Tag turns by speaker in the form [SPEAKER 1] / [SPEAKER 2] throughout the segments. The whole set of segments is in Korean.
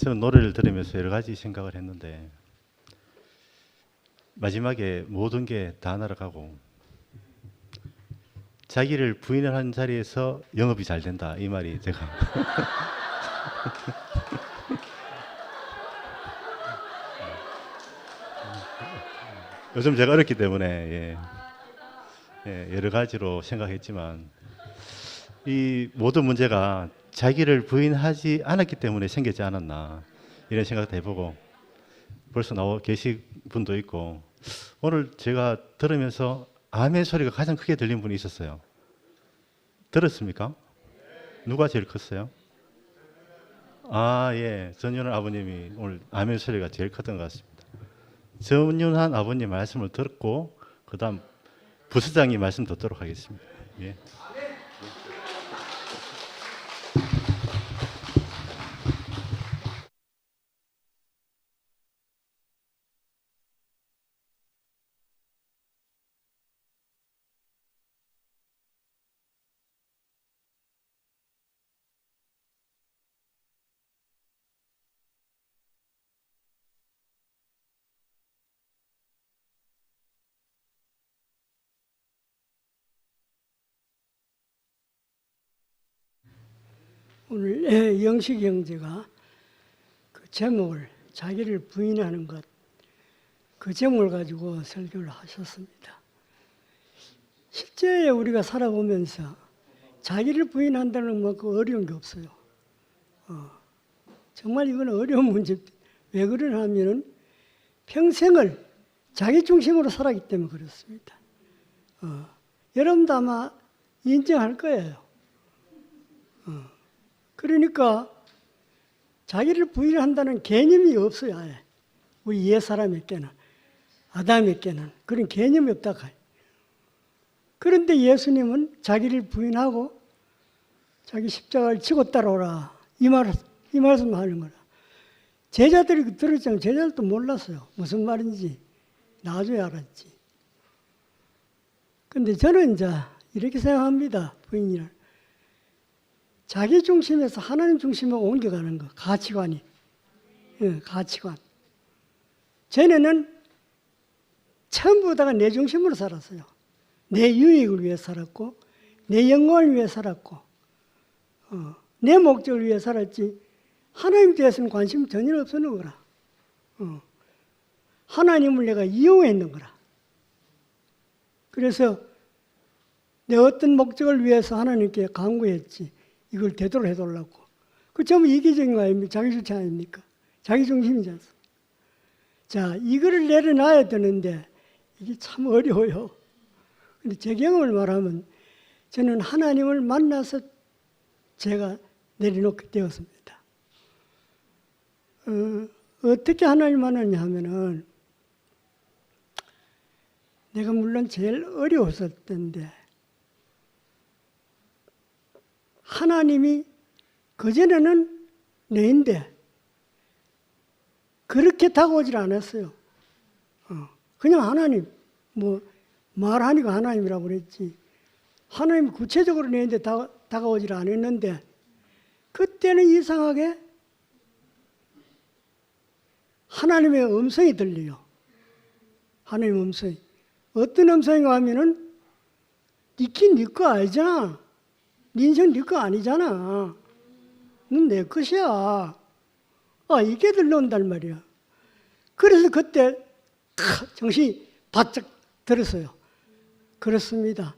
[SPEAKER 1] 저는 노래를 들으면서 여러 가지 생각을 했는데 마지막에 모든 게 다 날아가고 자기를 부인을 한 자리에서 영업이 잘 된다, 이 말이 제가 요즘 제가 어렵기 때문에 여러 가지로 생각했지만 이 모든 문제가 자기를 부인하지 않았기 때문에 생기지 않았나, 이런 생각도 해보고, 벌써 나와 계신 분도 있고, 오늘 제가 들으면서 아멘 소리가 가장 크게 들린 분이 있었어요. 들었습니까? 누가 제일 컸어요? 전윤환 아버님이 오늘 아멘 소리가 제일 컸던 것 같습니다. 전윤환 아버님 말씀을 듣고 그 다음 부수장이 말씀 듣도록 하겠습니다. 예.
[SPEAKER 2] 오늘 영식 형제가 그 제목을 자기를 부인하는 것, 그 제목을 가지고 설교를 하셨습니다. 실제 우리가 살아보면서 자기를 부인한다는 만큼 어려운 게 없어요. 정말 이건 어려운 문제입니다. 왜 그러냐 하면은 평생을 자기 중심으로 살았기 때문에 그렇습니다. 여러분도 아마 인정할 거예요. 그러니까 자기를 부인한다는 개념이 없어요. 아예. 우리 옛사람에게는, 아담에게는 그런 개념이 없다 가요. 그런데 예수님은 자기를 부인하고 자기 십자가를 지고 따라오라, 이 말씀을 하는 거라. 제자들이 들었지만 제자들도 몰랐어요. 무슨 말인지 나중에 알았지. 근데 저는 이제 이렇게 생각합니다. 부인이란 자기 중심에서 하나님 중심으로 옮겨가는 거, 가치관이. 가치관. 전에는 처음부터가 내 중심으로 살았어요. 내 유익을 위해 살았고, 내 영광을 위해 살았고, 내 목적을 위해 살았지, 하나님에 대해서는 관심이 전혀 없었는 거라. 하나님을 내가 이용했는 거라. 그래서 내 어떤 목적을 위해서 하나님께 간구했지, 이걸 되도록 해달라고. 그 전부 이기적인 거 아닙니까? 자기 주체 아닙니까? 자기 중심이지 않습니까? 자, 이거를 내려놔야 되는데 이게 참 어려워요. 근데 제 경험을 말하면 저는 하나님을 만나서 제가 내려놓게 되었습니다. 어떻게 하나님을 만났냐 하면은 내가 물론 제일 어려웠을 때인데 하나님이 그전에는 내인데 그렇게 다가오질 않았어요. 그냥 하나님, 말하니까 하나님이라고 그랬지. 하나님이 구체적으로 내인데 다가오질 않았는데 그때는 이상하게 하나님의 음성이 들려요. 하나님의 음성이. 어떤 음성인가 하면은 니키 네 거 알잖아. 네 인생 네 거 아니잖아. 넌 내 것이야. 이게 들려온단 말이야. 그래서 그때 정신이 바짝 들었어요. 그렇습니다.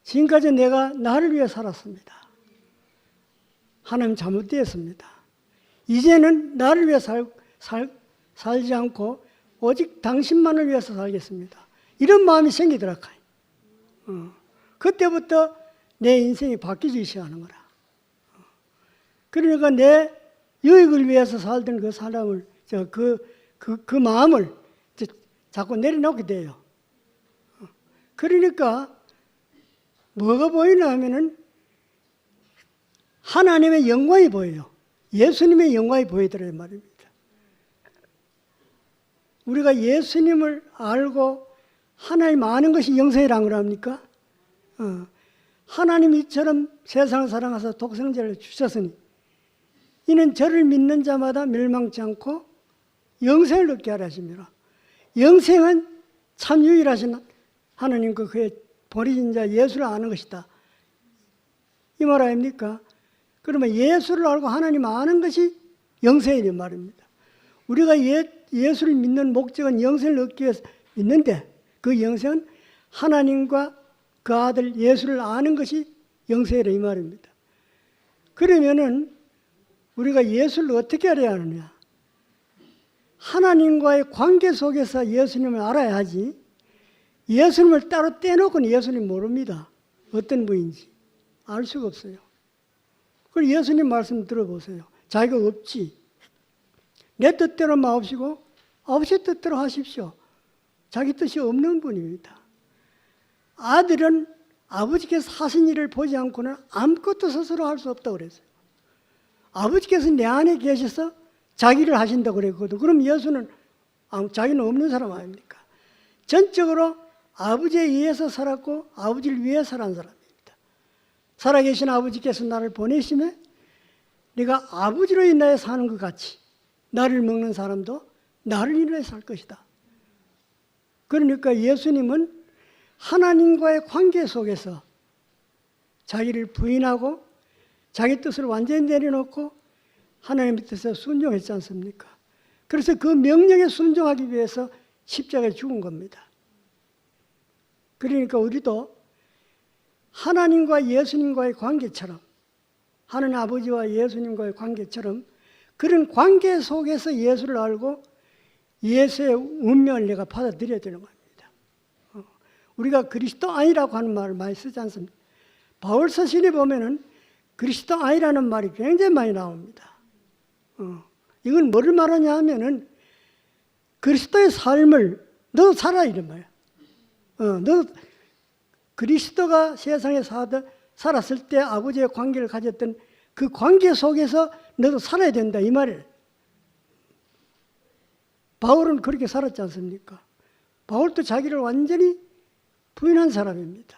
[SPEAKER 2] 지금까지 내가 나를 위해 살았습니다. 하나님 잘못되었습니다. 이제는 나를 위해 살지 않고 오직 당신만을 위해서 살겠습니다. 이런 마음이 생기더라고요. 그때부터 내 인생이 바뀌기 시작하는 거라. 그러니까 내 유익을 위해서 살던 그 사람을, 그 마음을 자꾸 내려놓게 돼요. 그러니까 뭐가 보이나 하면은 하나님의 영광이 보여요. 예수님의 영광이 보이더라 이 말입니다. 우리가 예수님을 알고 하나님 아는 것이 영생이라는 거랍니까? 하나님이 이처럼 세상을 사랑하사 독생자를 주셨으니 이는 저를 믿는 자마다 멸망치 않고 영생을 얻게 하려 하심이라. 영생은 참 유일하신 하나님과 그의 보내신 자 예수를 아는 것이다. 이 말 아닙니까? 그러면 예수를 알고 하나님 아는 것이 영생이란 말입니다. 우리가 예수를 믿는 목적은 영생을 얻기 위해서 믿는데 그 영생은 하나님과 그 아들 예수를 아는 것이 영생이라 이 말입니다. 그러면은 우리가 예수를 어떻게 알아야 하느냐? 하나님과의 관계 속에서 예수님을 알아야 하지. 예수님을 따로 떼놓고는 예수님 모릅니다. 어떤 분인지 알 수가 없어요. 그리고 예수님 말씀 들어보세요. 자기가 없지. 내 뜻대로 마옵시고 아버지 뜻대로 하십시오. 자기 뜻이 없는 분입니다. 아들은 아버지께서 하신 일을 보지 않고는 아무것도 스스로 할 수 없다고 그랬어요. 아버지께서 내 안에 계셔서 자기를 하신다고 그랬거든. 그럼 예수는 자기는 없는 사람 아닙니까? 전적으로 아버지에 의해서 살았고 아버지를 위해 살아온 사람입니다. 살아계신 아버지께서 나를 보내심에 네가 아버지로 인하여 사는 것 같이 나를 먹는 사람도 나를 인하여 살 것이다. 그러니까 예수님은 하나님과의 관계 속에서 자기를 부인하고 자기 뜻을 완전히 내려놓고 하나님의 뜻에 순종했지 않습니까? 그래서 그 명령에 순종하기 위해서 십자가에 죽은 겁니다. 그러니까 우리도 하나님과 예수님과의 관계처럼 하나님 아버지와 예수님과의 관계처럼 그런 관계 속에서 예수를 알고 예수의 운명을 내가 받아들여야 되는 겁니다. 우리가 그리스도 아니라고 하는 말을 많이 쓰지 않습니까? 바울 서신에 보면은 그리스도 아니라는 말이 굉장히 많이 나옵니다. 이건 뭐를 말하냐 하면은 그리스도의 삶을 너 살아 이런 말이야. 너 그리스도가 세상에 살았을 때 아버지의 관계를 가졌던 그 관계 속에서 너도 살아야 된다 이 말이에요. 바울은 그렇게 살았지 않습니까? 바울도 자기를 완전히 부인한 사람입니다.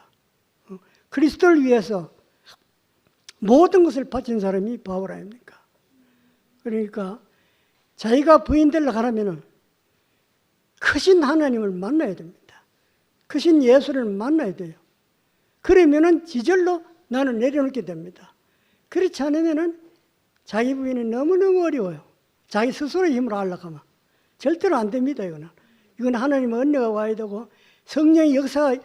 [SPEAKER 2] 그리스도를 위해서 모든 것을 바친 사람이 바울 아닙니까? 그러니까 자기가 부인되려고 하려면 크신 하나님을 만나야 됩니다. 크신 예수를 만나야 돼요. 그러면은 지절로 나는 내려놓게 됩니다. 그렇지 않으면은 자기 부인이 너무너무 어려워요. 자기 스스로의 힘으로 하려고 하면 절대로 안 됩니다. 이건 하나님의 은혜가 와야 되고 성령의 역사가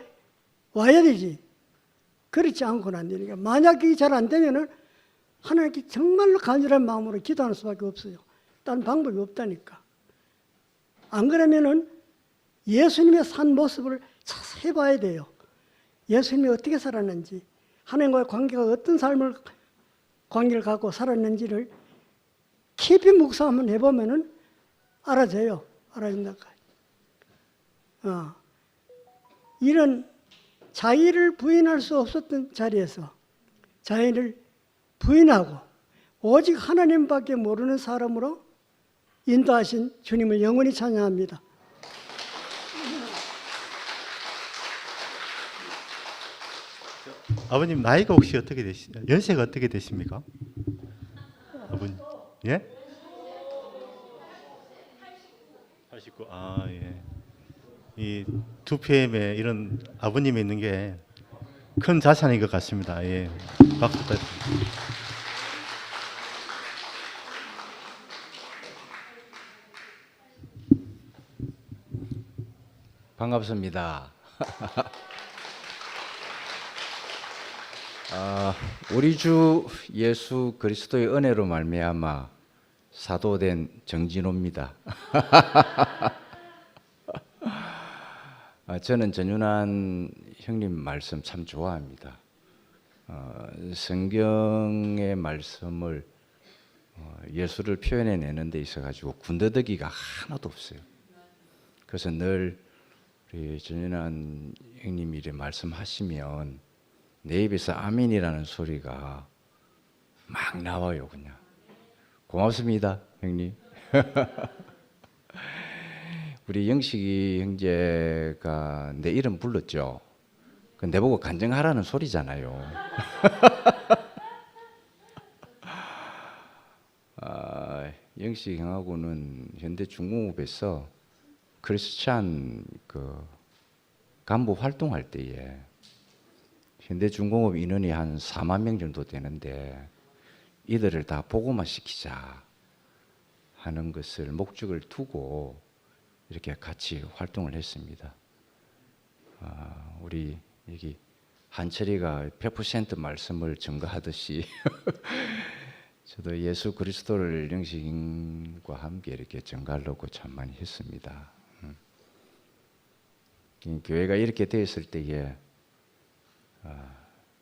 [SPEAKER 2] 와야 되지. 그렇지 않고는 안 되니까 만약 이게 잘 안 되면은 하나님께 정말로 간절한 마음으로 기도하는 수밖에 없어요. 다른 방법이 없다니까. 안 그러면은 예수님의 산 모습을 자세히 봐야 돼요. 예수님이 어떻게 살았는지, 하나님과의 관계가 어떤 관계를 갖고 살았는지를 깊이 묵상 한번 해보면은 알아져요. 알아진다. 이런 자기를 부인할 수 없었던 자리에서 자기를 부인하고 오직 하나님밖에 모르는 사람으로 인도하신 주님을 영원히 찬양합니다.
[SPEAKER 1] 아버님 나이가 혹시 어떻게 되시냐? 연세가 어떻게 되십니까? 아버님, 예? 89. 아 예. 이 2PM에 이런 아버님이 있는 게 큰 자산인 것 같습니다. 예. 박수 부탁드립니다.
[SPEAKER 3] 반갑습니다. 우리 주 예수 그리스도의 은혜로 말미암아 사도된 정진호입니다. 저는 전윤환 형님 말씀 참 좋아합니다. 성경의 말씀을 예수를 표현해내는 데 있어가지고 군더더기가 하나도 없어요. 그래서 늘 우리 전윤환 형님이 이렇게 말씀하시면 내 입에서 아멘이라는 소리가 막 나와요. 그냥 고맙습니다 형님. 우리 영식이 형제가 내 이름 불렀죠. 그 내보고 간증하라는 소리잖아요. 영식 형하고는 현대중공업에서 크리스찬 그 간부 활동할 때에 현대중공업 인원이 한 4만 명 정도 되는데 이들을 다 복음화 시키자 하는 것을 목적을 두고 이렇게 같이 활동을 했습니다. 우리 여기 한철이가 100% 말씀을 증거하듯이 저도 예수 그리스도를 영식과 함께 이렇게 증거하려고 참 많이 했습니다. 교회가 이렇게 되었을 때에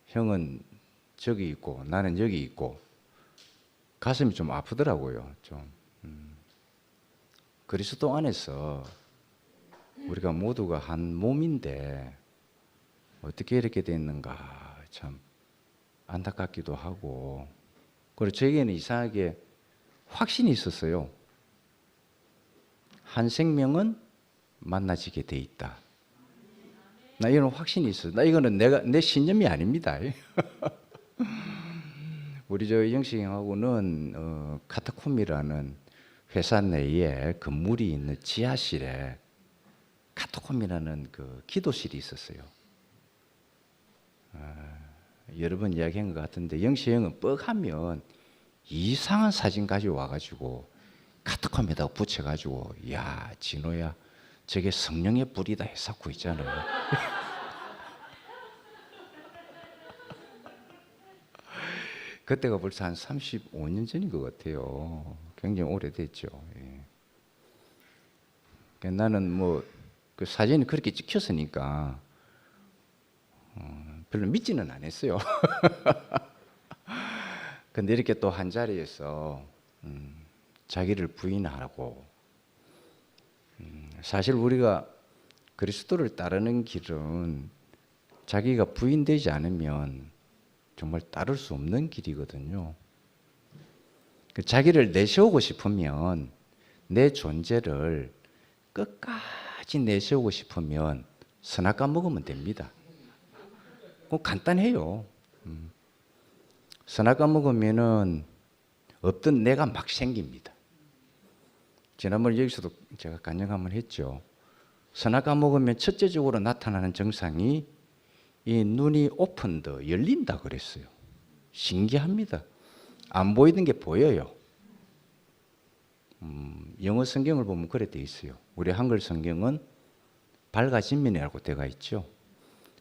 [SPEAKER 3] 형은 저기 있고 나는 여기 있고 가슴이 좀 아프더라고요. 좀 그리스도 안에서 우리가 모두가 한 몸인데 어떻게 이렇게 됐는가 참 안타깝기도 하고, 그리고 저에게는 이상하게 확신이 있었어요. 한 생명은 만나지게 돼 있다. 나 이런 확신이 있어요. 나 이거는 내 신념이 아닙니다. 우리 저 영식 형하고는 카타콤이라는 회사 내에 건물이 있는 지하실에 카타콤이라는 그 기도실이 있었어요. 여러 번 이야기한 것 같은데 영식 형은 뻑하면 이상한 사진 가지고 와가지고 카타콤에다가 붙여가지고 야 진호야 저게 성령의 불이다 해석고 있잖아요. 그때가 벌써 한 35년 전인 것 같아요. 굉장히 오래됐죠. 예. 나는 뭐 그 사진이 그렇게 찍혔으니까 별로 믿지는 않았어요. 근데 이렇게 또 한 자리에서 자기를 부인하라고, 사실 우리가 그리스도를 따르는 길은 자기가 부인되지 않으면 정말 따를 수 없는 길이거든요. 자기를 내세우고 싶으면 내 존재를 끝까지 내세우고 싶으면 선악과 먹으면 됩니다. 그거 간단해요. 선악과 먹으면은 없던 내가 막 생깁니다. 지난번 여기서도 제가 간증 한번 했죠. 선악과 먹으면 첫째적으로 나타나는 증상이 이 눈이 오픈더 열린다 그랬어요. 신기합니다. 안 보이던 게 보여요. 영어 성경을 보면 그래 돼 있어요. 우리 한글 성경은 밝아진면이라고 되어 있죠.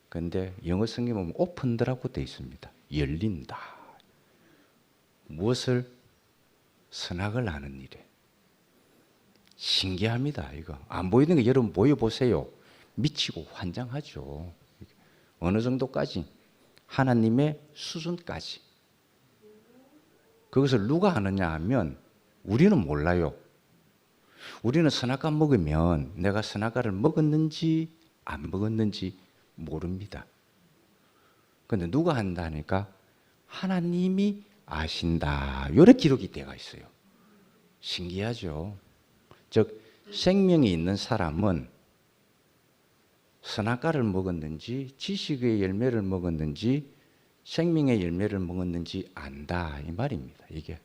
[SPEAKER 3] 그런데 영어 성경 보면 오픈더라고 되어 있습니다. 열린다. 무엇을? 선악을 아는 일에. 신기합니다. 이거 안 보이는 게 여러분 보여보세요. 미치고 환장하죠. 어느 정도까지? 하나님의 수준까지. 그것을 누가 아느냐 하면 우리는 몰라요. 우리는 선악과 먹으면 내가 선악과를 먹었는지 안 먹었는지 모릅니다. 그런데 누가 한다니까? 하나님이 아신다. 이렇게 기록이 되어 있어요. 신기하죠. 즉 생명이 있는 사람은 선악과를 먹었는지 지식의 열매를 먹었는지 생명의 열매를 먹었는지 안다 이 말입니다. 이게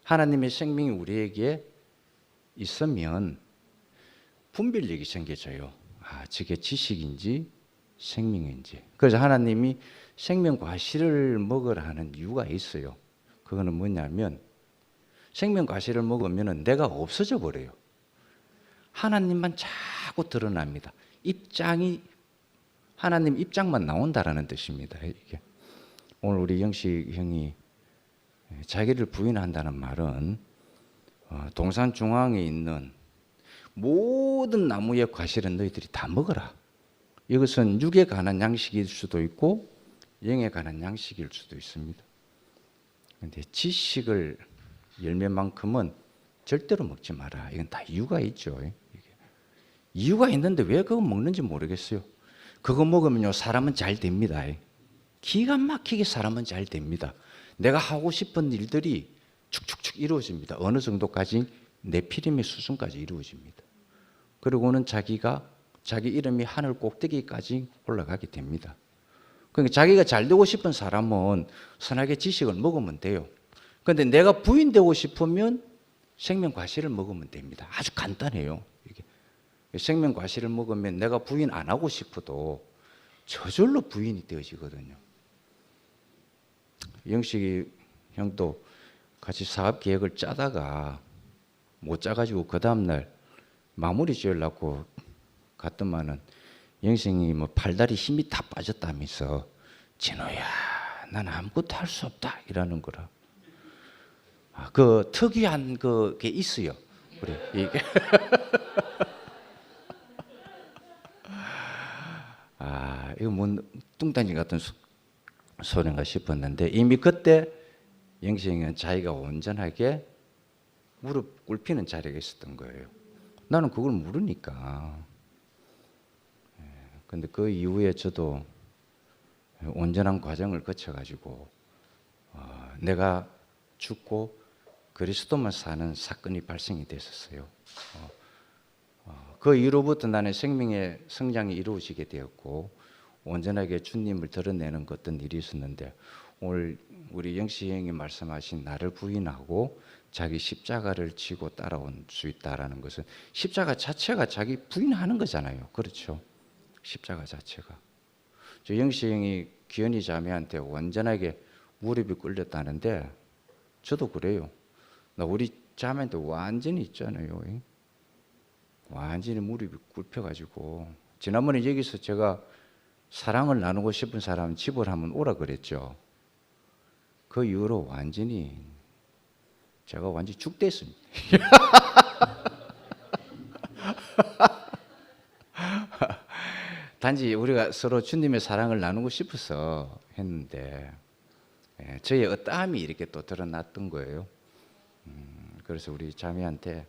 [SPEAKER 3] 하나님의 생명이 우리에게 있으면 분별력이 생겨져요. 저게 지식인지 생명인지. 그래서 하나님이 생명 과실을 먹으라 하는 이유가 있어요. 그거는 뭐냐면 생명 과실을 먹으면 내가 없어져 버려요. 하나님만 자꾸 드러납니다. 입장이 하나님 입장만 나온다라는 뜻입니다. 이게 오늘 우리 영식 형이 자기를 부인한다는 말은 동산 중앙에 있는 모든 나무의 과실은 너희들이 다 먹어라. 이것은 육에 관한 양식일 수도 있고 영에 관한 양식일 수도 있습니다. 그런데 지식을 열매만큼은 절대로 먹지 마라. 이건 다 이유가 있죠. 이유가 있는데 왜 그거 먹는지 모르겠어요. 그거 먹으면요 사람은 잘 됩니다. 기가 막히게 사람은 잘 됩니다. 내가 하고 싶은 일들이 축축축 이루어집니다. 어느 정도까지? 네피림의 수준까지 이루어집니다. 그리고는 자기 이름이 하늘 꼭대기까지 올라가게 됩니다. 그러니까 자기가 잘 되고 싶은 사람은 선악의 지식을 먹으면 돼요. 그런데 내가 부인되고 싶으면 생명 과실을 먹으면 됩니다. 아주 간단해요. 이게 생명 과실을 먹으면 내가 부인 안 하고 싶어도 저절로 부인이 되어지거든요. 영식이 형도 같이 사업 계획을 짜다가 못 짜가지고 그 다음날 마무리 지으려고 갔더만은 영식이 뭐 팔다리 힘이 다 빠졌다면서 진호야, 난 아무것도 할 수 없다 이러는 거라. 그 특이한 그게 있어요. 우리 이게 이거 뭔 뚱딴지 같은 소리인가 싶었는데 이미 그때 영식이는 자기가 온전하게 무릎 꿇히는 자리가 있었던 거예요. 나는 그걸 모르니까. 근데 그 이후에 저도 온전한 과정을 거쳐가지고 내가 죽고 그리스도만 사는 사건이 발생이 됐었어요. 그 이후로부터 나는 생명의 성장이 이루어지게 되었고 온전하게 주님을 드러내는 어떤 일이 있었는데 오늘 우리 영시 형이 말씀하신 나를 부인하고 자기 십자가를 지고 따라온 수 있다라는 것은 십자가 자체가 자기 부인하는 거잖아요. 그렇죠? 십자가 자체가. 저 영시 형이 기현이 자매한테 완전하게 무릎이 꿇렸다는데 저도 그래요. 나 우리 자매한테 완전히 있잖아요. 완전히 무릎이 꿇혀가지고 지난번에 여기서 제가 사랑을 나누고 싶은 사람 집을 한번 오라 그랬죠. 그 이후로 완전히 제가 완전히 죽됐습니다. 단지 우리가 서로 주님의 사랑을 나누고 싶어서 했는데 저의 어떠함이 이렇게 또 드러났던 거예요. 그래서 우리 자매한테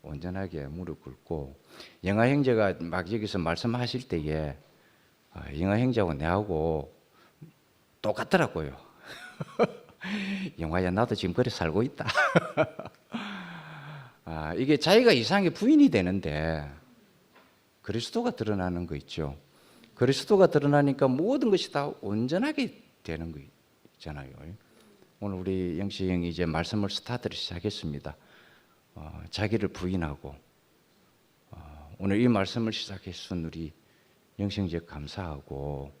[SPEAKER 3] 온전하게 무릎 꿇고 영화 형제가 막 여기서 말씀하실 때에 영화 형제하고 내하고 똑같더라고요. 영화야 나도 지금 그래 살고 있다. 이게 자기가 이상하게 부인이 되는데 그리스도가 드러나는 거 있죠. 그리스도가 드러나니까 모든 것이 다 온전하게 되는 거 있잖아요. 오늘 우리 영시 형이 이제 말씀을 스타트를 시작했습니다. 자기를 부인하고 오늘 이 말씀을 시작해준 우리 영시 형제 감사하고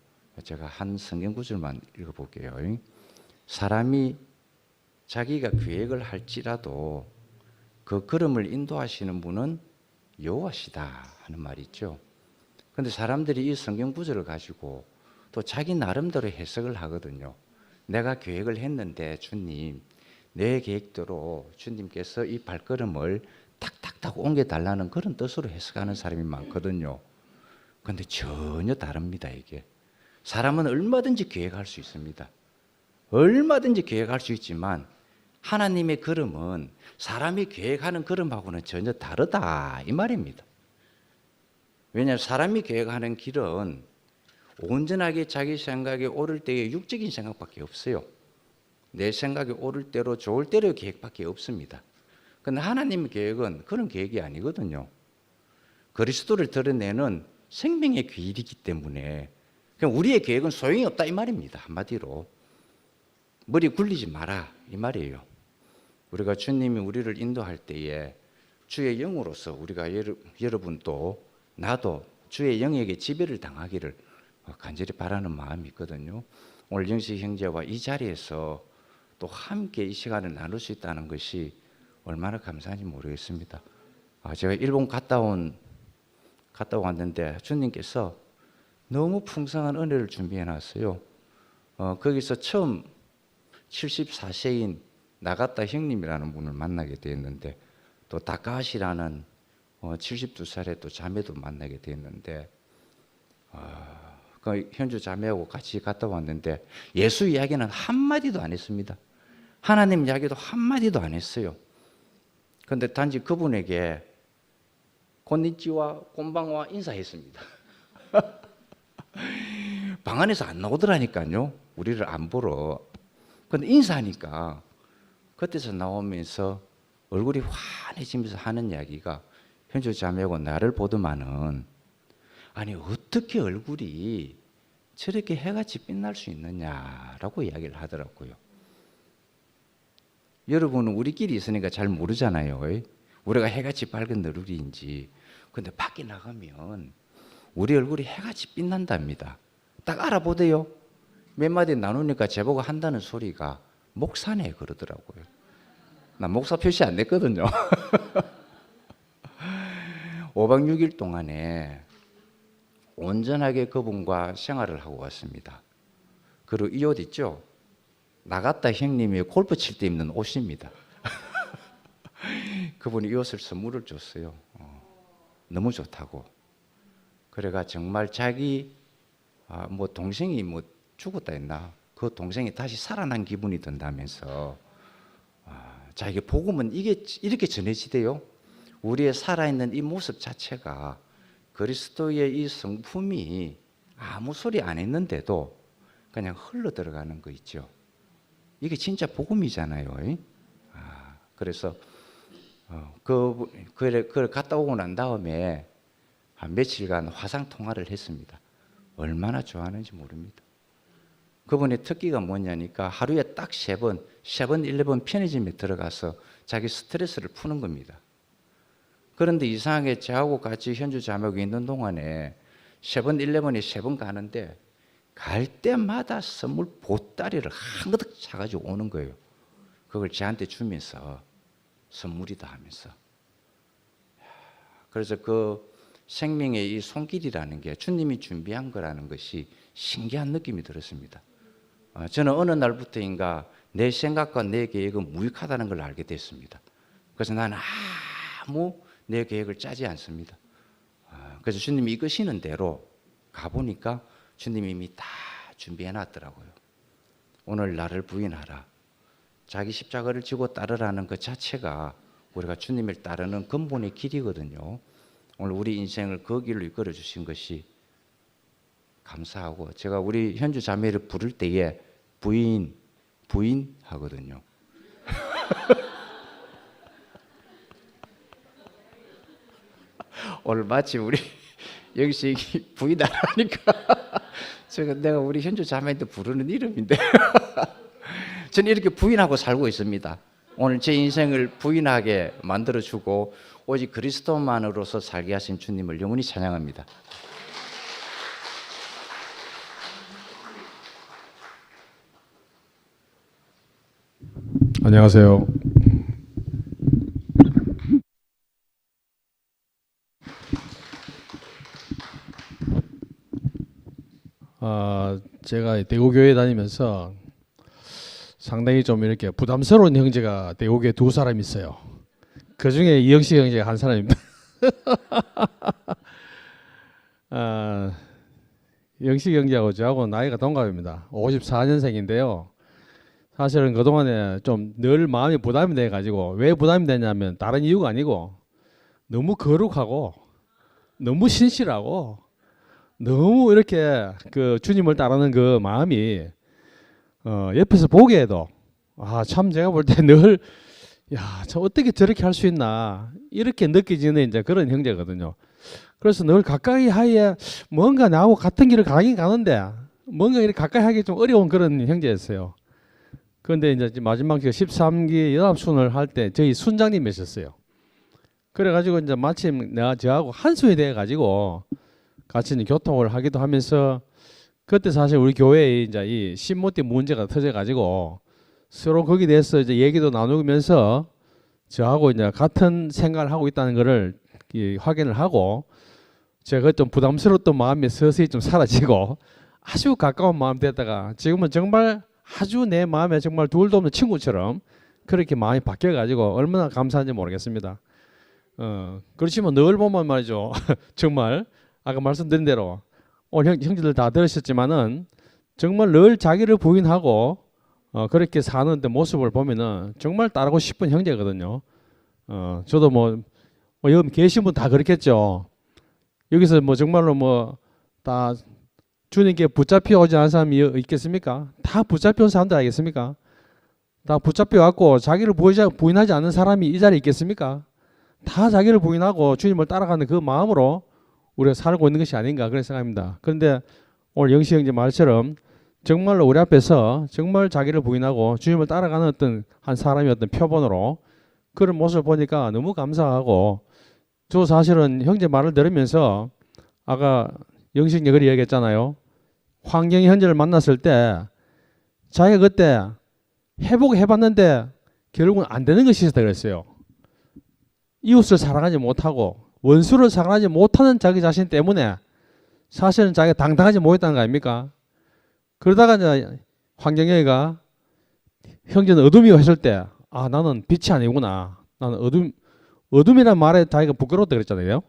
[SPEAKER 3] 제가 한 성경 구절만 읽어볼게요. 사람이 자기가 계획을 할지라도 그 걸음을 인도하시는 분은 여호와시다 하는 말이 있죠. 그런데 사람들이 이 성경 구절을 가지고 또 자기 나름대로 해석을 하거든요. 내가 계획을 했는데 주님 내 계획대로 주님께서 이 발걸음을 탁탁탁 옮겨달라는 그런 뜻으로 해석하는 사람이 많거든요. 그런데 전혀 다릅니다. 이게 사람은 얼마든지 계획할 수 있습니다. 얼마든지 계획할 수 있지만 하나님의 걸음은 사람이 계획하는 걸음하고는 전혀 다르다 이 말입니다. 왜냐하면 사람이 계획하는 길은 온전하게 자기 생각에 옳을 때의 육적인 생각밖에 없어요. 내 생각에 옳을 대로 좋을 대로의 계획밖에 없습니다. 그런데 하나님의 계획은 그런 계획이 아니거든요. 그리스도를 드러내는 생명의 길이기 때문에 그냥 우리의 계획은 소용이 없다 이 말입니다. 한마디로 머리 굴리지 마라 이 말이에요. 우리가 주님이 우리를 인도할 때에 주의 영으로서 우리가 여러분도 나도 주의 영에게 지배를 당하기를 간절히 바라는 마음이 있거든요. 오늘 영식 형제와 이 자리에서 또 함께 이 시간을 나눌 수 있다는 것이 얼마나 감사한지 모르겠습니다. 제가 일본 갔다 왔는데 주님께서 너무 풍성한 은혜를 준비해 놨어요. 거기서 처음 74세인 나가타 형님이라는 분을 만나게 되었는데 또 다카시라는 72살의 또 자매도 만나게 되었는데 그 현주 자매하고 같이 갔다 왔는데 예수 이야기는 한마디도 안 했습니다. 하나님 이야기도 한마디도 안 했어요. 그런데 단지 그분에게 곤니찌와 곤방와 인사했습니다. 방 안에서 안 나오더라니까요. 우리를 안 보러. 그런데 인사하니까 그때서 나오면서 얼굴이 환해지면서 하는 이야기가 현주 자매하고 나를 보더만은 아니 어떻게 얼굴이 저렇게 해같이 빛날 수 있느냐라고 이야기를 하더라고요. 여러분은 우리끼리 있으니까 잘 모르잖아요. 우리가 해같이 밝은 너구리인지. 근데 밖에 나가면 우리 얼굴이 해같이 빛난답니다. 딱 알아보대요. 몇 마디 나누니까 제보고 한다는 소리가 목사네 그러더라고요. 나 목사 표시 안 냈거든요. 5박 6일 동안에 온전하게 그분과 생활을 하고 왔습니다. 그리고 이 옷 있죠? 나갔다 형님이 골프 칠 때 입는 옷입니다. 그분이 이 옷을 선물을 줬어요. 너무 좋다고. 그래가 정말 자기 뭐 동생이 뭐 죽었다 했나? 그 동생이 다시 살아난 기분이 든다면서 자기 복음은 이게 이렇게 전해지대요. 우리의 살아있는 이 모습 자체가 그리스도의 이 성품이 아무 소리 안 했는데도 그냥 흘러 들어가는 거 있죠. 이게 진짜 복음이잖아요. 그래서 그걸 갔다 오고 난 다음에 한 며칠간 화상 통화를 했습니다. 얼마나 좋아하는지 모릅니다. 그분의 특기가 뭐냐니까 하루에 딱 3번, 7-11 편의점에 들어가서 자기 스트레스를 푸는 겁니다. 그런데 이상하게 저하고 같이 현주 자매가 있는 동안에 7-11에 3번 가는데 갈 때마다 선물 보따리를 한가득 차가지고 오는 거예요. 그걸 저한테 주면서 선물이다 하면서. 그래서 그 생명의 이 손길이라는 게 주님이 준비한 거라는 것이 신기한 느낌이 들었습니다. 저는 어느 날부터인가 내 생각과 내 계획은 무익하다는 걸 알게 됐습니다. 그래서 나는 아무 내 계획을 짜지 않습니다. 그래서 주님이 이끄시는 대로 가보니까 주님이 이미 다 준비해 놨더라고요. 오늘 나를 부인하라. 자기 십자가를 지고 따르라는 것 자체가 우리가 주님을 따르는 근본의 길이거든요. 오늘 우리 인생을 그 길로 이끌어 주신 것이 감사하고, 제가 우리 현주 자매를 부를 때에 부인 하거든요. 오늘 마침 우리 여기서 부인 안 하니까 내가 우리 현주 자매한테 부르는 이름인데 저는 이렇게 부인하고 살고 있습니다. 오늘 제 인생을 부인하게 만들어주고 오직 그리스도만으로서 살게 하신 주님을 영원히 찬양합니다.
[SPEAKER 4] 안녕하세요. 제가 대구교회 다니면서 상당히 좀 이렇게 부담스러운 형제가 대구교회 2사람 있어요. 그 중에 이영식 형제가 한 사람입니다. 영식 형제하고 저하고 나이가 동갑입니다. 54년생인데요. 사실은 그동안에 좀 늘 마음이 부담이 돼가지고, 왜 부담이 되냐면 다른 이유가 아니고 너무 거룩하고 너무 신실하고 너무 이렇게 그 주님을 따르는 그 마음이 옆에서 보기에도 참 제가 볼 때 늘 참 어떻게 저렇게 할 수 있나 이렇게 느껴지는 이제 그런 형제거든요. 그래서 늘 가까이 하기에 뭔가 나하고 같은 길을 가긴 가는데 뭔가 이렇게 가까이 하기 좀 어려운 그런 형제였어요. 그런데 이제 마지막 13기 연합순을 할 때 저희 순장님이셨어요. 그래가지고 이제 마침 내가 저하고 한순이 돼가지고 같이 이제 교통을 하기도 하면서, 그때 사실 우리 교회에 이제 이 신모띠 문제가 터져가지고 서로 거기에 대해서 이제 얘기도 나누면서 저하고 이제 같은 생각을 하고 있다는 것을 확인을 하고, 제가 좀 부담스러웠던 마음이 서서히 좀 사라지고 아주 가까운 마음 됐다가 지금은 정말 아주 내 마음에 정말 둘도 없는 친구처럼 그렇게 마음이 바뀌어가지고 얼마나 감사한지 모르겠습니다. 그렇지만 늘 보면 말이죠. 정말 아까 말씀드린 대로 오늘 형제들 다 들으셨지만은 정말 늘 자기를 부인하고 그렇게 사는 데 모습을 보면은 정말 따르고 싶은 형제거든요. 저도 뭐 여기 계신 분 다 그렇겠죠. 여기서 뭐 정말로 뭐 다 주님께 붙잡혀 오지 않은 사람이 있겠습니까? 다 붙잡혀 온 사람들 아니겠습니까? 다 붙잡혀 갖고 자기를 부인하지 않는 사람이 이 자리에 있겠습니까? 다 자기를 부인하고 주님을 따라가는 그 마음으로 우리가 살고 있는 것이 아닌가 그런 생각합니다. 그런데 오늘 영식 형제 말처럼 정말로 우리 앞에서 정말 자기를 부인하고 주님을 따라가는 어떤 한 사람의 어떤 표본으로 그런 모습을 보니까 너무 감사하고, 저 사실은 형제 말을 들으면서 아까 영식이 그리 얘기했잖아요. 환경의 현재를 만났을 때 자기가 그때 해봤는데 결국은 안 되는 것이 있었다 그랬어요. 이웃을 사랑하지 못하고 원수를 사랑하지 못하는 자기 자신 때문에 사실은 자기가 당당하지 못했다는 거 아닙니까? 그러다가 이제 환경영이가 형제는 어둠이고 했을 때, 아, 나는 빛이 아니구나. 나는 어둠이란 말에 자기가 부끄러웠다 그랬잖아요.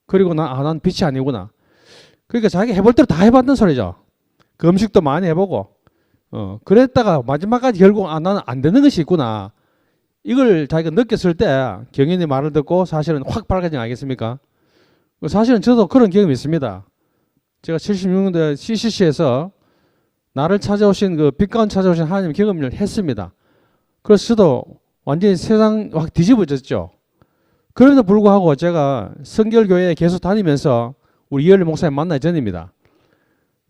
[SPEAKER 4] 그리고 난 빛이 아니구나. 그러니까 자기가 해볼 대로 다 해봤던 소리죠. 그 음식도 많이 해보고, 그랬다가 마지막까지 결국, 아, 나는 안 되는 것이 있구나. 이걸 자기가 느꼈을 때 경인의 말을 듣고 사실은 확 밝아진 거 아니겠습니까? 사실은 저도 그런 경험이 있습니다. 제가 76년도에 CCC에서 나를 찾아오신 그 빛 가운데 찾아오신 하나님 경험을 했습니다. 그래서 저도 완전히 세상 확 뒤집어졌죠. 그럼에도 불구하고 제가 성결교회에 계속 다니면서 우리 이열리 목사님 만나기 전입니다.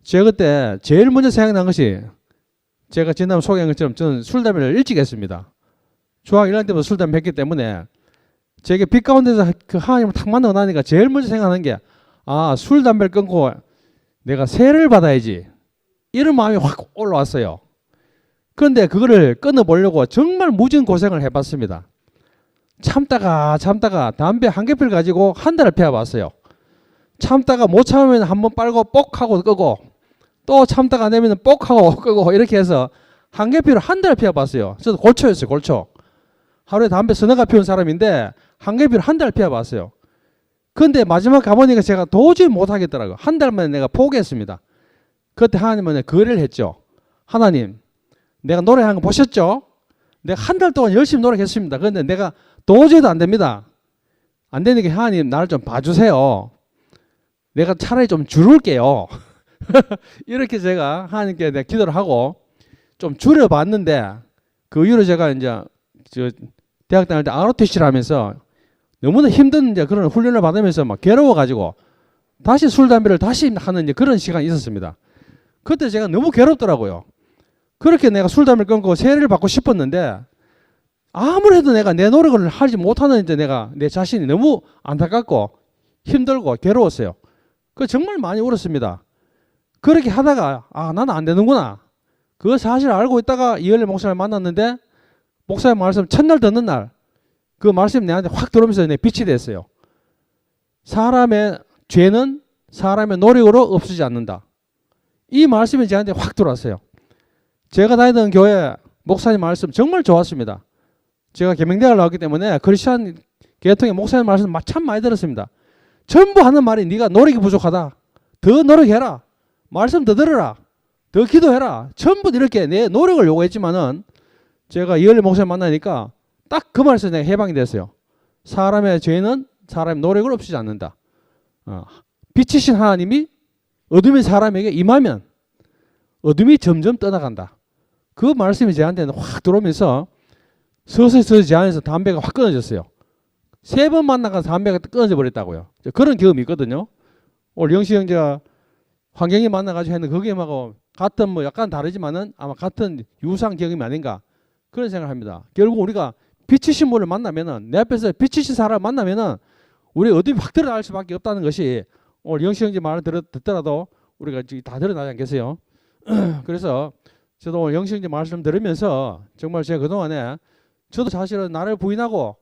[SPEAKER 4] 제가 그때 제일 먼저 생각난 것이, 제가 지난번 소개한 것처럼 저는 술, 담배를 일찍 했습니다. 중학교 1학년 때부터 술, 담배 했기 때문에 제게 빛 가운데서 그 하나님을 탁 만나고 나니까 제일 먼저 생각하는 게, 아, 술, 담배를 끊고 내가 세례를 받아야지. 이런 마음이 확 올라왔어요. 그런데 그거를 끊어보려고 정말 무진 고생을 해봤습니다. 참다가 담배 한 개필 가지고 한 달을 피워봤어요. 참다가 못 참으면 한번 빨고 뻑 하고 끄고, 또 참다가 안 되면 뻑 하고 끄고, 이렇게 해서 한 개필을 한 달을 피워봤어요. 저도 골초였어요, 골초. 하루에 담배 서너 가 피운 사람인데 한 개필을 한 달 피워봤어요. 그런데 마지막 가보니까 제가 도저히 못하겠더라고요. 한 달 만에 내가 포기했습니다. 그때 하나님은 거래를 했죠. 하나님, 내가 노래한 거 보셨죠? 내가 한 달 동안 열심히 노력했습니다. 그런데 내가 도저히 안 됩니다. 안 되니까 하나님 나를 좀 봐주세요. 내가 차라리 좀 줄을게요. 이렇게 제가 하나님께 내가 기도를 하고 좀 줄여봤는데, 그 이후로 제가 이제 대학 다닐 때 ROTC를 하면서 너무나 힘든 이제 그런 훈련을 받으면서 막 괴로워가지고 다시 술, 담배를 다시 하는 이제 그런 시간이 있었습니다. 그때 제가 너무 괴롭더라고요. 그렇게 내가 술, 담배를 끊고 세례를 받고 싶었는데 아무래도 내가 내 노력을 하지 못하는 이제 내가 내 자신이 너무 안타깝고 힘들고 괴로웠어요. 그 정말 많이 울었습니다. 그렇게 하다가, 아, 나는 안 되는구나. 그 사실을 알고 있다가 이열리 목사를 만났는데, 목사의 말씀 첫날 듣는 날 그 말씀이 내한테 확 들어오면서 내 빛이 됐어요. 사람의 죄는 사람의 노력으로 없어지지 않는다. 이 말씀이 저한테 확 들어왔어요. 제가 다니던 교회 목사님 말씀 정말 좋았습니다. 제가 계명대학을 나왔기 때문에 크리스찬 계통의 목사님 말씀 참 많이 들었습니다. 전부 하는 말이, 네가 노력이 부족하다. 더 노력해라. 말씀 더 들어라. 더 기도해라. 전부 이렇게 내 노력을 요구했지만은, 제가 이열리 목사님 만나니까 딱 그 말씀에 내가 해방이 됐어요. 사람의 죄는 사람의 노력을 없애지 않는다. 빛이신 하나님이 어둠의 사람에게 임하면 어둠이 점점 떠나간다. 그 말씀이 저한테는 확 들어오면서 서서히 제 안에서 담배가 확 끊어졌어요. 3번 만나가 담배가 끊어져 버렸다고요. 그런 경험이 있거든요. 오늘 영식 형제가 환경이 만나가지고 했는 그 경험하고 같은, 뭐 약간 다르지만은 아마 같은 유사한 경험이 아닌가, 그런 생각을 합니다. 결국 우리가 빛이신 분을 만나면은, 내 앞에서 빛이신 사람을 만나면은 우리 어둠이 확 드러날 수밖에 없다는 것이 오늘 영식 형제 말을 듣더라도 우리가 다 드러나지 않겠어요? 그래서 저도 오늘 영식 형제 말씀 들으면서 정말 제가 그동안에, 저도 사실은 나를 부인하고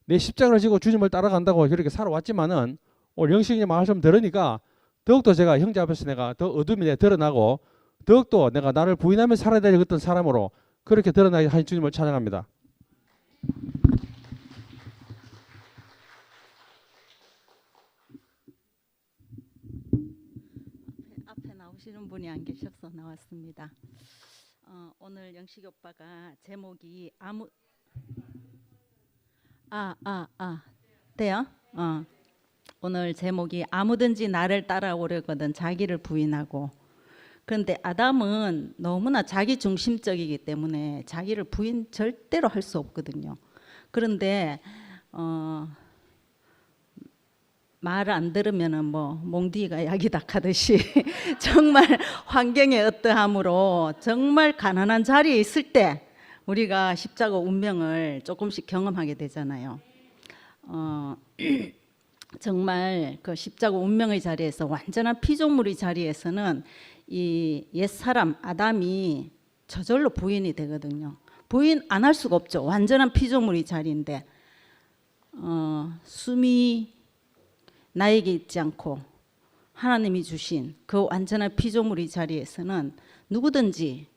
[SPEAKER 4] 내 십자가를 지고 주님을 따라간다고 이렇게 살아왔지만은, 오늘 영식 형제 말씀 들으니까 더욱더 제가 형제 앞에서 내가 더 어둠이 내 드러나고, 더욱더 내가 나를 부인하며 살아야 될 어떤 사람으로 그렇게 드러나게 하신 주님을 찬양합니다.
[SPEAKER 5] 앞에 나오시는 분이 안 계셔서 나왔습니다. 오늘 영식 오빠가 제목이 돼요? 오늘 제목이 아무든지 나를 따라오려거든 자기를 부인하고. 그런데 아담은 너무나 자기 중심적이기 때문에 자기를 부인 절대로 할 수 없거든요. 그런데 말 안 들으면은 뭐 몽디가 약이다 하듯이 정말 환경의 어떠함으로 정말 가난한 자리에 있을 때 우리가 십자가 운명을 조금씩 경험하게 되잖아요. 정말 그 십자가 운명의 자리에서 완전한 피조물의 자리에서는 이 옛사람 아담이 저절로 부인이 되거든요. 부인 안 할 수가 없죠. 완전한 피조물의 자리인데 숨이 나에게 있지 않고 하나님이 주신 그 완전한 피조물의 자리에서는 누구든지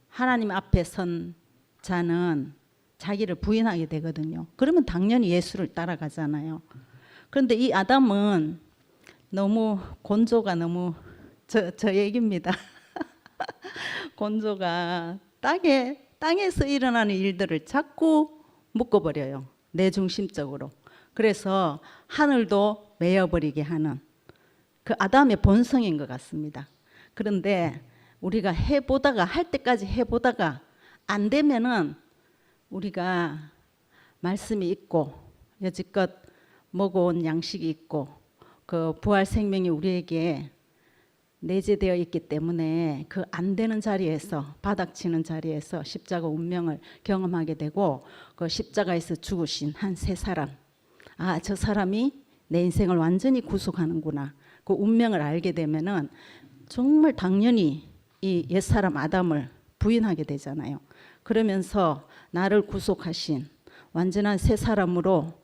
[SPEAKER 5] 하나님 앞에 선 자는 자기를 부인하게 되거든요. 그러면 당연히 예수를 따라가잖아요. 그런데 이 아담은 너무 곤조가 너무 저 얘기입니다. 곤조가 땅에서 일어나는 일들을 자꾸 묶어버려요. 내 중심적으로. 그래서 하늘도 메어버리게 하는 그 아담의 본성인 것 같습니다. 그런데 우리가 해보다가 할 때까지 해보다가 안 되면은 우리가 말씀이 있고 여지껏 먹어온 양식이 있고 그 부활 생명이 우리에게 내재되어 있기 때문에 그 안 되는 자리에서 바닥치는 자리에서 십자가 운명을 경험하게 되고 그 십자가에서 죽으신 한 세 사람, 아, 저 사람이 내 인생을 완전히 구속하는구나. 그 운명을 알게 되면은 정말 당연히 이 옛사람 아담을 부인하게 되잖아요. 그러면서 나를 구속하신 완전한 새 사람으로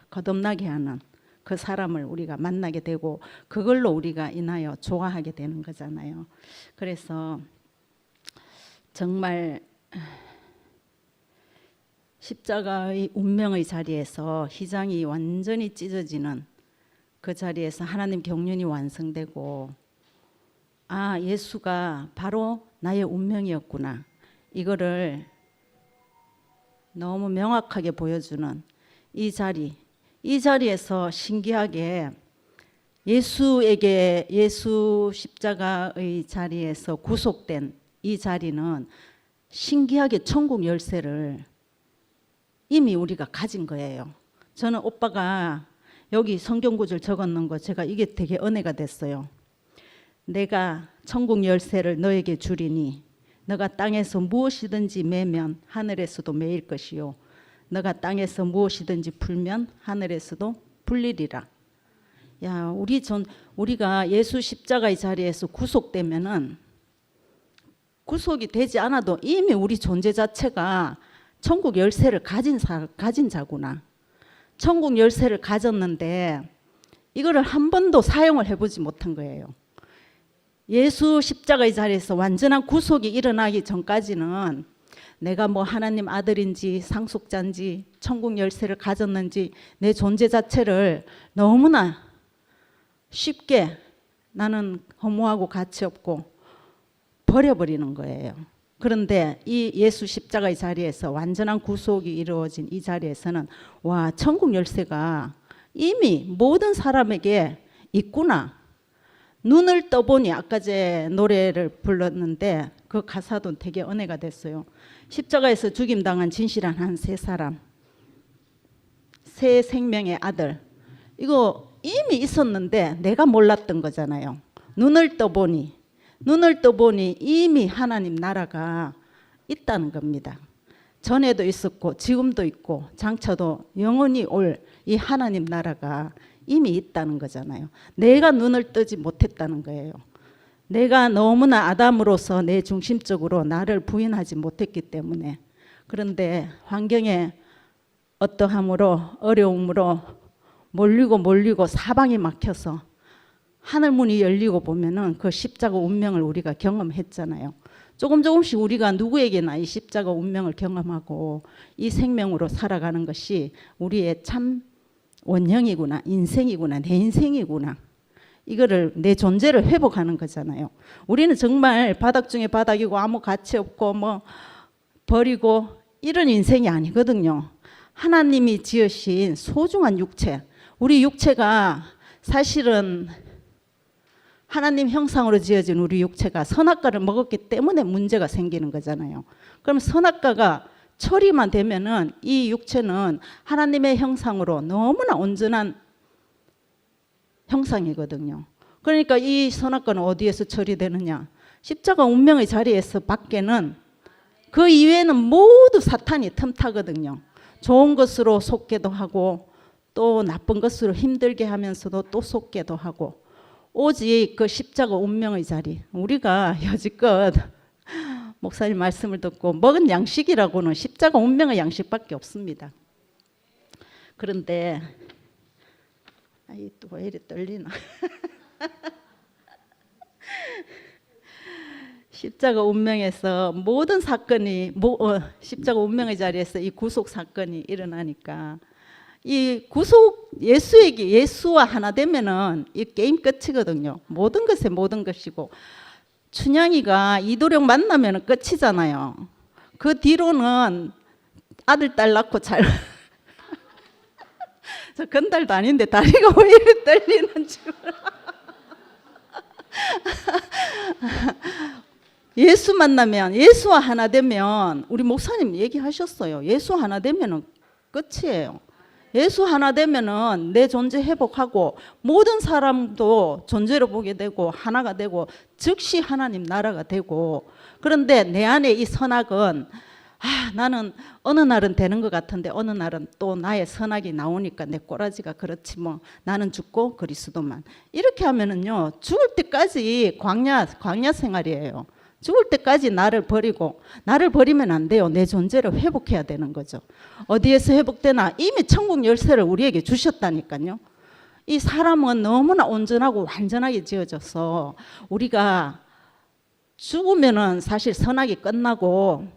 [SPEAKER 5] 거듭나게 하는 그 사람을 우리가 만나게 되고 그걸로 우리가 인하여 좋아하게 되는 거잖아요. 그래서 정말 십자가의 운명의 자리에서 휘장이 완전히 찢어지는 그 자리에서 하나님 경륜이 완성되고 아, 예수가 바로 나의 운명이었구나. 이거를 너무 명확하게 보여주는 이 자리에서 신기하게 예수 십자가의 자리에서 구속된 이 자리는 신기하게 천국 열쇠를 이미 우리가 가진 거예요. 저는 오빠가 여기 성경 구절 적어놓은 거 제가 이게 되게 은혜가 됐어요. 내가 천국 열쇠를 너에게 주리니 너가 땅에서 무엇이든지 매면 하늘에서도 매일 것이요 너가 땅에서 무엇이든지 풀면 하늘에서도 풀리리라. 야, 우리가 예수 십자가의 자리에서 구속되면은 구속이 되지 않아도 이미 우리 존재 자체가 천국 열쇠를 가진 자구나. 천국 열쇠를 가졌는데 이거를 한 번도 사용을 해보지 못한 거예요. 예수 십자가의 자리에서 완전한 구속이 일어나기 전까지는 내가 뭐 하나님 아들인지 상속자인지 천국 열쇠를 가졌는지 내 존재 자체를 너무나 쉽게 나는 허무하고 가치 없고 버려버리는 거예요. 그런데 이 예수 십자가의 자리에서 완전한 구속이 이루어진 이 자리에서는 와, 천국 열쇠가 이미 모든 사람에게 있구나. 눈을 떠보니 아까 제 노래를 불렀는데 그 가사도 되게 은혜가 됐어요. 십자가에서 죽임당한 진실한 한 세 사람, 새 생명의 아들, 이거 이미 있었는데 내가 몰랐던 거잖아요. 눈을 떠보니 이미 하나님 나라가 있다는 겁니다. 전에도 있었고 지금도 있고 장차도 영원히 올 이 하나님 나라가 이미 있다는 거잖아요. 내가 눈을 뜨지 못했다는 거예요. 내가 너무나 아담으로서 내 중심적으로 나를 부인하지 못했기 때문에. 그런데 환경의 어떠함으로 어려움으로 몰리고 사방이 막혀서 하늘문이 열리고 보면은 그 십자가 운명을 우리가 경험했잖아요. 조금씩 우리가 누구에게나 이 십자가 운명을 경험하고 이 생명으로 살아가는 것이 우리의 참 원형이구나, 인생이구나, 내 인생이구나. 이거를 내 존재를 회복하는 거잖아요. 우리는 정말 바닥 중에 바닥이고 아무 가치 없고 뭐 버리고 이런 인생이 아니거든요. 하나님이 지으신 소중한 육체, 우리 육체가 사실은 하나님 형상으로 지어진 우리 육체가 선악과를 먹었기 때문에 문제가 생기는 거잖아요. 그럼 선악과가 처리만 되면은 이 육체는 하나님의 형상으로 너무나 온전한 형상이거든요. 그러니까 이 선악과는 어디에서 처리되느냐? 십자가 운명의 자리에서 밖에는, 그 이외에는 모두 사탄이 틈타거든요. 좋은 것으로 속게도 하고 또 나쁜 것으로 힘들게 하면서도 또 속게도 하고, 오직 그 십자가 운명의 자리, 우리가 여지껏 목사님 말씀을 듣고 먹은 양식이라고는 십자가 운명의 양식밖에 없습니다. 그런데 또 왜 이리 떨리나? 십자가 운명에서 모든 사건이 십자가 운명의 자리에서 이 구속 사건이 일어나니까, 이 구속 예수와 하나 되면은 이 게임 끝이거든요. 모든 것에 모든 것이고, 춘향이가 이도령 만나면은 끝이잖아요. 그 뒤로는 아들 딸 낳고 잘 저 건달도 아닌데 다리가 왜 이렇게 떨리는지 예수 만나면, 예수와 하나 되면, 우리 목사님 얘기하셨어요. 예수 하나 되면은 끝이에요. 예수 하나 되면은 내 존재 회복하고 모든 사람도 존재로 보게 되고 하나가 되고 즉시 하나님 나라가 되고. 그런데 내 안에 이 선악은, 나는 어느 날은 되는 것 같은데 어느 날은 또 나의 선악이 나오니까 내 꼬라지가 그렇지 뭐, 나는 죽고 그리스도만. 이렇게 하면은요, 죽을 때까지 광야 생활이에요. 죽을 때까지 나를 버리고, 나를 버리면 안 돼요. 내 존재를 회복해야 되는 거죠. 어디에서 회복되나? 이미 천국 열쇠를 우리에게 주셨다니까요. 이 사람은 너무나 온전하고 완전하게 지어져서, 우리가 죽으면은 사실 선악이 끝나고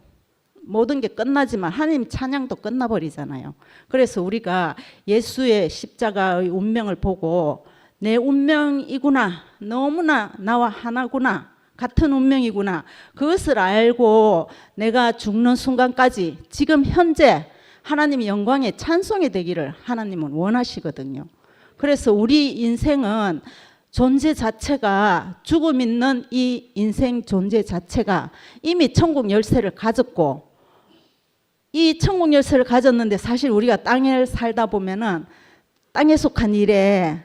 [SPEAKER 5] 모든 게 끝나지만 하나님 찬양도 끝나버리잖아요. 그래서 우리가 예수의 십자가의 운명을 보고, 내 운명이구나, 너무나 나와 하나구나, 같은 운명이구나, 그것을 알고 내가 죽는 순간까지 지금 현재 하나님의 영광에 찬송이 되기를 하나님은 원하시거든요. 그래서 우리 인생은 존재 자체가, 죽음 있는 이 인생 존재 자체가 이미 천국 열쇠를 가졌고, 이 천국 열쇠를 가졌는데 사실 우리가 땅에 살다 보면은 땅에 속한 일에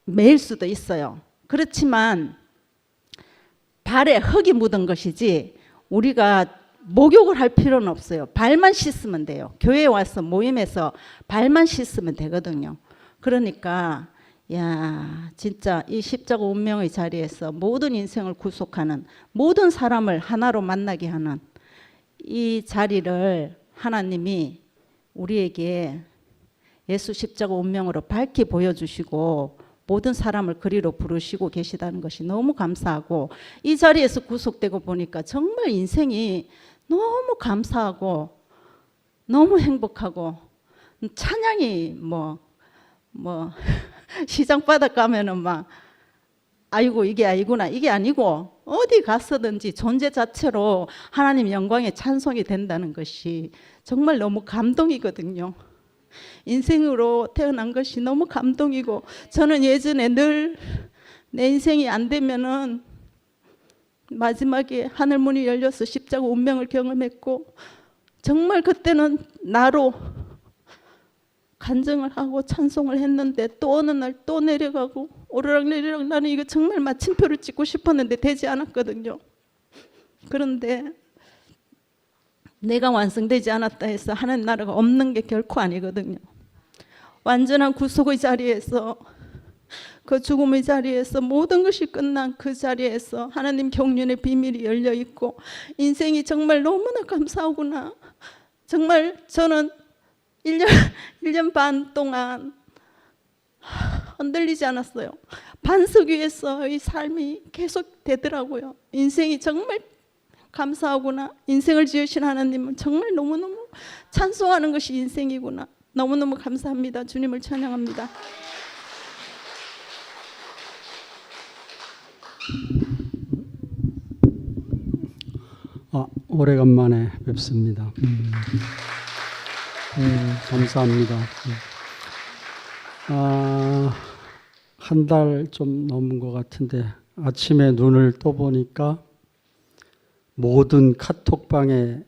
[SPEAKER 5] 매일 수도 있어요. 그렇지만 발에 흙이 묻은 것이지 우리가 목욕을 할 필요는 없어요. 발만 씻으면 돼요. 교회에 와서 모임에서 발만 씻으면 되거든요. 그러니까 진짜 이 십자가 운명의 자리에서 모든 인생을 구속하는, 모든 사람을 하나로 만나게 하는 이 자리를 하나님이 우리에게 예수 십자가 운명으로 밝히 보여주시고 모든 사람을 그리로 부르시고 계시다는 것이 너무 감사하고, 이 자리에서 구속되고 보니까 정말 인생이 너무 감사하고 너무 행복하고, 찬양이 뭐 시장 바닥 가면은 막 아이고 이게 아니구나, 이게 아니고 어디 갔어든지 존재 자체로 하나님 영광의 찬송이 된다는 것이 정말 너무 감동이거든요. 인생으로 태어난 것이 너무 감동이고, 저는 예전에 늘 내 인생이 안 되면은 마지막에 하늘문이 열려서 십자가 운명을 경험했고, 정말 그때는 나로 간증을 하고 찬송을 했는데, 또 어느 날 또 내려가고 오르락내리락, 나는 이거 정말 마침표를 찍고 싶었는데 되지 않았거든요. 그런데 내가 완성되지 않았다 해서 하나님 나라가 없는 게 결코 아니거든요. 완전한 구속의 자리에서, 그 죽음의 자리에서, 모든 것이 끝난 그 자리에서 하나님 경륜의 비밀이 열려 있고, 인생이 정말 너무나 감사하구나. 정말 저는 1년 반 동안 흔들리지 않았어요. 반석 위에서의 삶이 계속 되더라고요. 인생이 정말 감사하구나. 인생을 지으신 하나님은 정말 너무너무 찬송하는 것이 인생이구나. 너무너무 감사합니다. 주님을 찬양합니다.
[SPEAKER 6] 오래간만에 뵙습니다. 감사합니다. 한 달 좀 넘은 것 같은데, 아침에 눈을 떠보니까 모든 카톡방에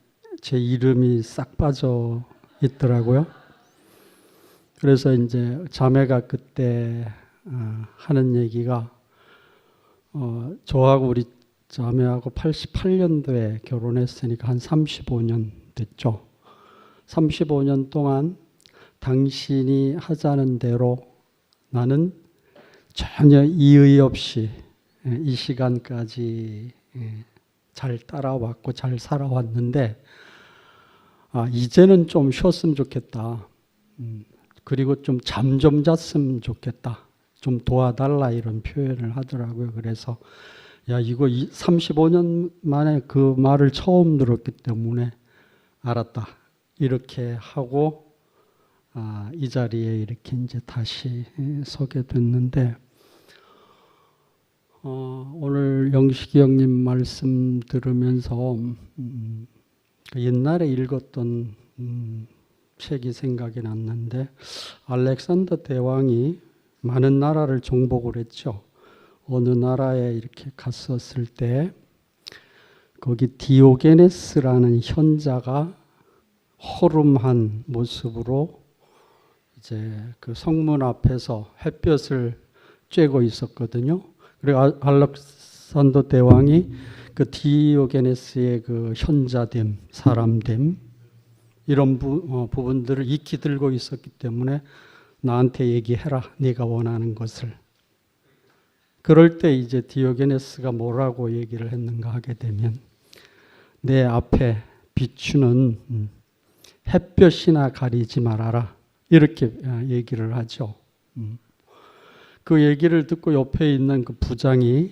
[SPEAKER 6] 제 이름이 싹 빠져 있더라고요. 그래서 이제 자매가 그때 하는 얘기가 저하고 우리 자매하고 88년도에 결혼했으니까 한 35년 됐죠. 35년 동안 당신이 하자는 대로 나는 전혀 이의 없이 이 시간까지 잘 따라왔고 잘 살아왔는데 이제는 좀 쉬었으면 좋겠다. 그리고 좀 잠 좀 잤으면 좋겠다. 좀 도와달라 이런 표현을 하더라고요. 그래서 야 이거 35년 만에 그 말을 처음 들었기 때문에 알았다. 이렇게 하고 이 자리에 이렇게 이제 다시 서게 됐는데 오늘 영식이 형님 말씀 들으면서 옛날에 읽었던 책이 생각이 났는데 알렉산더 대왕이 많은 나라를 정복을 했죠. 어느 나라에 이렇게 갔었을 때 거기 디오게네스라는 현자가 허름한 모습으로 이제 그 성문 앞에서 햇볕을 쬐고 있었거든요. 그리고 알렉산더 대왕이 그 디오게네스의 그 현자됨, 사람됨 이런 부분들을 익히 들고 있었기 때문에 나한테 얘기해라. 네가 원하는 것을. 그럴 때 이제 디오게네스가 뭐라고 얘기를 했는가 하게 되면 내 앞에 비추는 햇볕이나 가리지 말아라. 이렇게 얘기를 하죠. 그 얘기를 듣고 옆에 있는 그 부장이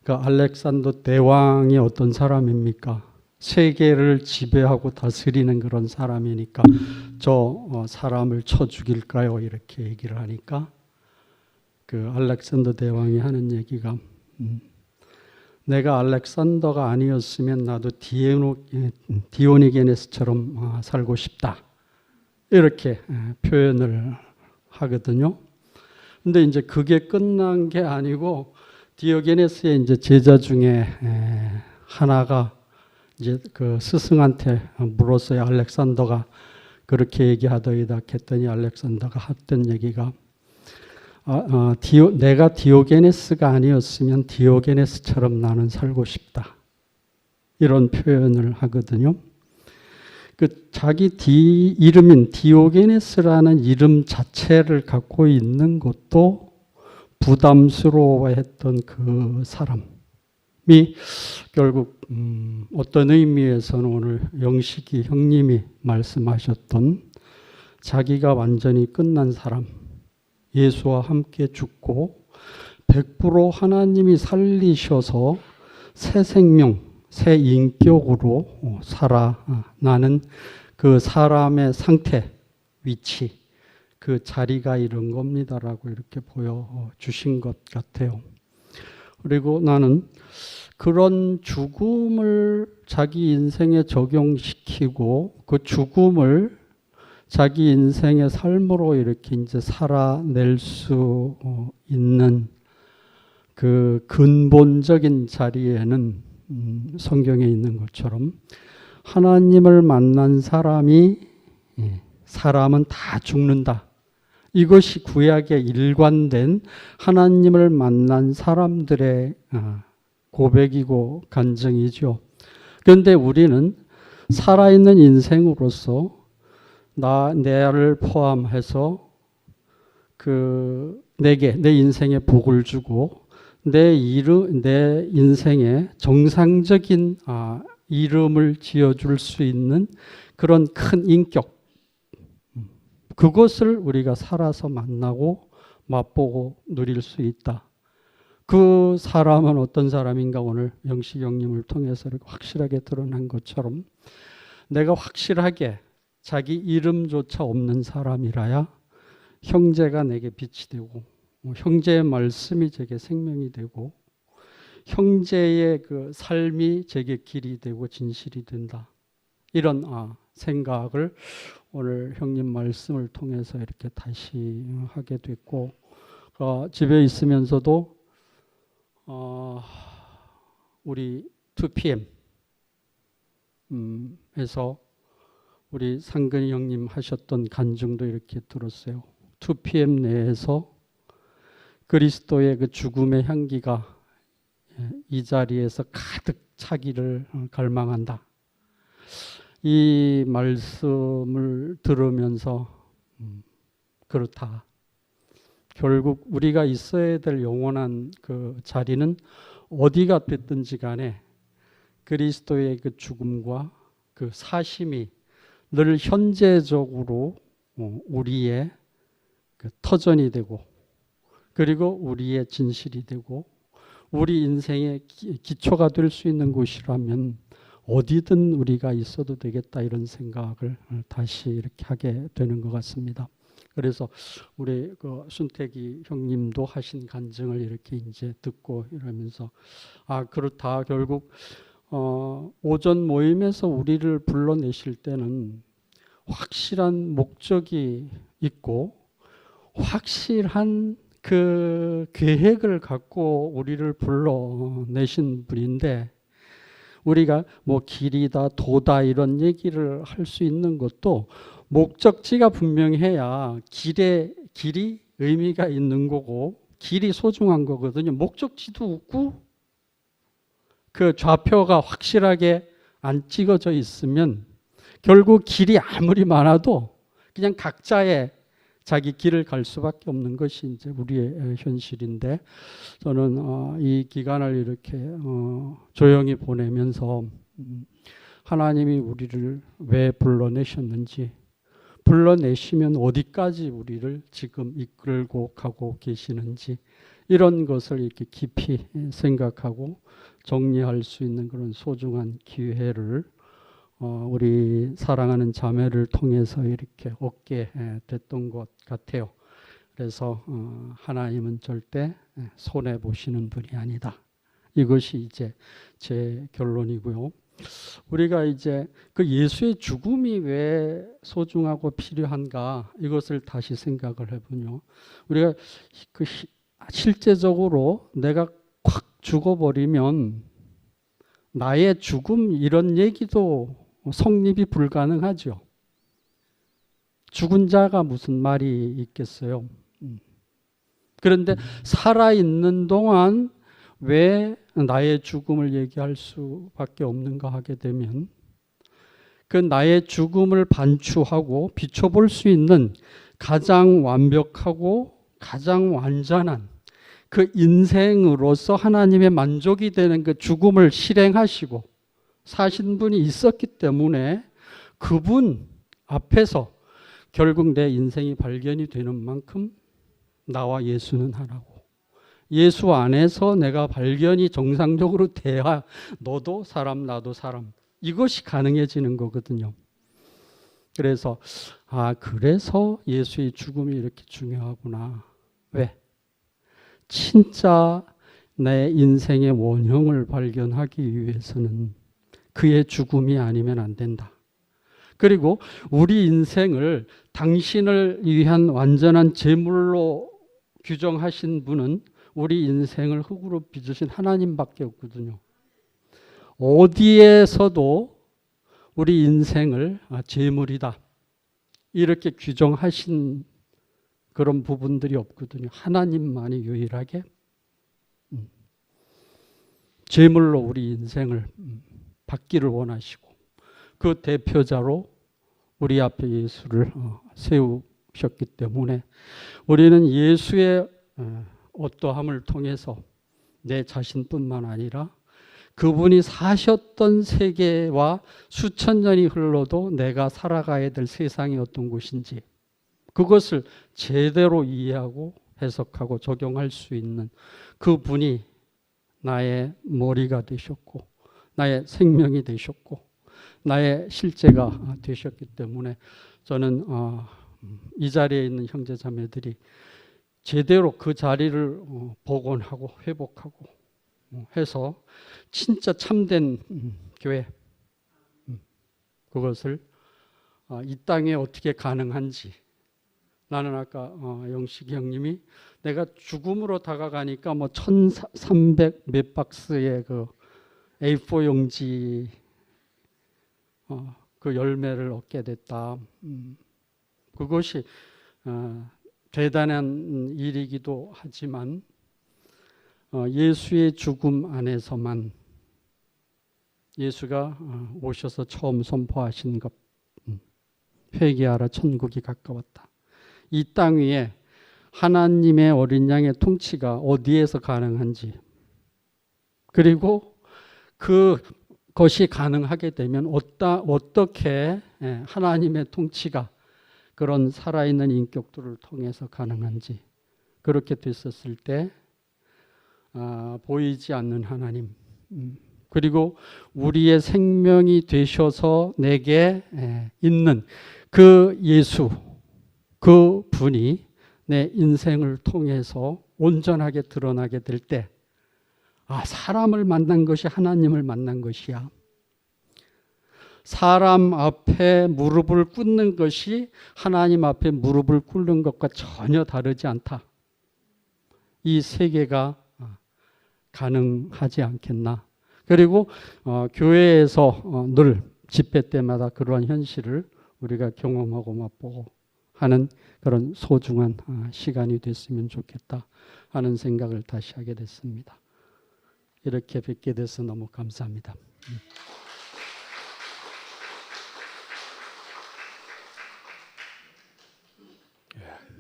[SPEAKER 6] 그 알렉산더 대왕이 어떤 사람입니까? 세계를 지배하고 다스리는 그런 사람이니까 저 사람을 쳐 죽일까요? 이렇게 얘기를 하니까 그 알렉산더 대왕이 하는 얘기가 내가 알렉산더가 아니었으면 나도 디오니게네스처럼 살고 싶다. 이렇게 표현을 하거든요. 근데 이제 그게 끝난 게 아니고 디오게네스의 이제 제자 중에 하나가 이제 그 스승한테 물었어요. 알렉산더가 그렇게 얘기하더이다 했더니 알렉산더가 했던 얘기가 내가 디오게네스가 아니었으면 디오게네스처럼 나는 살고 싶다. 이런 표현을 하거든요. 그 자기 이름인 디오게네스라는 이름 자체를 갖고 있는 것도 부담스러워했던 그 사람이 결국 어떤 의미에서는 오늘 영식이 형님이 말씀하셨던 자기가 완전히 끝난 사람, 예수와 함께 죽고 100% 하나님이 살리셔서 새 생명, 새 인격으로 살아나는 그 사람의 상태, 위치, 그 자리가 이런 겁니다라고 이렇게 보여주신 것 같아요. 그리고 나는 그런 죽음을 자기 인생에 적용시키고 그 죽음을 자기 인생의 삶으로 이렇게 이제 살아낼 수 있는 그 근본적인 자리에는 성경에 있는 것처럼 하나님을 만난 사람은 다 죽는다. 이것이 구약에 일관된 하나님을 만난 사람들의 고백이고 간증이죠. 그런데 우리는 살아있는 인생으로서 나를 포함해서 내게 내 인생에 복을 주고 내 인생에 정상적인 이름을 지어줄 수 있는 그런 큰 인격, 그것을 우리가 살아서 만나고 맛보고 누릴 수 있다. 그 사람은 어떤 사람인가 오늘 영식 형님을 통해서 확실하게 드러난 것처럼 내가 확실하게 자기 이름조차 없는 사람이라야 형제가 내게 빛이 되고 형제의 말씀이 제게 생명이 되고 형제의 그 삶이 제게 길이 되고 진실이 된다. 이런 생각을 오늘 형님 말씀을 통해서 이렇게 다시 하게 됐고 집에 있으면서도 우리 2PM 해서 우리 상근이 형님 하셨던 간증도 이렇게 들었어요. 2PM 내에서 그리스도의 그 죽음의 향기가 이 자리에서 가득 차기를 갈망한다. 이 말씀을 들으면서 그렇다. 결국 우리가 있어야 될 영원한 그 자리는 어디가 됐든지 간에 그리스도의 그 죽음과 그 사심이 늘 현재적으로 우리의 그 터전이 되고 그리고 우리의 진실이 되고 우리 인생의 기초가 될 수 있는 곳이라면 어디든 우리가 있어도 되겠다 이런 생각을 다시 이렇게 하게 되는 것 같습니다. 그래서 우리 그 순택이 형님도 하신 간증을 이렇게 이제 듣고 이러면서 아 그렇다. 결국 오전 모임에서 우리를 불러내실 때는 확실한 목적이 있고 확실한 그 계획을 갖고 우리를 불러내신 분인데 우리가 뭐 길이다 도다 이런 얘기를 할 수 있는 것도 목적지가 분명해야 길이 의미가 있는 거고 길이 소중한 거거든요. 목적지도 없고 그 좌표가 확실하게 안 찍어져 있으면 결국 길이 아무리 많아도 그냥 각자의 자기 길을 갈 수밖에 없는 것이 이제 우리의 현실인데 저는 이 기간을 이렇게 조용히 보내면서 하나님이 우리를 왜 불러내셨는지 불러내시면 어디까지 우리를 지금 이끌고 가고 계시는지 이런 것을 이렇게 깊이 생각하고 정리할 수 있는 그런 소중한 기회를 우리 사랑하는 자매를 통해서 이렇게 얻게 됐던 것 같아요. 그래서 하나님은 절대 손해 보시는 분이 아니다. 이것이 이제 제 결론이고요. 우리가 이제 그 예수의 죽음이 왜 소중하고 필요한가 이것을 다시 생각을 해보면 우리가 그 실제적으로 내가 확 죽어버리면 나의 죽음 이런 얘기도 성립이 불가능하죠. 죽은 자가 무슨 말이 있겠어요. 그런데 살아있는 동안 왜 나의 죽음을 얘기할 수밖에 없는가 하게 되면 그 나의 죽음을 반추하고 비춰볼 수 있는 가장 완벽하고 가장 완전한 그 인생으로서 하나님의 만족이 되는 그 죽음을 실행하시고 사신 분이 있었기 때문에 그분 앞에서 결국 내 인생이 발견이 되는 만큼 나와 예수는 하나고 예수 안에서 내가 발견이 정상적으로 돼야 너도 사람 나도 사람 이것이 가능해지는 거거든요. 그래서 그래서 예수의 죽음이 이렇게 중요하구나. 왜? 진짜 내 인생의 원형을 발견하기 위해서는 그의 죽음이 아니면 안 된다. 그리고 우리 인생을 당신을 위한 완전한 제물로 규정하신 분은 우리 인생을 흙으로 빚으신 하나님밖에 없거든요. 어디에서도 우리 인생을 제물이다 이렇게 규정하신 그런 부분들이 없거든요. 하나님만이 유일하게 제물로 우리 인생을 받기를 원하시고 그 대표자로 우리 앞에 예수를 세우셨기 때문에 우리는 예수의 어떠함을 통해서 내 자신뿐만 아니라 그분이 사셨던 세계와 수천 년이 흘러도 내가 살아가야 될 세상이 어떤 곳인지 그것을 제대로 이해하고 해석하고 적용할 수 있는 그분이 나의 머리가 되셨고 나의 생명이 되셨고 나의 실제가 되셨기 때문에 저는 이 자리에 있는 형제자매들이 제대로 그 자리를 복원하고 회복하고 해서 진짜 참된 교회 그것을 이 땅에 어떻게 가능한지 나는 아까 영식이 형님이 내가 죽음으로 다가가니까 뭐 1300 몇 박스의 그 A4 용지 그 열매를 얻게 됐다. 그것이 대단한 일이기도 하지만 예수의 죽음 안에서만 예수가 오셔서 처음 선포하신 것, 회개하라 천국이 가까웠다. 이 땅 위에 하나님의 어린 양의 통치가 어디에서 가능한지, 그리고 그것이 가능하게 되면 어떻게 하나님의 통치가 그런 살아있는 인격들을 통해서 가능한지, 그렇게 됐었을 때 보이지 않는 하나님, 그리고 우리의 생명이 되셔서 내게 있는 그 예수, 그 분이 내 인생을 통해서 온전하게 드러나게 될 때, 사람을 만난 것이 하나님을 만난 것이야. 사람 앞에 무릎을 꿇는 것이 하나님 앞에 무릎을 꿇는 것과 전혀 다르지 않다. 이 세계가 가능하지 않겠나. 그리고 교회에서 늘 집회 때마다 그러한 현실을 우리가 경험하고 맛보고 하는 그런 소중한 시간이 됐으면 좋겠다 하는 생각을 다시 하게 됐습니다. 이렇게 뵙게 돼서 너무 감사합니다.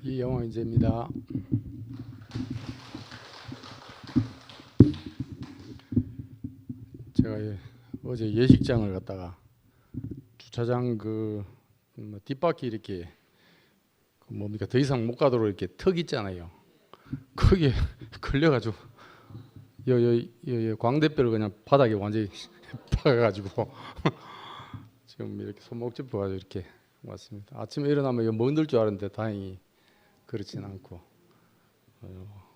[SPEAKER 7] 이영호 인재입니다. 제가 어제 예식장을 갔다가 주차장 뒷바퀴 이렇게 뭡니까 더 이상 못 가도록 이렇게 턱 있잖아요. 거기에 걸려가지고 광대뼈를 그냥 바닥에 완전히 박아가지고 지금 이렇게 손목 짚어가지고 이렇게 왔습니다. 아침에 일어나면 이거 멍들 줄 알았는데 다행히 그렇진 않고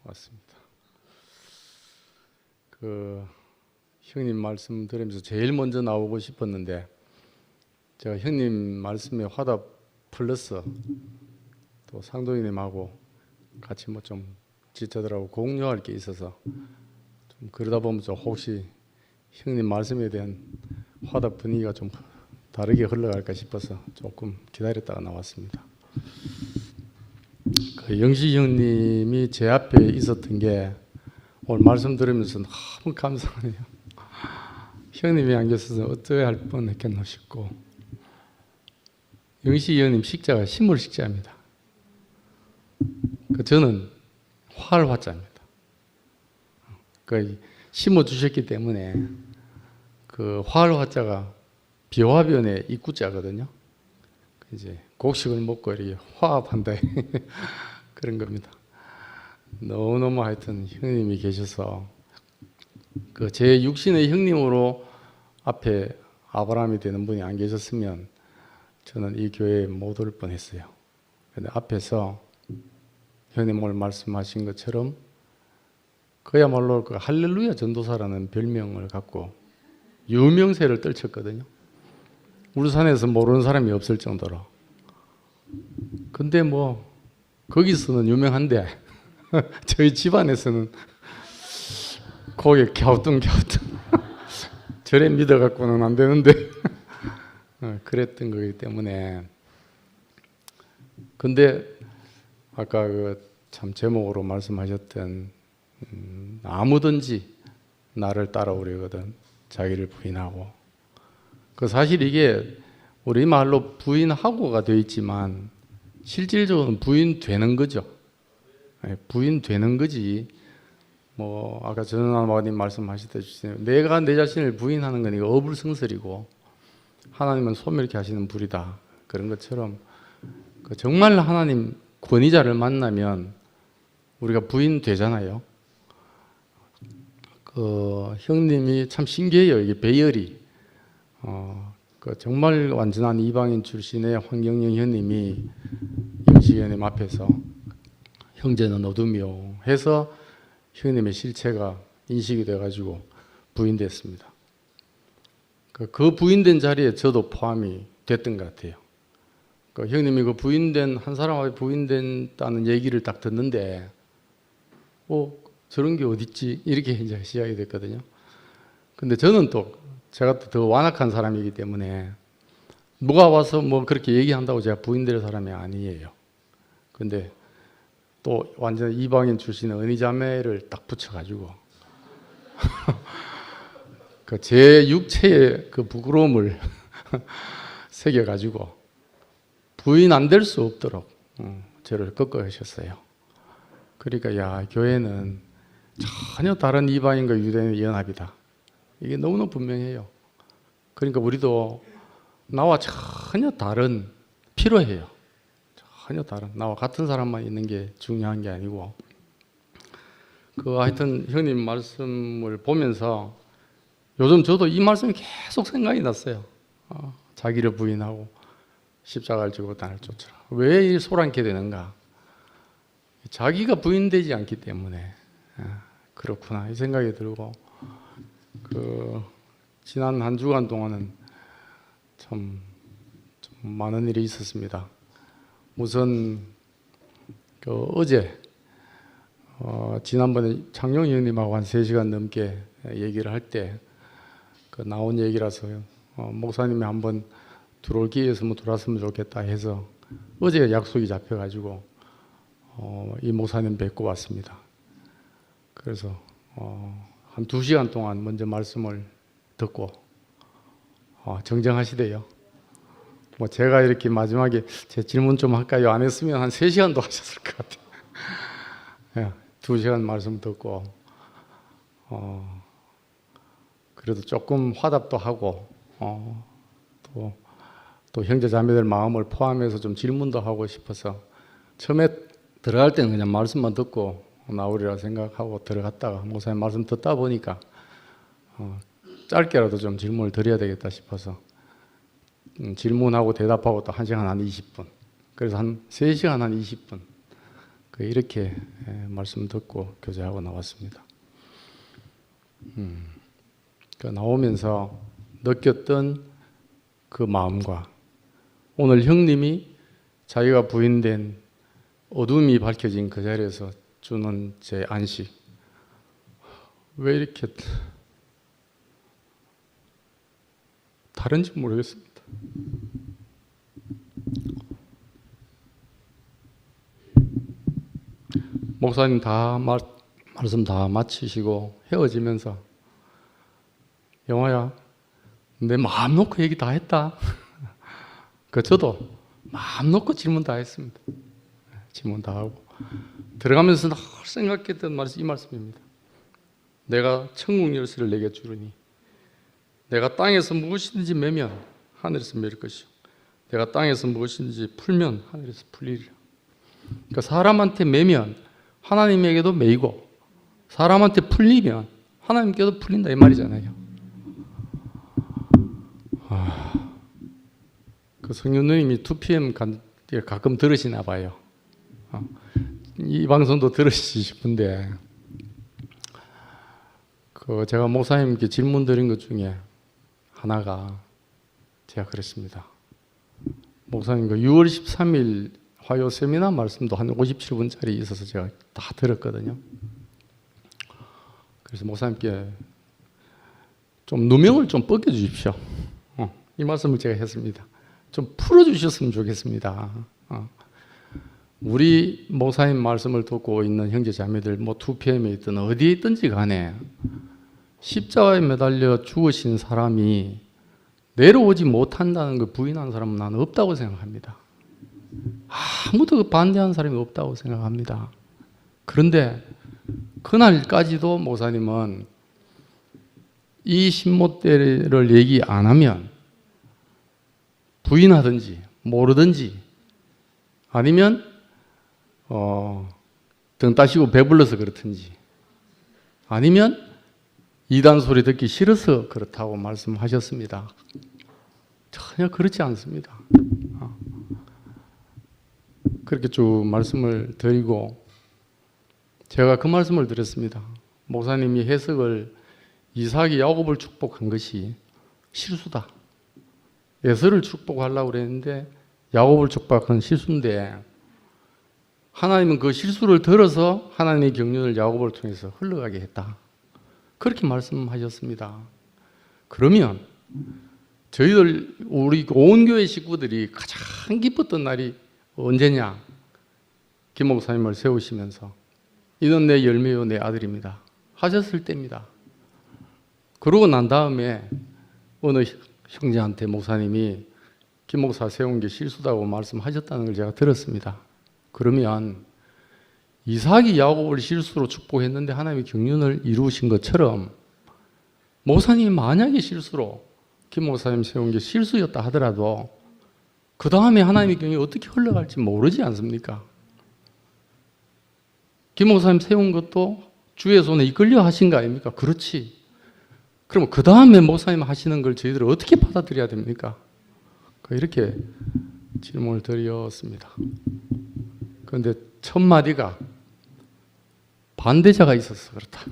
[SPEAKER 7] 왔습니다. 형님 말씀 들으면서 제일 먼저 나오고 싶었는데 제가 형님 말씀에 화답 플러스 또 상도님하고 같이 좀 지체들하고 공유할 게 있어서 좀 그러다 보면 좀 혹시 형님 말씀에 대한 화답 분위기가 좀 다르게 흘러갈까 싶어서 조금 기다렸다가 나왔습니다. 영식 형님이 제 앞에 있었던 게 오늘 말씀 들으면서 너무 감사하네요. 형님이 안 계셔서 어떻게 할 뻔했겠노 싶고, 영식 형님 식자가 식물 식자입니다. 저는 활 화자입니다. 심어 주셨기 때문에 활 화자가 비화변의 입구자거든요. 이제 곡식을 먹고 이렇게 화합한다 그런 겁니다. 너무너무 하여튼 형님이 계셔서 제 육신의 형님으로 앞에 아브라함이 되는 분이 안 계셨으면 저는 이 교회에 못 올 뻔했어요. 근데 앞에서 형님 오늘 말씀하신 것처럼 그야말로 할렐루야 전도사라는 별명을 갖고 유명세를 떨쳤거든요. 울산에서 모르는 사람이 없을 정도로. 근데 거기서는 유명한데 저희 집안에서는 고개 갸우뚱갸우뚱 저래 믿어갖고는 안 되는데 그랬던 거기 때문에. 근데 아까 참 제목으로 말씀하셨던 아무든지 나를 따라오려거든 자기를 부인하고, 사실 이게 우리 말로 부인하고가 되어 있지만 실질적으로는 부인되는 거죠. 부인되는 거지. 아까 전하나님 말씀하셨듯이 내가 내 자신을 부인하는 건 이거 어불성설이고 하나님은 소멸케 하시는 불이다. 그런 것처럼 정말 하나님 권위자를 만나면 우리가 부인되잖아요. 형님이 참 신기해요. 이게 배열이. 정말 완전한 이방인 출신의 황경영 형님이 영식 형님 앞에서 형제는 어둠이요 해서 형님의 실체가 인식이 돼가지고 부인됐습니다. 그 부인된 자리에 저도 포함이 됐던 것 같아요. 형님이 부인된 한 사람 앞에 부인된다는 얘기를 딱 듣는데 저런 게 어딨지 이렇게 이제 시작이 됐거든요. 근데 저는 또 제가 더 완악한 사람이기 때문에 누가 와서 뭐 그렇게 얘기한다고 제가 부인될 사람이 아니에요. 근데 또 완전 이방인 출신의 은희자매를 딱 붙여가지고 그 제 육체의 그 부끄러움을 새겨가지고 부인 안 될 수 없도록 저를 꺾어주셨어요. 그러니까 야, 교회는 전혀 다른 이방인과 유대인의 연합이다. 이게 너무나 분명해요. 그러니까 우리도 나와 전혀 다른, 필요해요. 전혀 다른, 나와 같은 사람만 있는 게 중요한 게 아니고, 하여튼 형님 말씀을 보면서 요즘 저도 이 말씀이 계속 생각이 났어요. 자기를 부인하고 십자가를 지고 나를 쫓으라. 왜 이 소란케 되는가? 자기가 부인되지 않기 때문에 그렇구나 이 생각이 들고, 지난 한 주간 동안은 참 많은 일이 있었습니다. 우선 어제 지난번에 장용 의원님하고 한 3시간 넘게 얘기를 할 때 나온 얘기라서 목사님이 한번 들어올 기회 있으면 들어왔으면 좋겠다 해서 어제 약속이 잡혀가지고 이 목사님 뵙고 왔습니다. 그래서 한 2시간 동안 먼저 말씀을 듣고 정정하시대요. 뭐 제가 이렇게 마지막에 제 질문 좀 할까요? 안 했으면 한 3시간도 하셨을 것 같아요. 2시간 말씀 듣고 그래도 조금 화답도 하고 또 형제 자매들 마음을 포함해서 좀 질문도 하고 싶어서 처음에 들어갈 때는 그냥 말씀만 듣고 나오리라 생각하고 들어갔다가 목사님 말씀 듣다 보니까 짧게라도 좀 질문을 드려야 되겠다 싶어서 질문하고 대답하고 또 1시간 한 20분, 그래서 한 3시간 한 20분 이렇게 말씀 듣고 교제하고 나왔습니다. 나오면서 느꼈던 그 마음과 오늘 형님이 자기가 부인된 어둠이 밝혀진 그 자리에서 주는 제 안식, 왜 이렇게 다른지 모르겠습니다. 목사님 말씀 다 마치시고 헤어지면서 영화야, 내 마음 놓고 얘기 다 했다. 저도 마음 놓고 질문 다 했습니다. 질문 다 하고 들어가면서 늘 생각했던 말씀이 이 말씀입니다. 내가 천국 열쇠를 내게 주르니 내가 땅에서 무엇이든지 매면 하늘에서 매일 것이요 내가 땅에서 무엇이든지 풀면 하늘에서 풀리리라. 그러니까 사람한테 매면 하나님에게도 매이고 사람한테 풀리면 하나님께도 풀린다 이 말이잖아요. 성윤 누님이 2PM 가끔 들으시나 봐요. 이 방송도 들으시고 싶은데 제가 목사님께 질문 드린 것 중에 하나가 제가 그랬습니다. 목사님 6월 13일 화요 세미나 말씀도 한 57분짜리 있어서 제가 다 들었거든요. 그래서 목사님께 좀 누명을 좀 벗겨 주십시오. 이 말씀을 제가 했습니다. 좀 풀어주셨으면 좋겠습니다. 우리 목사님 말씀을 듣고 있는 형제 자매들 2PM에 있든 어디에 있든지 간에 십자가에 매달려 죽으신 사람이 내려오지 못한다는 걸 부인하는 사람은 나는 없다고 생각합니다. 아무도 반대하는 사람이 없다고 생각합니다. 그런데 그날까지도 목사님은 이 신못대를 얘기 안 하면 부인하든지 모르든지 아니면 등 따시고 배불러서 그렇든지 아니면 이단 소리 듣기 싫어서 그렇다고 말씀하셨습니다. 전혀 그렇지 않습니다. 그렇게 쭉 말씀을 드리고 제가 그 말씀을 드렸습니다. 목사님이 해석을 이삭이 야곱을 축복한 것이 실수다. 에서를 축복하려고 그랬는데 야곱을 축복한 실수인데 하나님은 그 실수를 들어서 하나님의 경륜을 야곱을 통해서 흘러가게 했다. 그렇게 말씀하셨습니다. 그러면 저희들 우리 온 교회 식구들이 가장 기뻤던 날이 언제냐? 김 목사님을 세우시면서 이는 내 열매요 내 아들입니다 하셨을 때입니다. 그러고 난 다음에 어느 형제한테 목사님이 김 목사 세운 게 실수다고 말씀하셨다는 걸 제가 들었습니다. 그러면 이삭이 야곱을 실수로 축복했는데 하나님이 경륜을 이루신 것처럼 목사님이 만약에 실수로 김 목사님 세운 게 실수였다 하더라도 그 다음에 하나님의 경륜이 어떻게 흘러갈지 모르지 않습니까? 김 목사님 세운 것도 주의 손에 이끌려 하신 거 아닙니까? 그렇지. 그럼 그 다음에 목사님 하시는 걸 저희들은 어떻게 받아들여야 됩니까? 이렇게 질문을 드렸습니다. 그런데 첫 마디가 반대자가 있어서 그렇다.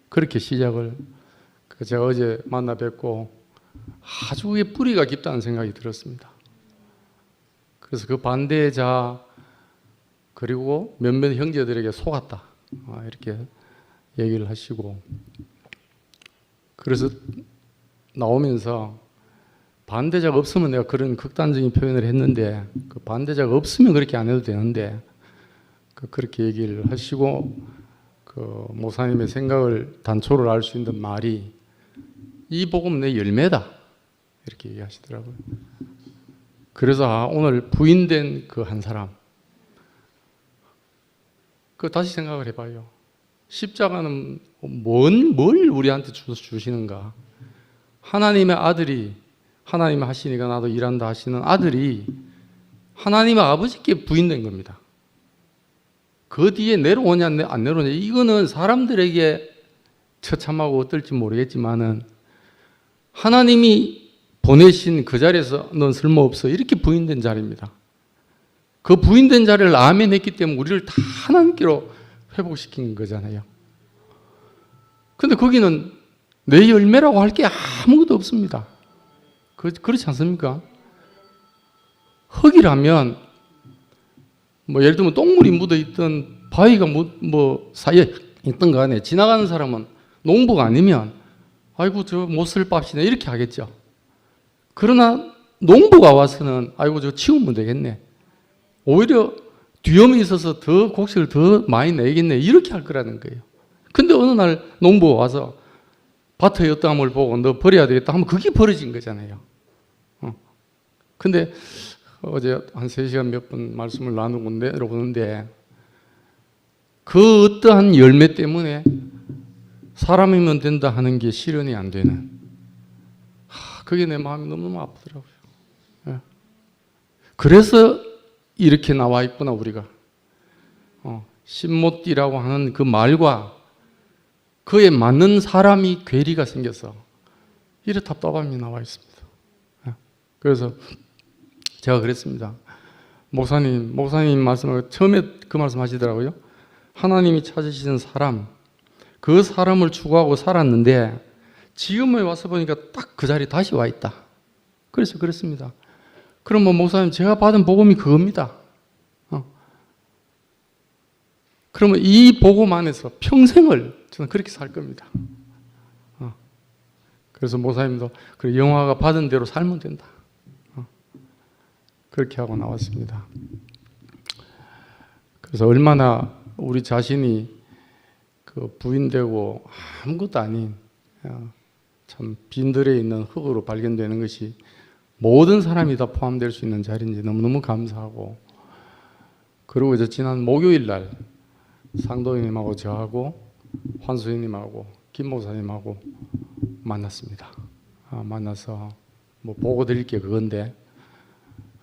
[SPEAKER 7] 그렇게 시작을 제가 어제 만나 뵙고 아주 그게 뿌리가 깊다는 생각이 들었습니다. 그래서 그 반대자 그리고 몇몇 형제들에게 속았다 이렇게 얘기를 하시고 그래서 나오면서 반대자가 없으면 내가 그런 극단적인 표현을 했는데 그 반대자가 없으면 그렇게 안 해도 되는데 그렇게 얘기를 하시고 그 목사님의 생각을 단초를 알 수 있는 말이 이 복음 내 열매다 이렇게 얘기하시더라고요. 그래서 오늘 부인된 그 한 사람 그 다시 생각을 해봐요. 십자가는 뭘 우리한테 주시는가? 하나님의 아들이 하나님이 하시니까 나도 일한다 하시는 아들이 하나님의 아버지께 부인된 겁니다. 그 뒤에 내려오냐 안 내려오냐 이거는 사람들에게 처참하고 어떨지 모르겠지만은 하나님이 보내신 그 자리에서 넌 쓸모없어 이렇게 부인된 자리입니다. 그 부인된 자리를 아멘 했기 때문에 우리를 다 하나님께로 회복시킨 거잖아요. 근데 거기는 내 열매라고 할 게 아무것도 없습니다. 그렇지 않습니까? 흙이라면 뭐 예를 들면 똥물이 묻어있던 바위가 뭐 사이에 있던 간에 지나가는 사람은 농부가 아니면 아이고 저 못 쓸 밥이네 이렇게 하겠죠. 그러나 농부가 와서는 아이고 저 치우면 되겠네. 오히려 뒤엄이 있어서 더 곡식을 더 많이 내겠네 이렇게 할 거라는 거예요. 근데 어느 날 농부가 와서 밭에 엿담을 보고 너 버려야 되겠다 하면 그게 벌어진 거잖아요. 근데 어제 한 3시간 몇 분 말씀을 나누고 내려보는데 그 어떠한 열매 때문에 사람이면 된다 하는 게 실현이 안 되는 그게 내 마음이 너무너무 아프더라고요. 그래서 이렇게 나와 있구나 우리가. 신못띠라고 하는 그 말과 그에 맞는 사람이 괴리가 생겨서 이래 답답함이 나와 있습니다. 그래서 제가 그랬습니다. 목사님 말씀을 처음에 그 말씀 하시더라고요. 하나님이 찾으시는 사람, 그 사람을 추구하고 살았는데 지금에 와서 보니까 딱 그 자리에 다시 와 있다. 그래서 그랬습니다. 그럼 뭐 목사님 제가 받은 복음이 그겁니다. 그러면 이 복음 안에서 평생을 저는 그렇게 살 겁니다. 그래서 목사님도 그래 영화가 받은 대로 살면 된다. 그렇게 하고 나왔습니다. 그래서 얼마나 우리 자신이 그 부인되고 아무것도 아닌 참 빈들에 있는 흙으로 발견되는 것이 모든 사람이 다 포함될 수 있는 자리인지 너무너무 감사하고 그리고 이제 지난 목요일 날 상도님하고 저하고 환수님하고 김 목사님하고 만났습니다. 만나서 뭐 보고 드릴 게 그건데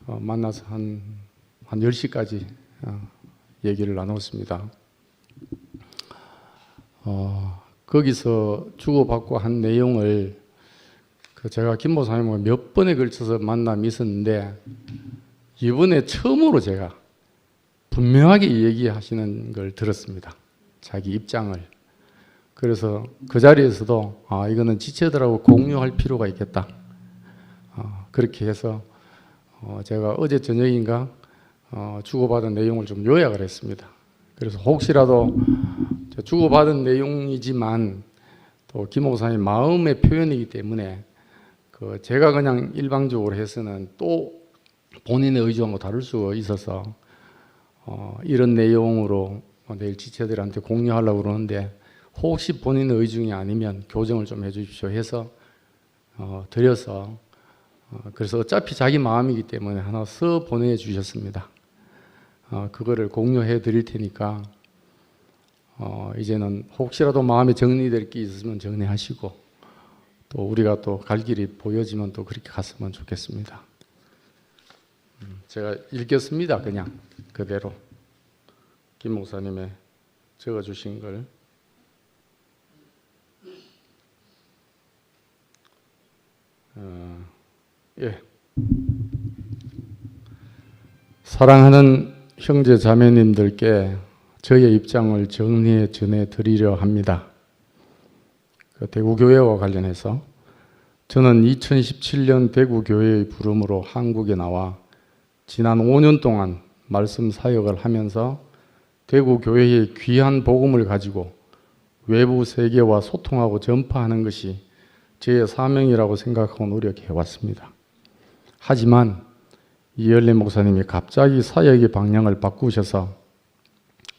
[SPEAKER 7] 만나서 한 10시까지 얘기를 나눴습니다. 거기서 주고받고 한 내용을 제가 김 목사님과 몇 번에 걸쳐서 만남이 있었는데 이번에 처음으로 제가 분명하게 얘기하시는 걸 들었습니다. 자기 입장을. 그래서 그 자리에서도 이거는 지체들하고 공유할 필요가 있겠다. 그렇게 해서 제가 어제 저녁인가 주고받은 내용을 좀 요약을 했습니다. 그래서 혹시라도 주고받은 내용이지만 또 김 목사님 마음의 표현이기 때문에 제가 그냥 일방적으로 해서는 또 본인의 의지와 다를 수 있어서 이런 내용으로 내일 지체들한테 공유하려고 그러는데 혹시 본인의 의중이 아니면 교정을 좀 해주십시오 해서 드려서 그래서 어차피 자기 마음이기 때문에 하나 써 보내주셨습니다. 그거를 공유해 드릴 테니까 이제는 혹시라도 마음에 정리될 게 있으면 정리하시고 또 우리가 또 갈 길이 보여지면 또 그렇게 갔으면 좋겠습니다. 제가 읽겠습니다. 그냥 그대로 김 목사님의 적어주신 걸. 예. 사랑하는 형제 자매님들께 저의 입장을 정리해 전해드리려 합니다. 대구교회와 관련해서 저는 2017년 대구교회의 부름으로 한국에 나와 지난 5년 동안 말씀 사역을 하면서 대구교회의 귀한 복음을 가지고 외부 세계와 소통하고 전파하는 것이 제 사명이라고 생각하고 노력해왔습니다. 하지만 이열래 목사님이 갑자기 사역의 방향을 바꾸셔서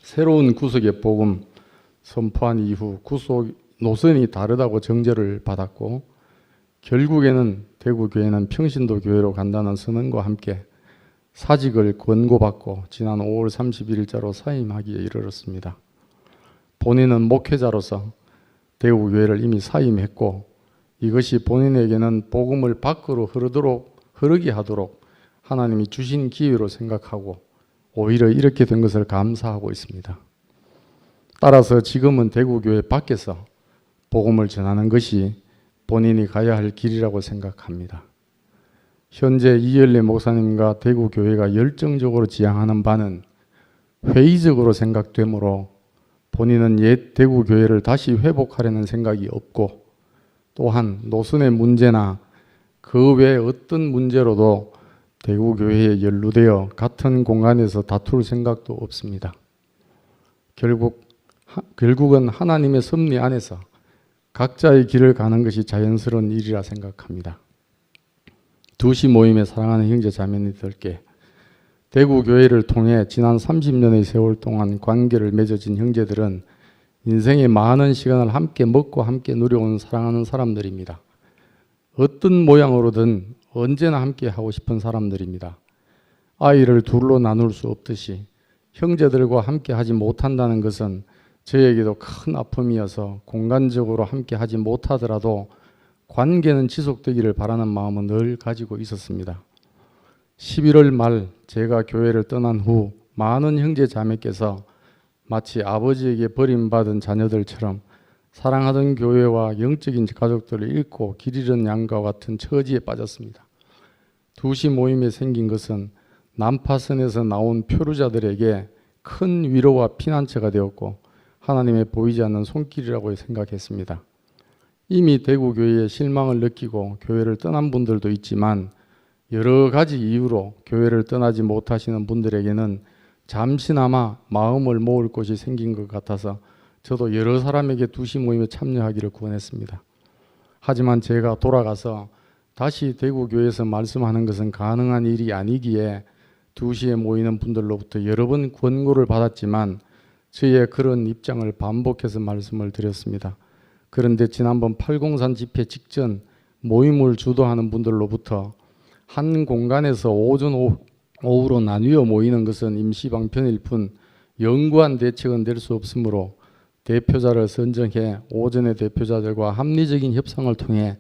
[SPEAKER 7] 새로운 구속의 복음 선포한 이후 구속 노선이 다르다고 정죄를 받았고 결국에는 대구교회는 평신도 교회로 간다는 선언과 함께 사직을 권고받고 지난 5월 31일자로 사임하기에 이르렀습니다. 본인은 목회자로서 대구교회를 이미 사임했고 이것이 본인에게는 복음을 밖으로 흐르게 하도록 하나님이 주신 기회로 생각하고 오히려 이렇게 된 것을 감사하고 있습니다. 따라서 지금은 대구교회 밖에서 복음을 전하는 것이 본인이 가야 할 길이라고 생각합니다. 현재 이열래 목사님과 대구교회가 열정적으로 지향하는 바는 회의적으로 생각되므로 본인은 옛 대구교회를 다시 회복하려는 생각이 없고 또한 노선의 문제나 그 외 어떤 문제로도 대구교회에 연루되어 같은 공간에서 다툴 생각도 없습니다. 결국은 하나님의 섭리 안에서 각자의 길을 가는 것이 자연스러운 일이라 생각합니다. 두시 모임의 사랑하는 형제 자매님들께 대구교회를 통해 지난 30년의 세월 동안 관계를 맺어진 형제들은 인생의 많은 시간을 함께 먹고 함께 누려온 사랑하는 사람들입니다. 어떤 모양으로든 언제나 함께 하고 싶은 사람들입니다. 아이를 둘로 나눌 수 없듯이 형제들과 함께 하지 못한다는 것은 저에게도 큰 아픔이어서 공간적으로 함께 하지 못하더라도 관계는 지속되기를 바라는 마음은 늘 가지고 있었습니다. 11월 말 제가 교회를 떠난 후 많은 형제 자매께서 마치 아버지에게 버림받은 자녀들처럼 사랑하던 교회와 영적인 가족들을 잃고 길 잃은 양과 같은 처지에 빠졌습니다. 두시 모임에 생긴 것은 난파선에서 나온 표류자들에게 큰 위로와 피난처가 되었고 하나님의 보이지 않는 손길이라고 생각했습니다. 이미 대구교회에 실망을 느끼고 교회를 떠난 분들도 있지만 여러 가지 이유로 교회를 떠나지 못하시는 분들에게는 잠시나마 마음을 모을 곳이 생긴 것 같아서 저도 여러 사람에게 두시 모임에 참여하기를 권했습니다. 하지만 제가 돌아가서 다시 대구교회에서 말씀하는 것은 가능한 일이 아니기에 두시에 모이는 분들로부터 여러 번 권고를 받았지만 저의 그런 입장을 반복해서 말씀을 드렸습니다. 그런데 지난번 803 집회 직전 모임을 주도하는 분들로부터 한 공간에서 오전 오후로 나뉘어 모이는 것은 임시 방편일 뿐 영구한 대책은 될 수 없으므로 대표자를 선정해 오전의 대표자들과 합리적인 협상을 통해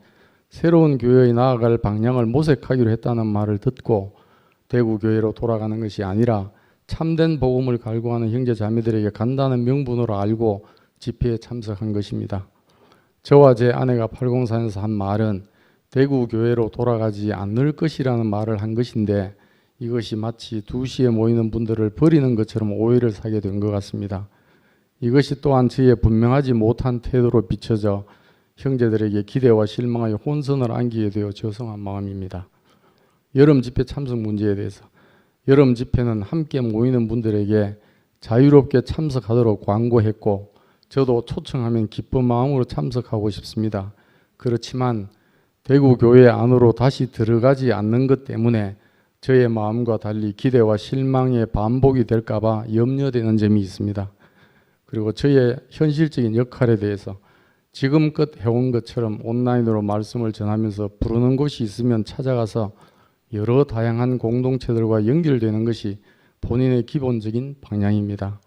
[SPEAKER 7] 새로운 교회에 나아갈 방향을 모색하기로 했다는 말을 듣고 대구교회로 돌아가는 것이 아니라 참된 복음을 갈구하는 형제 자매들에게 간다는 명분으로 알고 집회에 참석한 것입니다. 저와 제 아내가 804에서 한 말은 대구교회로 돌아가지 않을 것이라는 말을 한 것인데 이것이 마치 두시에 모이는 분들을 버리는 것처럼 오해를 사게 된 것 같습니다. 이것이 또한 저의 분명하지 못한 태도로 비춰져 형제들에게 기대와 실망하여 혼선을 안기게 되어 죄송한 마음입니다. 여름 집회 참석 문제에 대해서 여름 집회는 함께 모이는 분들에게 자유롭게 참석하도록 광고했고 저도 초청하면 기쁜 마음으로 참석하고 싶습니다. 그렇지만 대구 교회 안으로 다시 들어가지 않는 것 때문에 저의 마음과 달리 기대와 실망의 반복이 될까봐 염려되는 점이 있습니다. 그리고 저의 현실적인 역할에 대해서 지금껏 해온 것처럼 온라인으로 말씀을 전하면서 부르는 곳이 있으면 찾아가서 여러 다양한 공동체들과 연결되는 것이 본인의 기본적인 방향입니다.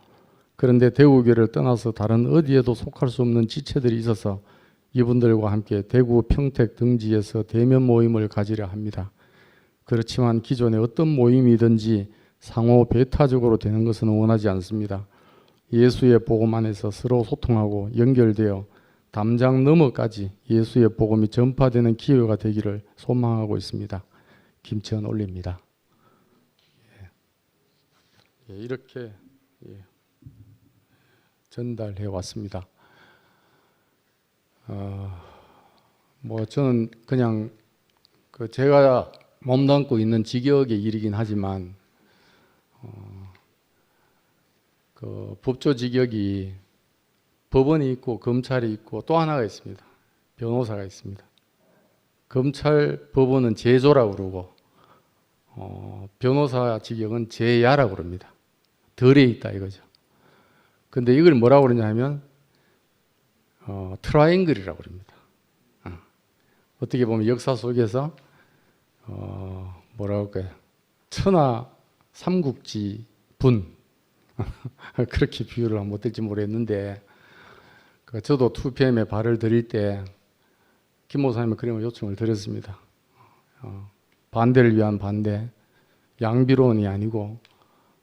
[SPEAKER 7] 그런데 대구교회를 떠나서 다른 어디에도 속할 수 없는 지체들이 있어서 이분들과 함께 대구 평택 등지에서 대면 모임을 가지려 합니다. 그렇지만 기존의 어떤 모임이든지 상호 배타적으로 되는 것은 원하지 않습니다. 예수의 복음 안에서 서로 소통하고 연결되어 담장 너머까지 예수의 복음이 전파되는 기회가 되기를 소망하고 있습니다. 김천 올립니다. 이렇게 전달해 왔습니다. 뭐 저는 그냥 제가 몸담고 있는 직역의 일이긴 하지만 그 법조 직역이 법원이 있고 검찰이 있고 또 하나가 있습니다. 변호사가 있습니다. 검찰 법원은 제조라고 그러고 변호사 직역은 제야라고 그럽니다. 덜에 있다 이거죠. 근데 이걸 뭐라고 그러냐 하면 트라이앵글이라고 그럽니다. 어떻게 보면 역사 속에서 뭐라고 할까요? 천하 삼국지 분 그렇게 비유를 하면 어떨지 모르겠는데 저도 2PM에 발을 들일 때 김 목사님의 그림을 요청을 드렸습니다. 반대를 위한 반대, 양비론이 아니고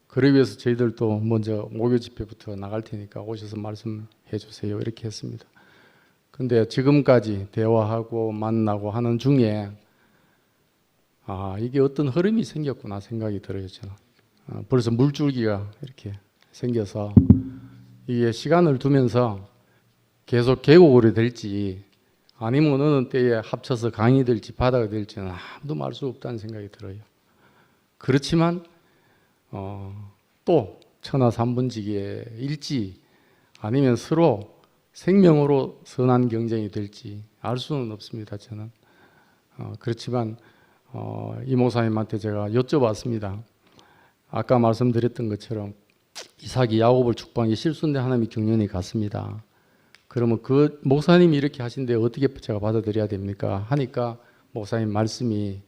[SPEAKER 7] 그러기 위해서 저희들도 먼저 목요 집회부터 나갈 테니까 오셔서 말씀해 주세요 이렇게 했습니다. 근데 지금까지 대화하고 만나고 하는 중에 이게 어떤 흐름이 생겼구나 생각이 들어요. 저는 벌써 물줄기가 이렇게 생겨서 이게 시간을 두면서 계속 계곡으로 될지 아니면 어느 때에 합쳐서 강이 될지 바다가 될지는 아무도 알 수 없다는 생각이 들어요. 그렇지만 또 천하 삼분지계일지 아니면 서로 생명으로 선한 경쟁이 될지 알 수는 없습니다. 저는 그렇지만 이 목사님한테 제가 여쭤봤습니다. 아까 말씀드렸던 것처럼 이삭이 야곱을 축복한 게 실수인데 하나님이 경륜이 같습니다. 그러면 그 목사님이 이렇게 하신데 어떻게 제가 받아들여야 됩니까? 하니까 목사님 말씀이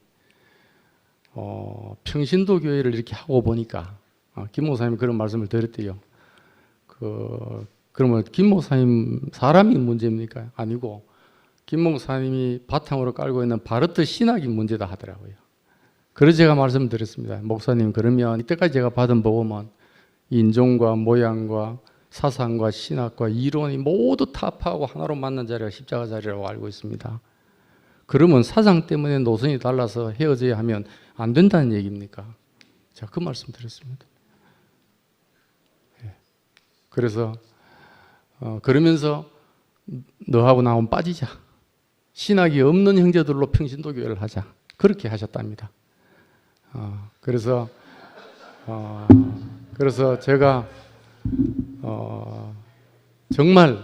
[SPEAKER 7] 평신도 교회를 이렇게 하고 보니까 김 목사님이 그런 말씀을 드렸대요. 그러면 김 목사님 사람이 문제입니까? 아니고 김 목사님이 바탕으로 깔고 있는 바르트 신학이 문제다 하더라고요. 그래서 제가 말씀드렸습니다. 목사님 그러면 이때까지 제가 받은 복음은 인종과 모양과 사상과 신학과 이론이 모두 타파하고 하나로 만난 자리가 십자가 자리라고 알고 있습니다. 그러면 사상 때문에 노선이 달라서 헤어져야 하면 안 된다는 얘기입니까? 제가 그 말씀 드렸습니다. 그래서 그러면서 너하고 나하고 빠지자. 신학이 없는 형제들로 평신도 교회를 하자. 그렇게 하셨답니다. 그래서 제가 정말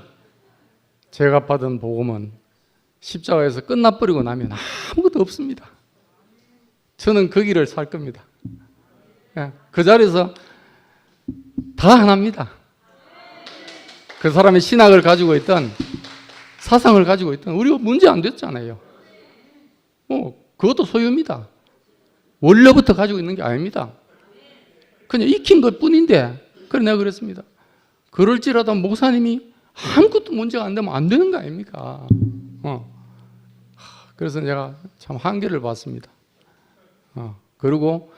[SPEAKER 7] 제가 받은 복음은 십자가에서 끝나버리고 나면 아무것도 없습니다. 저는 그 길을 살 겁니다. 그 자리에서 다 하나입니다. 그 사람이 신학을 가지고 있던 사상을 가지고 있던 우리가 문제 안 됐잖아요. 그것도 소유입니다. 원래부터 가지고 있는 게 아닙니다. 그냥 익힌 것 뿐인데 그래 내가 그랬습니다. 그럴지라도 목사님이 아무것도 문제가 안 되면 안 되는 거 아닙니까? 그래서 제가 참 한계를 봤습니다. 그리고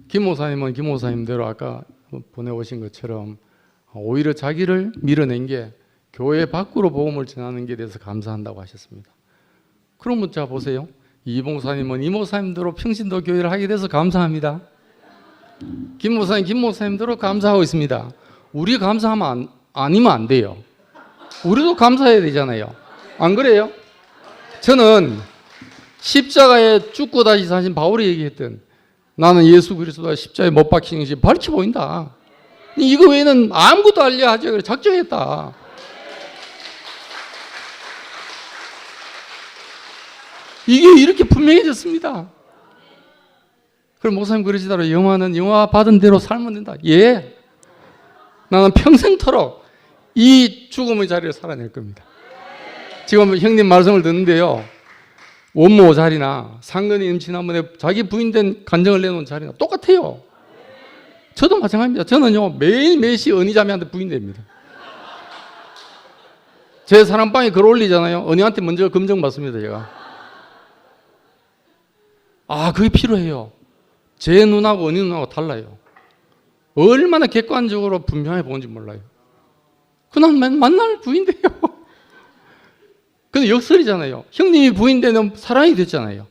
[SPEAKER 7] 김 목사님은 김 목사님대로 아까 보내오신 것처럼 오히려 자기를 밀어낸 게 교회 밖으로 복음을 전하는 게 대해서 감사한다고 하셨습니다. 그러면 자 보세요. 이 목사님은 이 목사님대로 평신도 교회를 하게 돼서 감사합니다. 김 목사님 김 목사님대로 감사하고 있습니다. 우리 감사하면 아니면 안 돼요. 우리도 감사해야 되잖아요. 안 그래요? 저는 십자가에 죽고 다시 사신 바울이 얘기했던 나는 예수 그리스도가 십자가에 못 박히는 것이 밝히 보인다. 이거 외에는 아무것도 알려 하지 작정했다. 이게 이렇게 분명해졌습니다. 그럼 목사님 그러시더라고요. 영화 받은 대로 살면 된다. 예. 나는 평생토록 이 죽음의 자리를 살아낼 겁니다. 지금 형님 말씀을 듣는데요. 원모 자리나 상근이 임신한번에 자기 부인된 간증을 내놓은 자리나 똑같아요. 저도 마찬가지입니다. 저는요 매일 매시 은희자매한테 부인됩니다. 제 사랑방에 글 올리잖아요. 은희한테 먼저 검증받습니다. 제가. 그게 필요해요. 제 눈하고 은희 눈하고 달라요. 얼마나 객관적으로 분명해 보는지 몰라요. 그날 만날 부인돼요. 근데 역설이잖아요. 형님이 부인되는 사랑이 됐잖아요.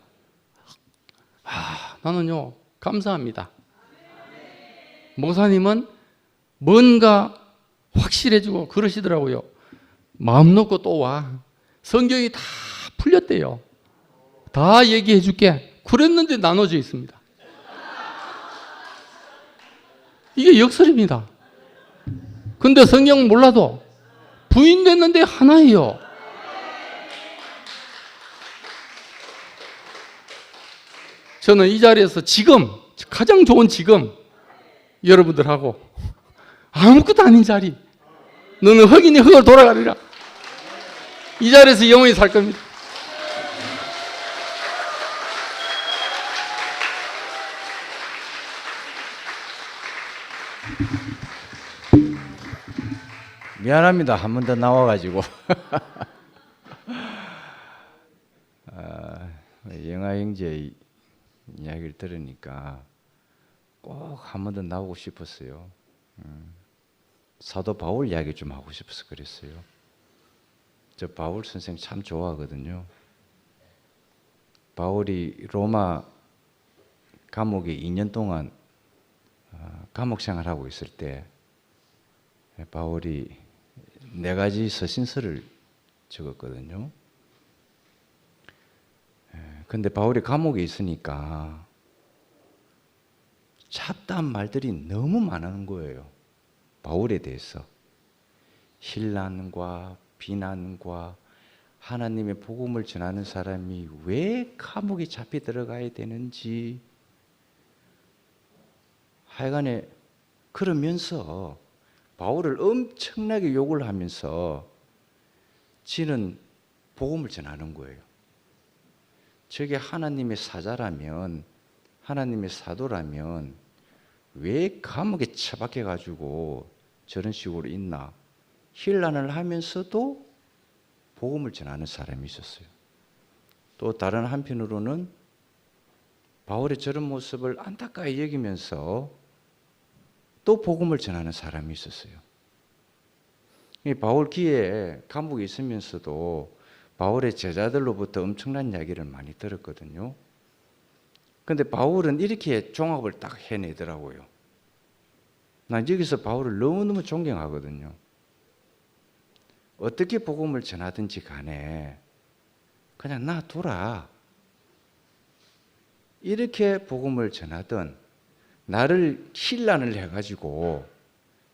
[SPEAKER 7] 나는요 감사합니다. 목사님은 뭔가 확실해지고 그러시더라고요. 마음 놓고 또 와. 성경이 다 풀렸대요. 다 얘기해 줄게. 그랬는데 나눠져 있습니다. 이게 역설입니다. 근데 성경 몰라도 부인됐는데 하나예요. 저는 이 자리에서 지금 가장 좋은 지금 여러분들하고 아무것도 아닌 자리, 너는 흙이니 흙을 돌아가리라, 이 자리에서 영원히 살 겁니다.
[SPEAKER 3] 미안합니다. 한 번 더 나와가지고. 영아 형제 이야기를 들으니까 꼭 한 번 더 나오고 싶었어요. 사도 바울 이야기 좀 하고 싶어서 그랬어요. 저 바울 선생 참 좋아하거든요. 바울이 로마 감옥에 2년 동안 감옥 생활하고 있을 때 바울이 4가지 서신서를 적었거든요. 근데 바울이 감옥에 있으니까 잡다한 말들이 너무 많은 거예요. 바울에 대해서 신란과 비난과 하나님의 복음을 전하는 사람이 왜 감옥에 잡혀 들어가야 되는지, 하여간에 그러면서 바울을 엄청나게 욕을 하면서 지는 복음을 전하는 거예요. 저게 하나님의 사자라면, 하나님의 사도라면 왜 감옥에 처박혀 가지고 저런 식으로 있나. 힐난을 하면서도 복음을 전하는 사람이 있었어요. 또 다른 한편으로는 바울의 저런 모습을 안타까이 여기면서 또 복음을 전하는 사람이 있었어요. 바울 기에 감옥에 있으면서도 바울의 제자들로부터 엄청난 이야기를 많이 들었거든요. 그런데 바울은 이렇게 종합을 딱 해내더라고요. 난 여기서 바울을 너무너무 존경하거든요. 어떻게 복음을 전하든지 간에 그냥 놔둬라. 이렇게 복음을 전하든, 나를 신란을 해가지고,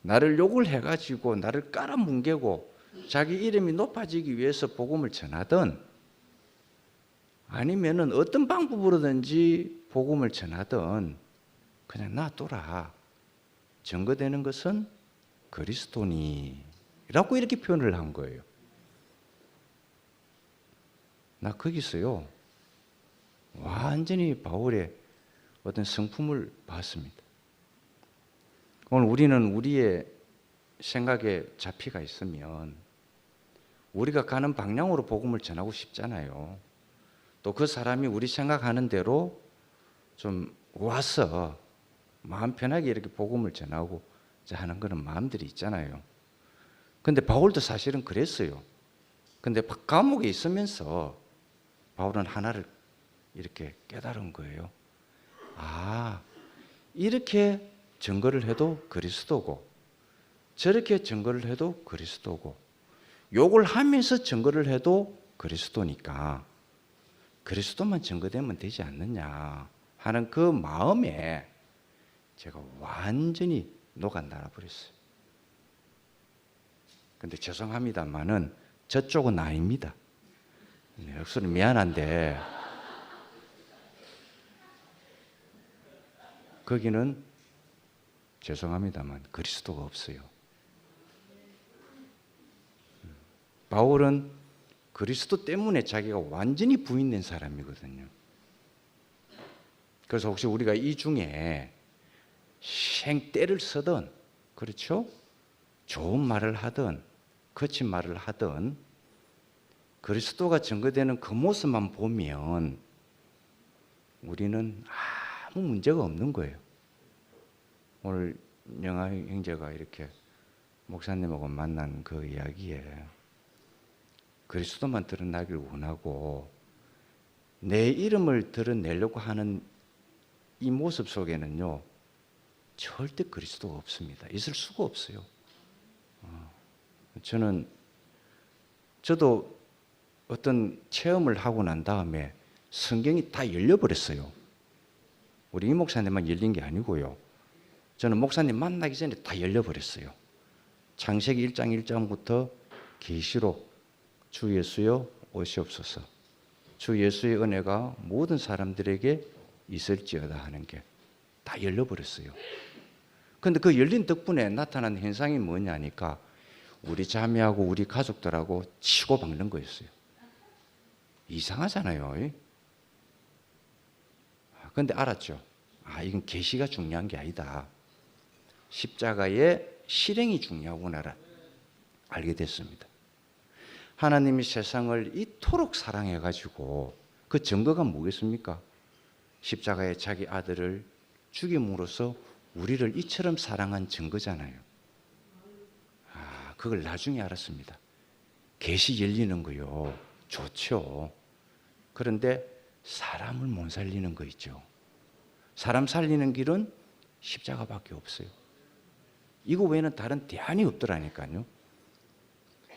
[SPEAKER 3] 나를 욕을 해가지고, 나를 깔아뭉개고 자기 이름이 높아지기 위해서 복음을 전하든, 아니면은 어떤 방법으로든지 복음을 전하든 그냥 놔둬라. 증거되는 것은 그리스도니라고 이렇게 표현을 한 거예요. 나 거기서요 완전히 바울의 어떤 성품을 봤습니다. 오늘 우리는 우리의 생각에 잡히가 있으면 우리가 가는 방향으로 복음을 전하고 싶잖아요. 또 그 사람이 우리 생각하는 대로 좀 와서 마음 편하게 이렇게 복음을 전하고 하는 그런 마음들이 있잖아요. 근데 바울도 사실은 그랬어요. 근데 감옥에 있으면서 바울은 하나를 이렇게 깨달은 거예요. 이렇게 증거를 해도 그리스도고, 저렇게 증거를 해도 그리스도고, 욕을 하면서 증거를 해도 그리스도니까 그리스도만 증거되면 되지 않느냐 하는 그 마음에 제가 완전히 녹아날아 버렸어요. 근데 죄송합니다만은 저쪽은 아닙니다. 역설은 미안한데 거기는 죄송합니다만 그리스도가 없어요. 바울은 그리스도 때문에 자기가 완전히 부인된 사람이거든요. 그래서 혹시 우리가 이 중에 생떼를 쓰든, 그렇죠? 좋은 말을 하든 거친 말을 하든 그리스도가 증거되는 그 모습만 보면 우리는 아무 문제가 없는 거예요. 오늘 영아 형제가 이렇게 목사님하고 만난 그 이야기에 그리스도만 드러나길 원하고 내 이름을 드러내려고 하는 이 모습 속에는요, 절대 그리스도가 없습니다. 있을 수가 없어요. 저도 어떤 체험을 하고 난 다음에 성경이 다 열려버렸어요. 우리 이 목사님만 열린 게 아니고요. 저는 목사님 만나기 전에 다 열려버렸어요. 창세기 1장 1장부터 계시록 주 예수여 오시옵소서. 주 예수의 은혜가 모든 사람들에게 있을지어다 하는 게 다 열려버렸어요. 그런데 그 열린 덕분에 나타난 현상이 뭐냐니까 우리 자매하고 우리 가족들하고 치고 박는 거였어요. 이상하잖아요. 그런데 알았죠. 이건 계시가 중요한 게 아니다. 십자가의 실행이 중요하구나 알게 됐습니다. 하나님이 세상을 이토록 사랑해가지고 그 증거가 뭐겠습니까? 십자가에 자기 아들을 죽임으로써 우리를 이처럼 사랑한 증거잖아요. 그걸 나중에 알았습니다. 계시 열리는 거요. 좋죠. 그런데 사람을 못 살리는 거 있죠. 사람 살리는 길은 십자가밖에 없어요. 이거 외에는 다른 대안이 없더라니까요.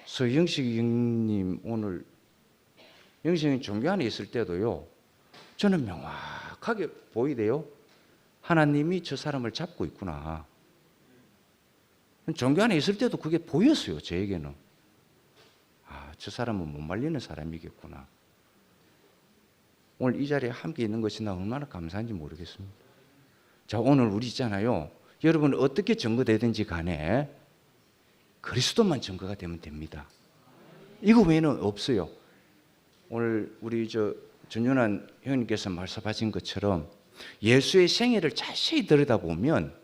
[SPEAKER 3] 서영식 형님 오늘 영식 형님 종교 안에 있을 때도요, 저는 명확하게 보이대요. 하나님이 저 사람을 잡고 있구나. 종교 안에 있을 때도 그게 보였어요. 저에게는. 저 사람은 못 말리는 사람이겠구나. 오늘 이 자리에 함께 있는 것이 나 얼마나 감사한지 모르겠습니다. 자, 오늘 우리 있잖아요. 여러분 어떻게 증거되든지 간에 그리스도만 증거가 되면 됩니다. 이거 외에는 없어요. 오늘 우리 전윤환 형님께서 말씀하신 것처럼 예수의 생애를 자세히 들여다보면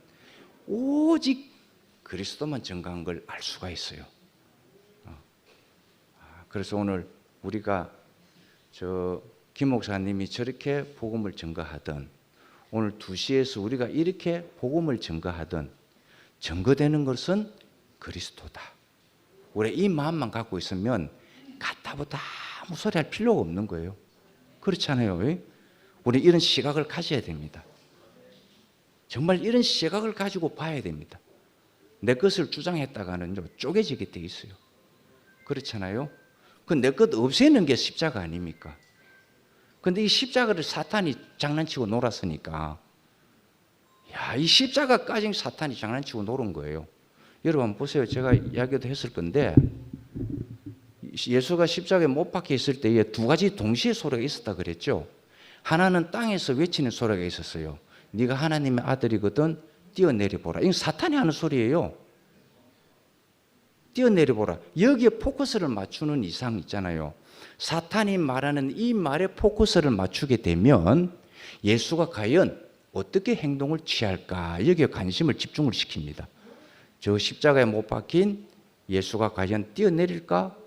[SPEAKER 3] 오직 그리스도만 증거한 걸 알 수가 있어요. 그래서 오늘 우리가 김 목사님이 저렇게 복음을 증거하든 오늘 2시에서 우리가 이렇게 복음을 증거하든 증거되는 것은 그리스도다. 우리 이 마음만 갖고 있으면 가타부타 아무 소리 할 필요가 없는 거예요. 그렇잖아요. 우리 이런 시각을 가져야 됩니다. 정말 이런 시각을 가지고 봐야 됩니다. 내 것을 주장했다가는 쪼개지게 돼 있어요. 그렇잖아요. 그 내 것 없애는 게 십자가 아닙니까? 근데 이 십자가를 사탄이 장난치고 놀았으니까, 이 십자가까지 사탄이 장난치고 놀은 거예요. 여러분 보세요. 제가 이야기도 했을 건데, 예수가 십자가에 못 박혀 있을 때에 2가지 동시에 소리가 있었다 그랬죠. 하나는 땅에서 외치는 소리가 있었어요. 네가 하나님의 아들이거든 뛰어내려보라. 이건 사탄이 하는 소리예요. 뛰어내려보라. 여기에 포커스를 맞추는 이상 있잖아요. 사탄이 말하는 이 말에 포커스를 맞추게 되면 예수가 과연 어떻게 행동을 취할까, 여기에 관심을 집중을 시킵니다. 저 십자가에 못 박힌 예수가 과연 뛰어내릴까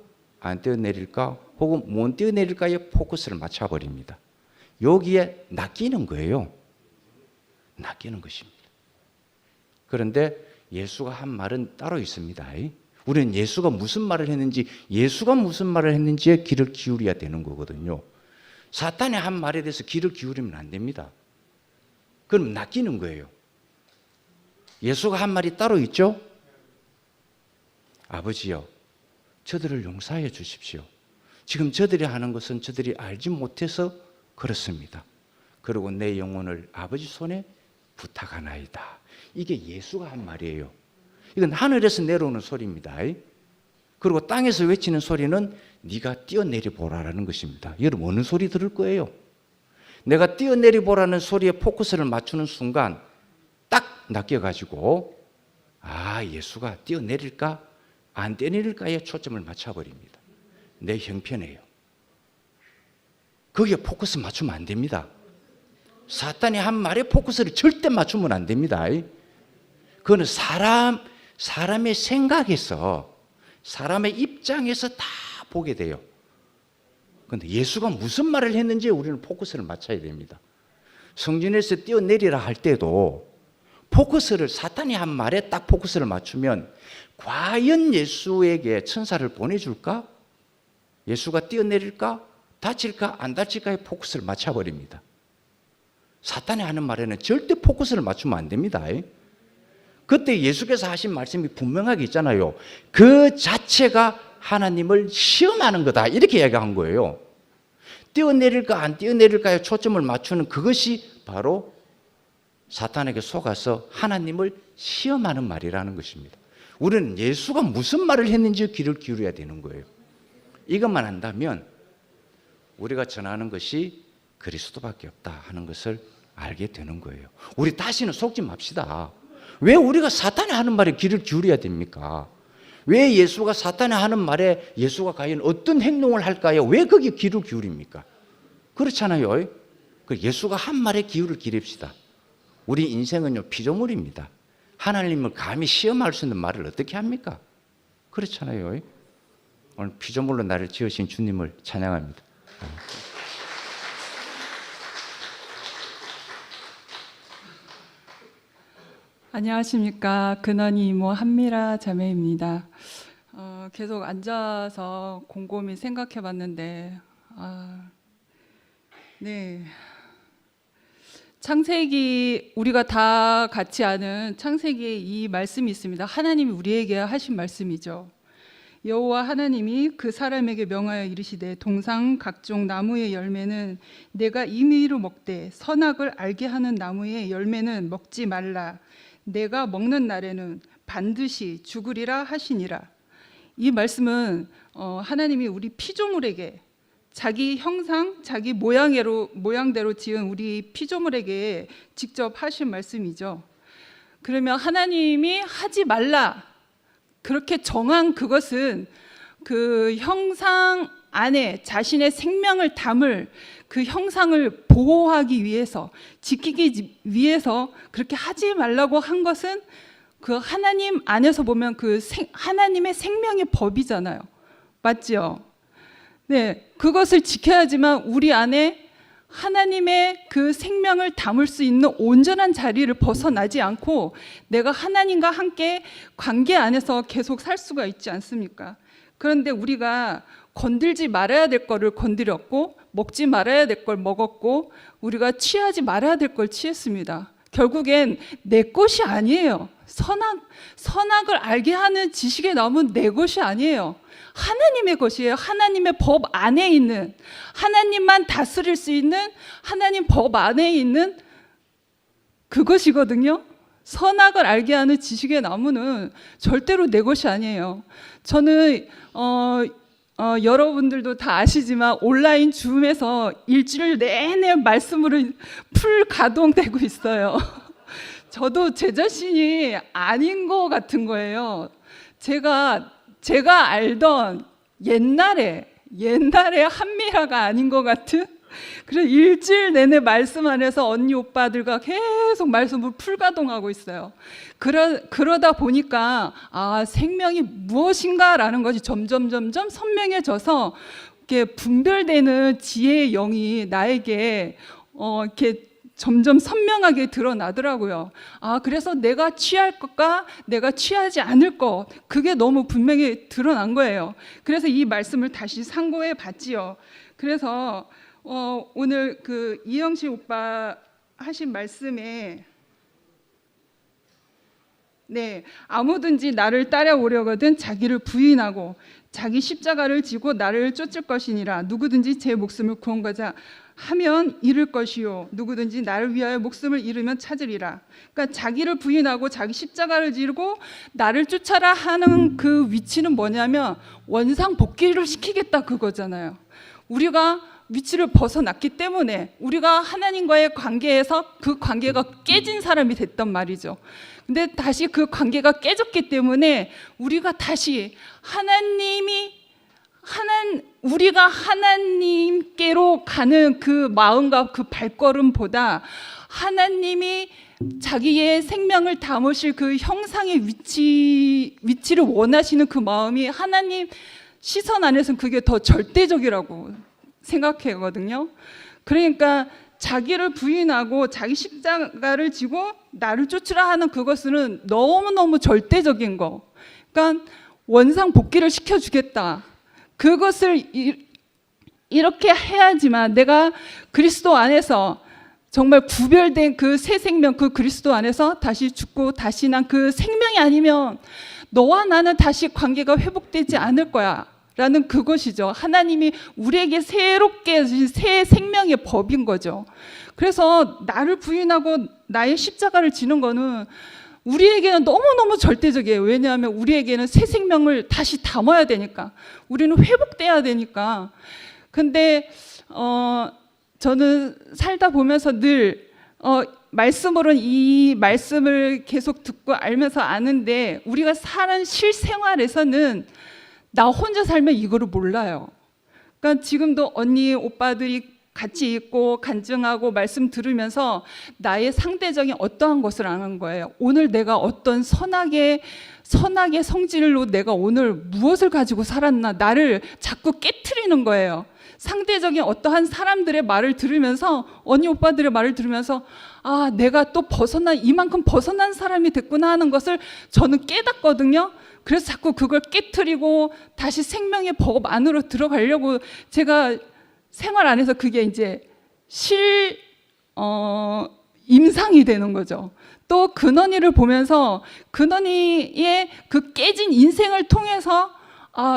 [SPEAKER 3] 안 뛰어내릴까 혹은 못 뛰어내릴까에 포커스를 맞춰버립니다. 여기에 낚이는 거예요. 낚이는 것입니다. 그런데 예수가 한 말은 따로 있습니다. 우리는 예수가 무슨 말을 했는지, 예수가 무슨 말을 했는지에 귀를 기울여야 되는 거거든요. 사탄의 한 말에 대해서 귀를 기울이면 안 됩니다. 그럼 낚이는 거예요. 예수가 한 말이 따로 있죠? 아버지요, 저들을 용서해 주십시오. 지금 저들이 하는 것은 저들이 알지 못해서 그렇습니다. 그리고 내 영혼을 아버지 손에 부탁하나이다. 이게 예수가 한 말이에요. 이건 하늘에서 내려오는 소리입니다. 그리고 땅에서 외치는 소리는 네가 뛰어내려 보라라는 것입니다. 여러분 어느 소리 들을 거예요? 내가 뛰어내려 보라는 소리에 포커스를 맞추는 순간 낚여가지고 예수가 뛰어내릴까 안 뛰어내릴까에 초점을 맞춰버립니다. 내 형편이에요. 거기에 포커스 맞추면 안 됩니다. 사탄이 한 말에 포커스를 절대 맞추면 안 됩니다. 그거는 사람의 생각에서, 사람의 입장에서 다 보게 돼요. 그런데 예수가 무슨 말을 했는지 우리는 포커스를 맞춰야 됩니다. 성전에서 뛰어내리라 할 때도 포커스를, 사탄이 한 말에 딱 포커스를 맞추면 과연 예수에게 천사를 보내줄까? 예수가 뛰어내릴까? 다칠까? 안 다칠까에 포커스를 맞춰버립니다. 사탄이 하는 말에는 절대 포커스를 맞추면 안 됩니다. 그때 예수께서 하신 말씀이 분명하게 있잖아요. 그 자체가 하나님을 시험하는 거다, 이렇게 이야기한 거예요. 뛰어내릴까 안 뛰어내릴까에 초점을 맞추는 그것이 바로 사탄에게 속아서 하나님을 시험하는 말이라는 것입니다. 우리는 예수가 무슨 말을 했는지 귀를 기울여야 되는 거예요. 이것만 한다면 우리가 전하는 것이 그리스도밖에 없다 하는 것을 알게 되는 거예요. 우리 다시는 속지 맙시다. 왜 우리가 사탄이 하는 말에 귀를 기울여야 됩니까? 왜 예수가 사탄이 하는 말에 예수가 과연 어떤 행동을 할까요? 왜 거기에 귀를 기울입니까? 그렇잖아요. 예수가 한 말에 귀를 기립시다. 우리 인생은요, 피조물입니다. 하나님을 감히 시험할 수 있는 말을 어떻게 합니까? 그렇잖아요. 오늘 피조물로 나를 지으신 주님을 찬양합니다.
[SPEAKER 8] 안녕하십니까. 근원이 이모 한미라 자매입니다. 계속 앉아서 곰곰이 생각해 봤는데, 네. 창세기, 우리가 다 같이 아는 창세기에 이 말씀이 있습니다. 하나님이 우리에게 하신 말씀이죠. 여호와 하나님이 그 사람에게 명하여 이르시되 동상 각종 나무의 열매는 내가 임의로 먹되 선악을 알게 하는 나무의 열매는 먹지 말라. 내가 먹는 날에는 반드시 죽으리라 하시니라. 이 말씀은 하나님이 우리 피조물에게 자기 형상, 자기 모양대로 지은 우리 피조물에게 직접 하신 말씀이죠. 그러면 하나님이 하지 말라, 그렇게 정한 그것은 그 형상 안에 자신의 생명을 담을 그 형상을 보호하기 위해서, 지키기 위해서 그렇게 하지 말라고 한 것은 그 하나님 안에서 보면 그 하나님의 생명의 법이잖아요. 맞죠? 네, 그것을 지켜야지만 우리 안에 하나님의 그 생명을 담을 수 있는 온전한 자리를 벗어나지 않고 내가 하나님과 함께 관계 안에서 계속 살 수가 있지 않습니까? 그런데 우리가 건들지 말아야 될 거를 건드렸고, 먹지 말아야 될 걸 먹었고, 우리가 취하지 말아야 될 걸 취했습니다. 결국엔 내 것이 아니에요. 선악을 알게 하는 지식의 나무는 내 것이 아니에요. 하나님의 것이에요. 하나님의 법 안에 있는, 하나님만 다스릴 수 있는 하나님 법 안에 있는 그것이거든요. 선악을 알게 하는 지식의 나무는 절대로 내 것이 아니에요. 저는 여러분들도 다 아시지만 온라인 줌에서 일주일 내내 말씀으로 풀 가동되고 있어요. 저도 제 자신이 아닌 것 같은 거예요. 제가 알던 옛날에 한미라가 아닌 것 같은, 그래서 일주일 내내 말씀 안에서 언니 오빠들과 계속 말씀을 풀가동하고 있어요. 그러다 보니까 생명이 무엇인가라는 것이 점점 선명해져서 이렇게 분별되는 지혜의 영이 나에게 이렇게 점점 선명하게 드러나더라고요. 그래서 내가 취할 것과 내가 취하지 않을 것, 그게 너무 분명히 드러난 거예요. 그래서 이 말씀을 다시 상고해 봤지요. 그래서 오늘 그 이영식 오빠 하신 말씀에, 네, 아무든지 나를 따라오려거든 자기를 부인하고 자기 십자가를 지고 나를 쫓을 것이니라. 누구든지 제 목숨을 구원하고자 하면 잃을 것이요, 누구든지 나를 위하여 목숨을 잃으면 찾으리라. 그러니까 자기를 부인하고 자기 십자가를 지고 나를 쫓아라 하는 그 위치는 뭐냐면 원상복귀를 시키겠다, 그거잖아요. 우리가 위치를 벗어났기 때문에 우리가 하나님과의 관계에서 그 관계가 깨진 사람이 됐단 말이죠. 근데 다시 그 관계가 깨졌기 때문에 우리가 다시 우리가 하나님께로 가는 그 마음과 그 발걸음보다 하나님이 자기의 생명을 담으실 그 형상의 위치를 원하시는 그 마음이 하나님 시선 안에서는 그게 더 절대적이라고 생각하거든요. 그러니까 자기를 부인하고 자기 십자가를 지고 나를 쫓으라 하는 그것은 너무너무 절대적인 거. 그러니까 원상복귀를 시켜주겠다. 그것을 이렇게 해야지만 내가 그리스도 안에서 정말 구별된 그 새 생명, 그 그리스도 안에서 다시 죽고 다시 난 그 생명이 아니면 너와 나는 다시 관계가 회복되지 않을 거야 라는 그것이죠. 하나님이 우리에게 새롭게 주신 새 생명의 법인 거죠. 그래서 나를 부인하고 나의 십자가를 지는 거는 우리에게는 너무너무 절대적이에요. 왜냐하면 우리에게는 새 생명을 다시 담아야 되니까, 우리는 회복돼야 되니까. 근데 저는 살다 보면서 늘 말씀으로는 이 말씀을 계속 듣고 알면서 아는데, 우리가 사는 실생활에서는 나 혼자 살면 이거를 몰라요. 그러니까 지금도 언니, 오빠들이 같이 있고 간증하고 말씀 들으면서 나의 상대적인 어떠한 것을 아는 거예요. 오늘 내가 어떤 선악의 성질로 내가 오늘 무엇을 가지고 살았나, 나를 자꾸 깨트리는 거예요. 상대적인 어떠한 사람들의 말을 들으면서, 언니 오빠들의 말을 들으면서 아, 내가 또 이만큼 벗어난 사람이 됐구나 하는 것을 저는 깨닫거든요. 그래서 자꾸 그걸 깨트리고 다시 생명의 법 안으로 들어가려고 제가 생활 안에서 그게 이제 임상이 되는 거죠. 또 근원이를 보면서 근원이의 그 깨진 인생을 통해서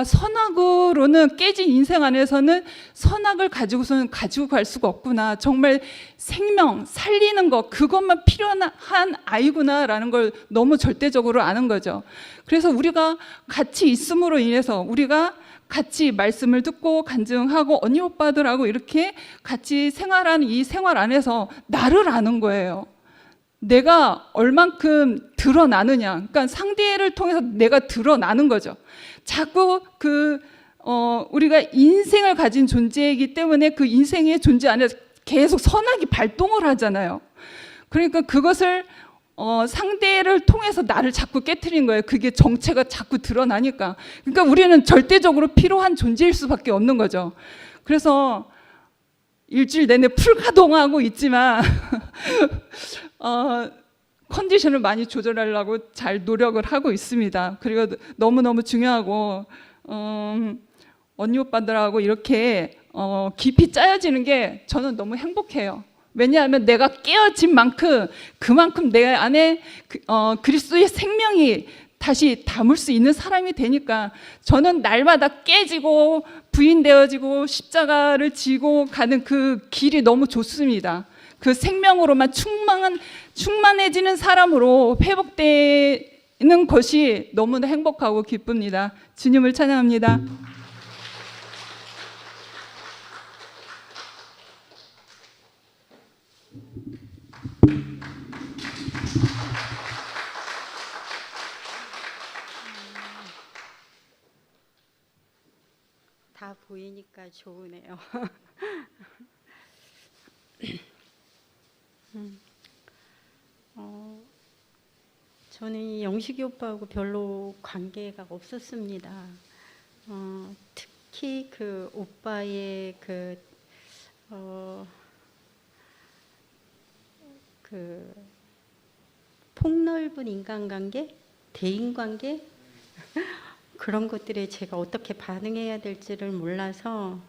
[SPEAKER 8] 선악으로는 깨진 인생 안에서는 선악을 가지고서는 가지고 갈 수가 없구나. 정말 생명, 살리는 것, 그것만 필요한 아이구나라는 걸 너무 절대적으로 아는 거죠. 그래서 우리가 같이 있음으로 인해서 우리가 같이 말씀을 듣고 간증하고 언니 오빠들하고 이렇게 같이 생활하는 이 생활 안에서 나를 아는 거예요. 내가 얼만큼 드러나느냐. 그러니까 상대를 통해서 내가 드러나는 거죠. 자꾸 우리가 인생을 가진 존재이기 때문에 그 인생의 존재 안에서 계속 선악이 발동을 하잖아요. 그러니까 그것을 상대를 통해서 나를 자꾸 깨트린 거예요. 그게 정체가 자꾸 드러나니까. 그러니까 우리는 절대적으로 필요한 존재일 수밖에 없는 거죠. 그래서 일주일 내내 풀가동하고 있지만 컨디션을 많이 조절하려고 잘 노력을 하고 있습니다. 그리고 너무너무 중요하고 언니 오빠들하고 이렇게 깊이 짜여지는 게 저는 너무 행복해요. 왜냐하면 내가 깨어진 만큼 그만큼 내 안에 그리스도의 생명이 다시 담을 수 있는 사람이 되니까 저는 날마다 깨지고 부인되어지고 십자가를 지고 가는 그 길이 너무 좋습니다. 그 생명으로만 충만해지는 사람으로 회복되는 것이 너무나 행복하고 기쁩니다. 주님을 찬양합니다.
[SPEAKER 9] 다 보이니까 좋으네요. 저는 영식이 오빠하고 별로 관계가 없었습니다. 특히 그 오빠의 그 폭넓은 인간관계, 대인관계 그런 것들에 제가 어떻게 반응해야 될지를 몰라서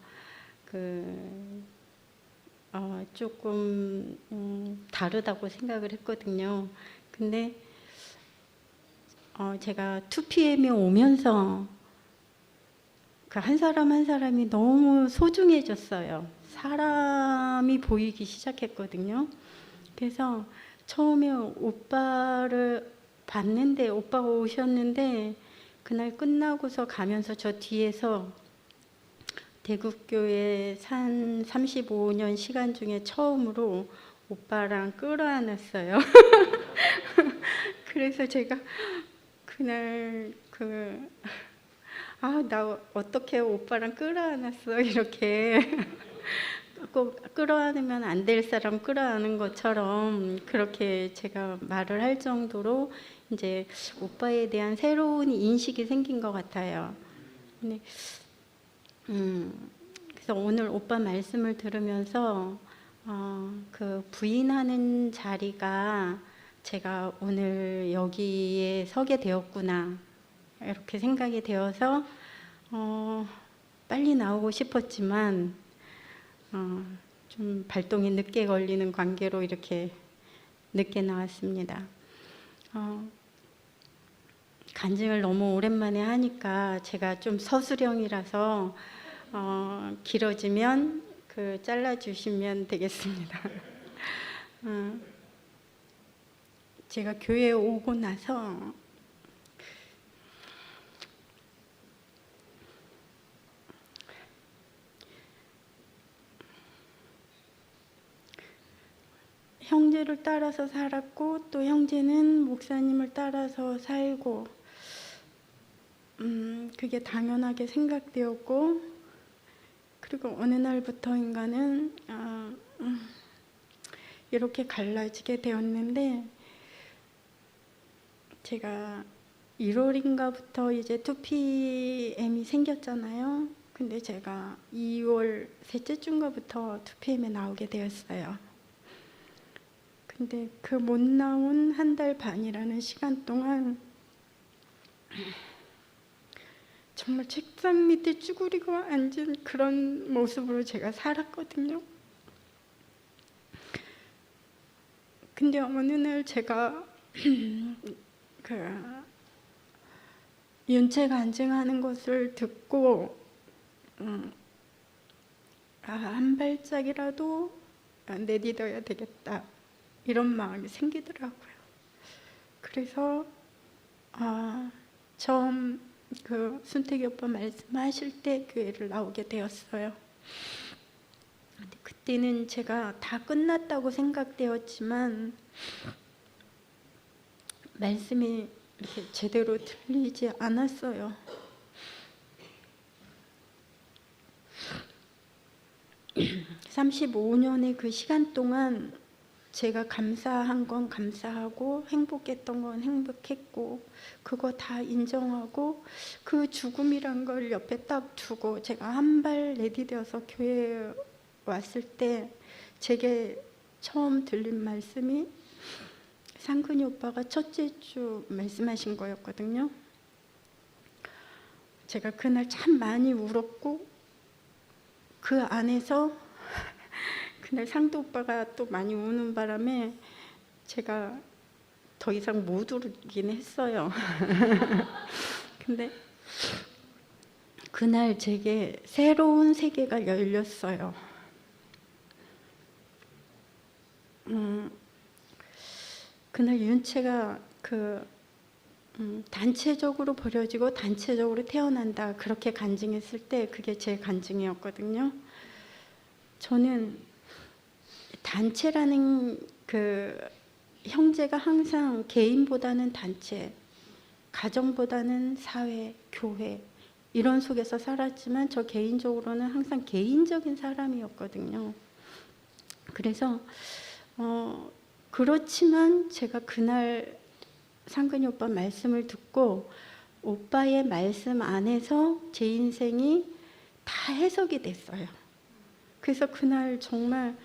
[SPEAKER 9] 조금 다르다고 생각을 했거든요. 근데 제가 2PM에 오면서 그 한 사람 한 사람이 너무 소중해졌어요. 사람이 보이기 시작했거든요. 그래서 처음에 오빠를 봤는데, 오빠가 오셨는데 그날 끝나고서 가면서 저 뒤에서 대국교회 산 35년 시간 중에 처음으로 오빠랑 끌어안았어요. 그래서 제가 그날 나 어떻게 오빠랑 끌어안았어 이렇게 꼭 끌어안으면 안 될 사람 끌어안은 것처럼 그렇게 제가 말을 할 정도로 이제 오빠에 대한 새로운 인식이 생긴 것 같아요. 근데 그래서 오늘 오빠 말씀을 들으면서 그 부인하는 자리가 제가 오늘 여기에 서게 되었구나 이렇게 생각이 되어서 빨리 나오고 싶었지만 좀 발동이 늦게 걸리는 관계로 이렇게 늦게 나왔습니다. 간증을 너무 오랜만에 하니까 제가 좀 서술형이라서 길어지면 잘라주시면 되겠습니다. 제가 교회에 오고 나서 형제를 따라서 살았고 또 형제는 목사님을 따라서 살고 그게 당연하게 생각되었고 그리고 어느 날부터인가는 이렇게 갈라지게 되었는데 제가 1월인가부터 이제 2PM이 생겼잖아요. 근데 제가 2월 셋째 주인가부터 2PM에 나오게 되었어요. 근데 그 못 나온 한 달 반이라는 시간 동안 정말 책상 밑에 쭈그리고 앉은 그런 모습으로 제가 살았거든요. 근데 어느 날 제가 윤채 간증하는 것을 듣고 한 발짝이라도 내딛어야 되겠다 이런 마음이 생기더라고요. 그래서 처음 순택이 오빠 말씀하실 때 교회를 나오게 되었어요. 근데 그때는 제가 다 끝났다고 생각되었지만 말씀이 이렇게 제대로 들리지 않았어요. 35년의 그 시간 동안 제가 감사한 건 감사하고 행복했던 건 행복했고 그거 다 인정하고 그 죽음이란 걸 옆에 딱 두고 제가 한 발 내디뎌서 교회에 왔을 때 제게 처음 들린 말씀이 상근이 오빠가 첫째 주 말씀하신 거였거든요. 제가 그날 참 많이 울었고 그 안에서 그날 상도 오빠가 또 많이 우는 바람에 제가 더 이상 못 울긴 했어요. 근데 그날 제게 새로운 세계가 열렸어요. 그날 윤채가 단체적으로 버려지고 단체적으로 태어난다 그렇게 간증했을 때 그게 제 간증이었거든요. 저는 단체라는 형제가 항상 개인보다는 단체, 가정보다는 사회, 교회 이런 속에서 살았지만 저 개인적으로는 항상 개인적인 사람이었거든요. 그래서 그렇지만 제가 그날 상근이 오빠 말씀을 듣고 오빠의 말씀 안에서 제 인생이 다 해석이 됐어요. 그래서 그날 정말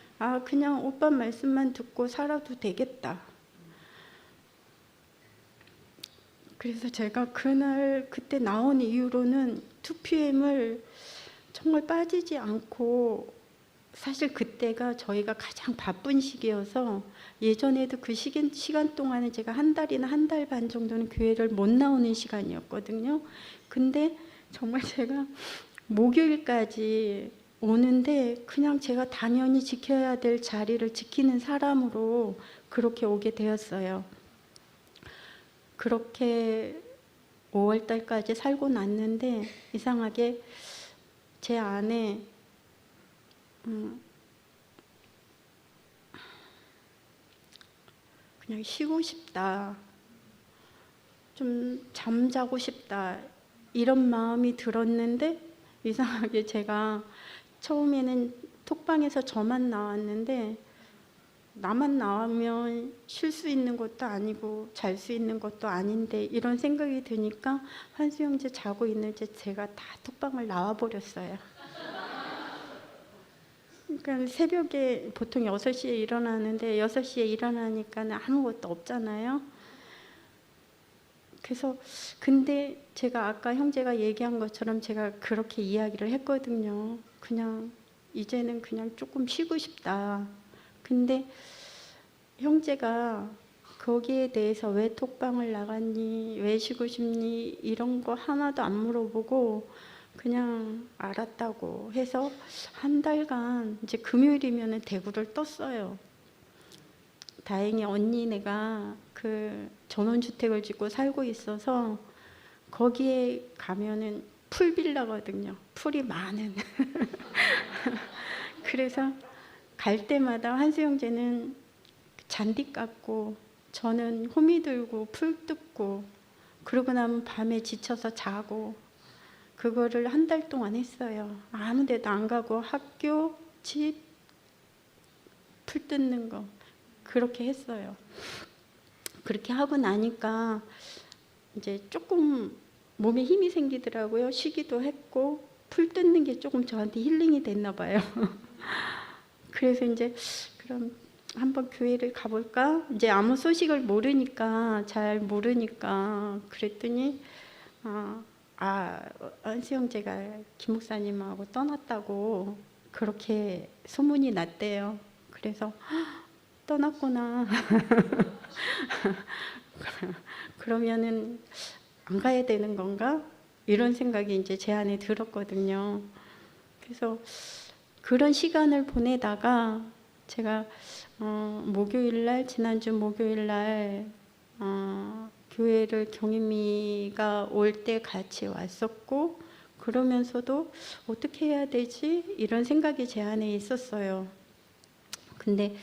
[SPEAKER 9] 그냥 오빠 말씀만 듣고 살아도 되겠다. 그래서 제가 그때 나온 이후로는 2PM을 정말 빠지지 않고 사실 그때가 저희가 가장 바쁜 시기여서 예전에도 그 시간 동안에 제가 한 달이나 한 달 반 정도는 교회를 못 나오는 시간이었거든요. 근데 정말 제가 목요일까지 오는데 그냥 제가 당연히 지켜야 될 자리를 지키는 사람으로 그렇게 오게 되었어요. 그렇게 5월 달까지 살고 났는데 이상하게 제 안에 그냥 쉬고 싶다, 좀 잠자고 싶다 이런 마음이 들었는데 이상하게 제가 처음에는 톡방에서 저만 나왔는데 나만 나오면 쉴 수 있는 것도 아니고 잘 수 있는 것도 아닌데 이런 생각이 드니까 한수 형제 자고 있는지 제가 다 톡방을 나와 버렸어요. 그러니까 새벽에 보통 6시에 일어나는데 6시에 일어나니까 아무것도 없잖아요. 그래서 근데 제가 아까 형제가 얘기한 것처럼 제가 그렇게 이야기를 했거든요. 그냥 이제는 그냥 조금 쉬고 싶다. 근데 형제가 거기에 대해서 왜 톡방을 나갔니, 왜 쉬고 싶니 이런 거 하나도 안 물어보고 그냥 알았다고 해서 한 달간 이제 금요일이면 대구를 떴어요. 다행히 언니네가 그 전원주택을 짓고 살고 있어서 거기에 가면은 풀빌라거든요. 풀이 많은. 그래서 갈 때마다 한수 형제는 잔디 깎고 저는 호미 들고 풀 뜯고 그러고 나면 밤에 지쳐서 자고 그거를 한 달 동안 했어요. 아무 데도 안 가고 학교, 집, 풀 뜯는 거 그렇게 했어요. 그렇게 하고 나니까 이제 조금 몸에 힘이 생기더라고요. 쉬기도 했고 풀 뜯는 게 조금 저한테 힐링이 됐나 봐요. 그래서 이제 그럼 한번 교회를 가볼까? 이제 아무 소식을 모르니까 잘 모르니까 그랬더니 한수 형제가 김 목사님하고 떠났다고 그렇게 소문이 났대요. 그래서 떠났구나. 그러면은 안 가야 되는 건가? 이런 생각이 이제 제 안에 들었거든요. 그래서 그런 시간을 보내다가 제가 목요일날 지난주 목요일날 교회를 경임이가 올 때 같이 왔었고 그러면서도 어떻게 해야 되지? 이런 생각이 제 안에 있었어요. 근데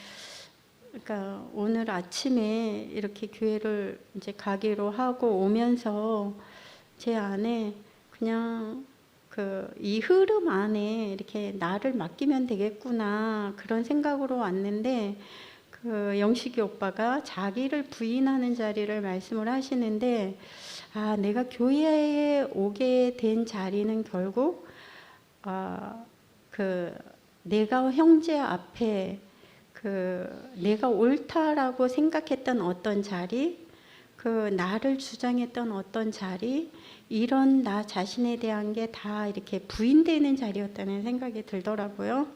[SPEAKER 9] 그러니까 오늘 아침에 이렇게 교회를 이제 가기로 하고 오면서 제 안에 그냥 이 흐름 안에 이렇게 나를 맡기면 되겠구나 그런 생각으로 왔는데 영식이 오빠가 자기를 부인하는 자리를 말씀을 하시는데 내가 교회에 오게 된 자리는 결국 내가 형제 앞에 내가 옳다라고 생각했던 어떤 자리, 나를 주장했던 어떤 자리, 이런 나 자신에 대한 게 다 이렇게 부인되는 자리였다는 생각이 들더라고요.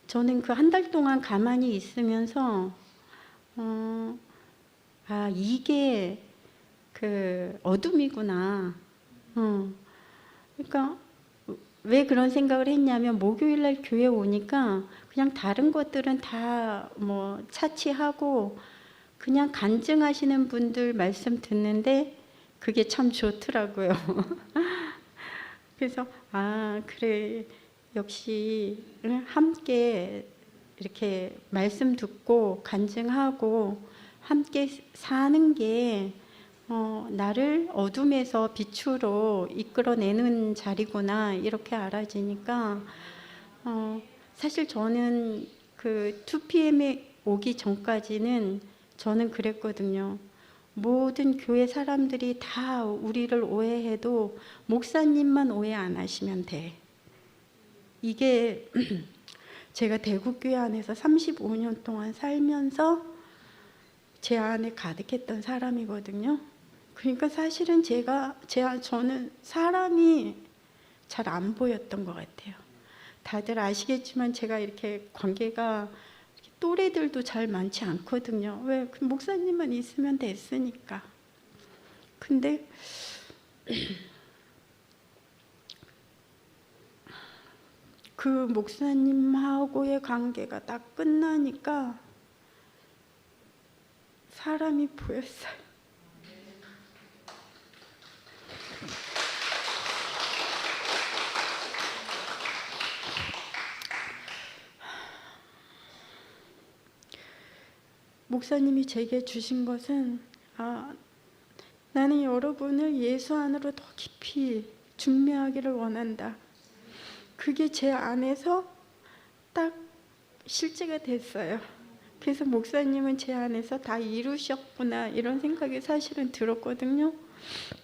[SPEAKER 9] 저는 그 한 달 동안 가만히 있으면서 이게 어둠이구나. 그러니까 왜 그런 생각을 했냐면 목요일날 교회 오니까 그냥 다른 것들은 다 뭐 차치하고 그냥 간증하시는 분들 말씀 듣는데 그게 참 좋더라고요. 그래서 그래 역시 함께 이렇게 말씀 듣고 간증하고 함께 사는 게 나를 어둠에서 빛으로 이끌어내는 자리구나 이렇게 알아지니까 사실 저는 그 2PM에 오기 전까지는 저는 그랬거든요. 모든 교회 사람들이 다 우리를 오해해도 목사님만 오해 안 하시면 돼. 이게 제가 대구교회 안에서 35년 동안 살면서 제 안에 가득했던 사람이거든요. 그러니까 사실은 저는 사람이 잘 안 보였던 것 같아요. 다들 아시겠지만 제가 이렇게 관계가 또래들도 잘 많지 않거든요. 왜? 목사님만 있으면 됐으니까. 근데 그 목사님하고의 관계가 딱 끝나니까 사람이 보였어요. 목사님이 제게 주신 것은 나는 여러분을 예수 안으로 더 깊이 중매하기를 원한다. 그게 제 안에서 딱 실제가 됐어요. 그래서 목사님은 제 안에서 다 이루셨구나 이런 생각이 사실은 들었거든요.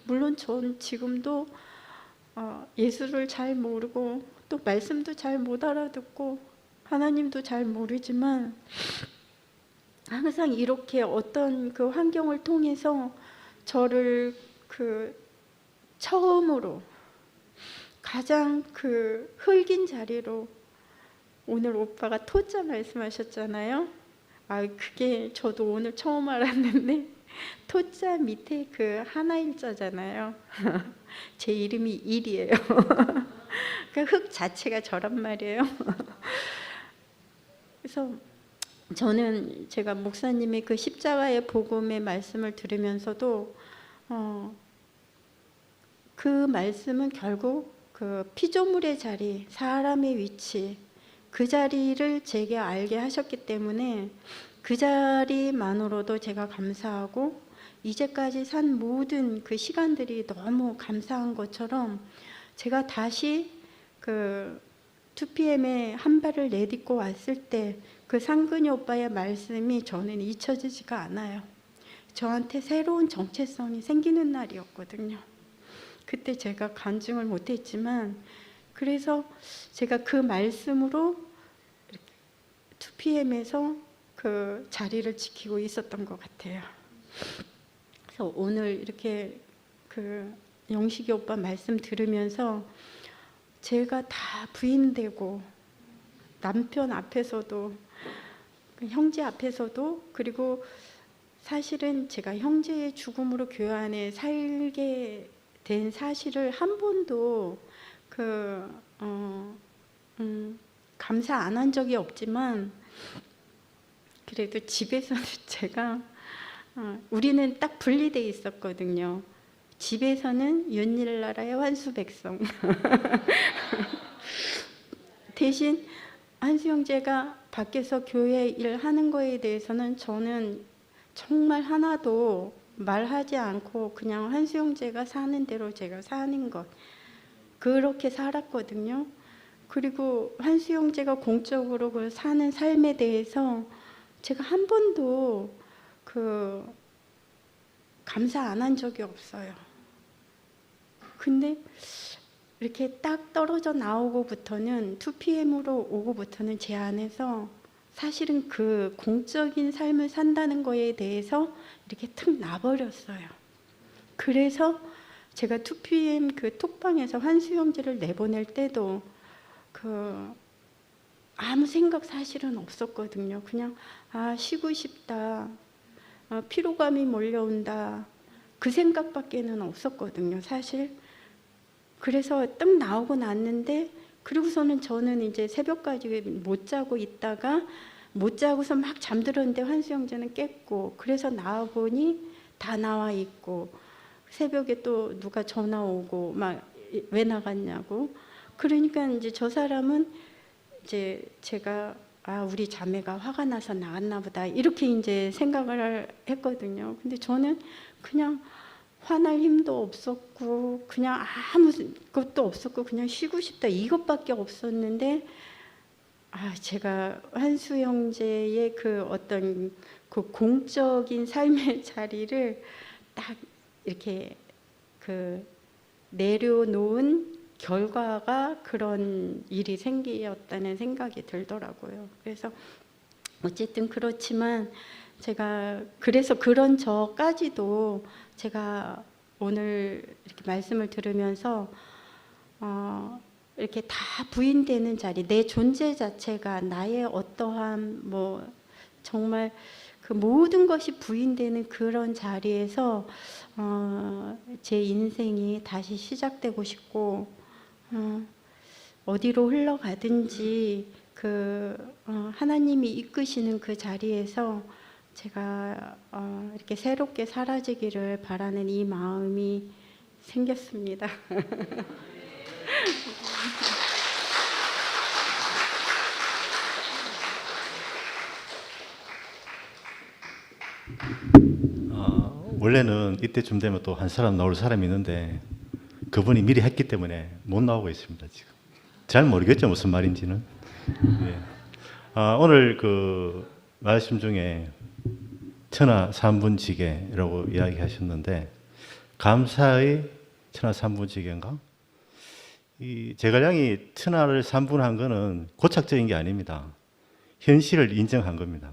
[SPEAKER 9] 물론 전 지금도 예수를 잘 모르고 또 말씀도 잘 못 알아듣고 하나님도 잘 모르지만 항상 이렇게 어떤 그 환경을 통해서 저를 그 처음으로 가장 그 흙인 자리로 오늘 오빠가 토자 말씀하셨잖아요. 그게 저도 오늘 처음 알았는데 토자 밑에 그 하나일자잖아요. 제 이름이 일이에요. 그 흙 자체가 저란 말이에요. 그래서 저는 제가 목사님의 그 십자가의 복음의 말씀을 들으면서도 그 말씀은 결국 그 피조물의 자리, 사람의 위치, 그 자리를 제게 알게 하셨기 때문에 그 자리만으로도 제가 감사하고 이제까지 산 모든 그 시간들이 너무 감사한 것처럼 제가 다시 그 2PM에 한 발을 내딛고 왔을 때 그 상근이 오빠의 말씀이 저는 잊혀지지가 않아요. 저한테 새로운 정체성이 생기는 날이었거든요. 그때 제가 간증을 못했지만 그래서 제가 그 말씀으로 2PM에서 그 자리를 지키고 있었던 것 같아요. 그래서 오늘 이렇게 그 영식이 오빠 말씀 들으면서 제가 다 부인되고 남편 앞에서도 형제 앞에서도 그리고 사실은 제가 형제의 죽음으로 교회 안에 살게 된 사실을 한 번도 감사 안 한 적이 없지만 그래도 집에서는 제가 우리는 딱 분리돼 있었거든요. 집에서는 윤일나라의 환수백성 대신 한수 형제가 밖에서 교회 일하는 거에 대해서는 저는 정말 하나도 말하지 않고 그냥 한수 형제가 사는 대로 제가 사는 것 그렇게 살았거든요. 그리고 한수 형제가 공적으로 그 사는 삶에 대해서 제가 한 번도 그 감사 안 한 적이 없어요. 근데 이렇게 딱 떨어져 나오고부터는 2PM으로 오고부터는 제 안에서 사실은 그 공적인 삶을 산다는 거에 대해서 이렇게 툭 나버렸어요. 그래서 제가 2PM 그 톡방에서 환수 형제를 내보낼 때도 그 아무 생각 사실은 없었거든요. 그냥 쉬고 싶다, 피로감이 몰려온다 그 생각밖에는 없었거든요, 사실. 그래서 딱 나오고 났는데 그리고서는 저는 이제 새벽까지 못 자고 있다가 못 자고서 막 잠들었는데 환수 형제는 깼고 그래서 나와보니 다 나와 있고 새벽에 또 누가 전화 오고 막 왜 나갔냐고 그러니까 이제 저 사람은 이제 제가 우리 자매가 화가 나서 나갔나 보다 이렇게 이제 생각을 했거든요. 근데 저는 그냥 화날 힘도 없었고 그냥 아무것도 없었고 그냥 쉬고 싶다 이것밖에 없었는데 제가 한수 형제의 그 어떤 그 공적인 삶의 자리를 딱 이렇게 그 내려놓은 결과가 그런 일이 생기었다는 생각이 들더라고요. 그래서 어쨌든 그렇지만 제가 그래서 그런 저까지도 제가 오늘 이렇게 말씀을 들으면서 이렇게 다 부인되는 자리, 내 존재 자체가 나의 어떠한 뭐 정말 그 모든 것이 부인되는 그런 자리에서 제 인생이 다시 시작되고 싶고 어디로 흘러가든지 그 하나님이 이끄시는 그 자리에서 제가 이렇게 새롭게 사라지기를 바라는 이 마음이 생겼습니다.
[SPEAKER 1] 원래는 이때쯤 되면 또 한 사람 나올 사람이 있는데 그분이 미리 했기 때문에 못 나오고 있습니다. 지금 잘 모르겠죠 무슨 말인지는. 예. 오늘 그 말씀 중에 천하 삼분지계라고 이야기하셨는데 감사의 천하 삼분지계인가? 이 제갈량이 천하를 삼분한 거는 고착적인 게 아닙니다. 현실을 인정한 겁니다.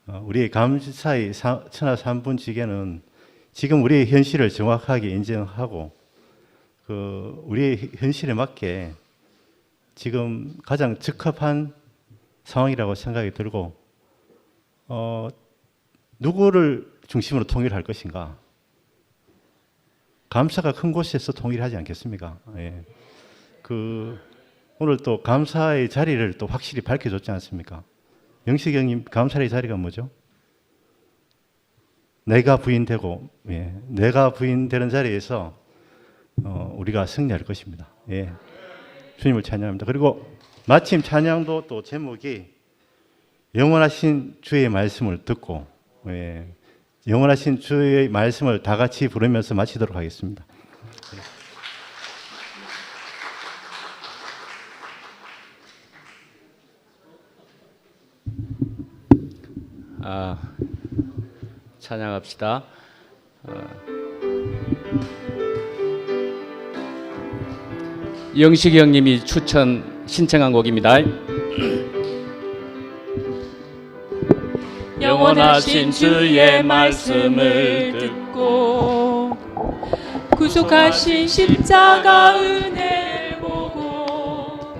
[SPEAKER 1] 우리의 감사의 천하 삼분지계는 지금 우리의 현실을 정확하게 인정하고 그 우리의 현실에 맞게 지금 가장 적합한 상황이라고 생각이 들고 누구를 중심으로 통일할 것인가? 감사가 큰 곳에서 통일하지 않겠습니까? 예. 그 오늘 또 감사의 자리를 또 확실히 밝혀줬지 않습니까? 영식 형님 감사의 자리가 뭐죠? 내가 부인되고, 예. 내가 부인되는 자리에서 우리가 승리할 것입니다. 예. 주님을 찬양합니다. 그리고 마침 찬양도 또 제목이 영원하신 주의 말씀을 듣고, 예. 영원하신 주의 말씀을 다 같이 부르면서 마치도록 하겠습니다.
[SPEAKER 3] 찬양합시다. 영식이 형님이 신청한 곡입니다.
[SPEAKER 10] 영원하신 주의 말씀을 듣고 구속하신 십자가 은혜를 보고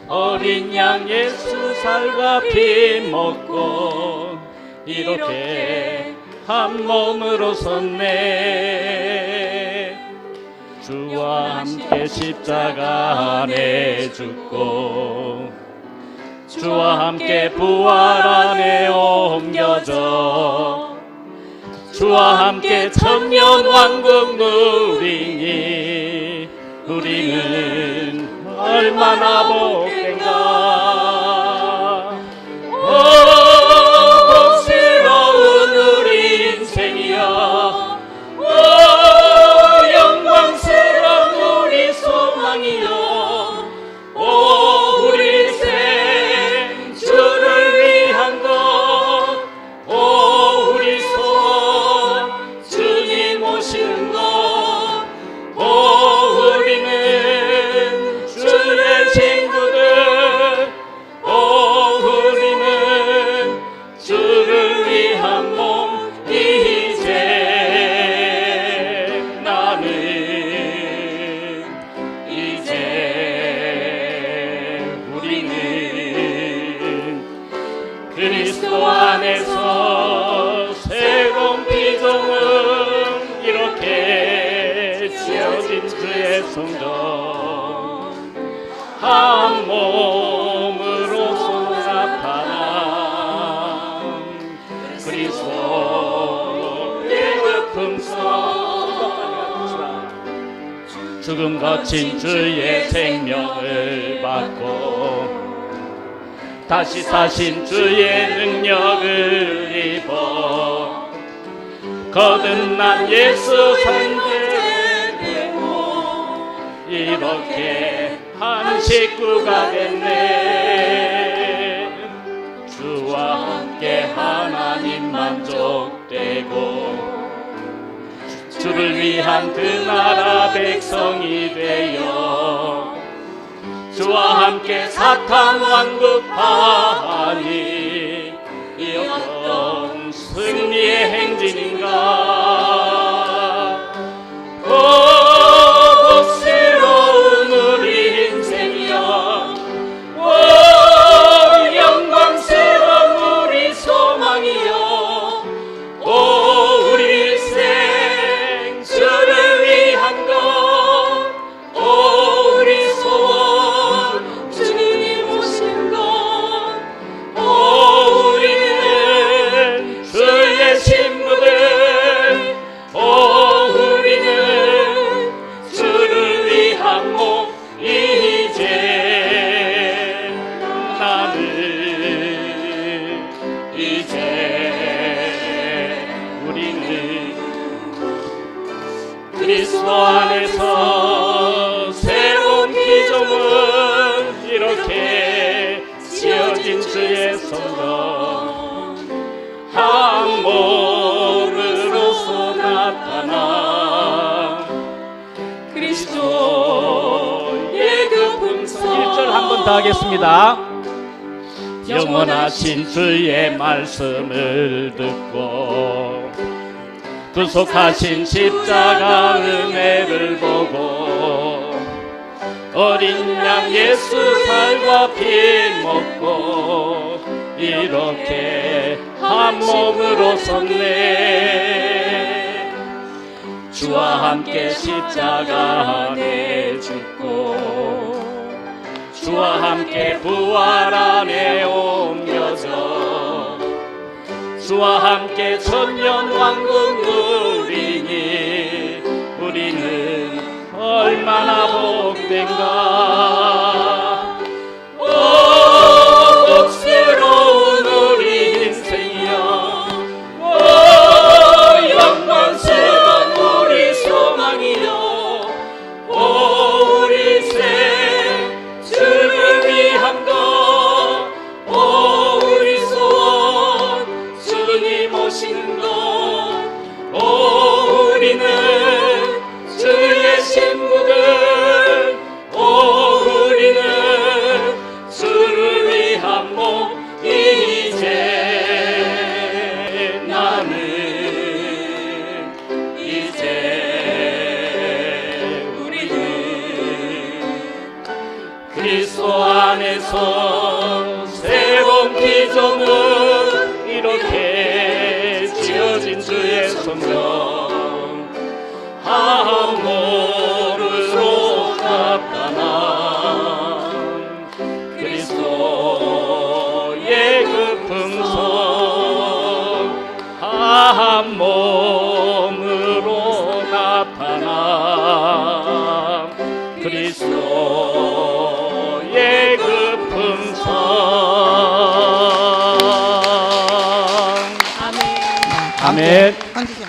[SPEAKER 3] 어린 양 예수 살과 피 먹고 이렇게 한 몸으로 섰네. 주와 함께 십자가 안에 죽고 주와 함께 부활 안에 옮겨져 주와 함께 천년 왕국 누리니 우리는 얼마나 복된가. 복스러운 우리 인생이여, 영광스러운 우리 소망이여, 우리 인생 주를 위한 것, 우리 소원 주님 오시는 것, 우리는 주의 친구들, 우리는 주를 위한 몸. 그리스도 안에서 새로운 피조물 이렇게 지어진 주의 성전 한 몸으로서 나타난 그리스도의 그 품성 죽음 거친 주의 생명을 받고 다시 사신 주의 능력을 입어 거듭난 예수 상대되고 이렇게 한 식구가 됐네. 주와 함께 하나님 만족되고 주를 위한 그 나라 백성이 되어 주와 함께 사탄 왕국하니 이 어떤 승리의 행진인가. 복스러운 우리 인생이여, 영광스러운 우리 소망이여, 우리 인생 주를 위한 것, 우리 소원 주님 오신 것, 우리는 주의 신부들, 우리는 주를 위한 몸. 이제 나는 이제
[SPEAKER 10] 그리스도 안에서 새로운 피조물 이렇게 지어진 주의 성령 한 몸으로서 나타나 그리스도의 그 품성 1절 한 번 더 하겠습니다. 영원하신 주의 말씀을 듣고 구속하신 십자가 은혜를 보고 어린 양 예수 살과 피 먹고 이렇게 한 몸으로 섰네. 주와 함께 십자가 안에 죽고 주와 함께 부활 안에 옮겨져 주와 함께 천년 왕국 누리니 우리는 얼마나 복된가. 오 복스러운 우리 인생이여, 오 영광스러운 우리 소망이여, 오 우리 생 주를 위한 것, 오 우리 소원 주님 오시는 것, 오 우리는 주의 신부들, 오 우리는 주를 위한 몸. 이제 나는 이제 우리는 그리스도 안에서 새로운 피조물 이렇게 지어진 주의 성령 한 몸으로 나타나 그리스도의 그 품성 한 몸으로 나타나 그리스도의 그 품성. 아멘.
[SPEAKER 11] 앉으세요.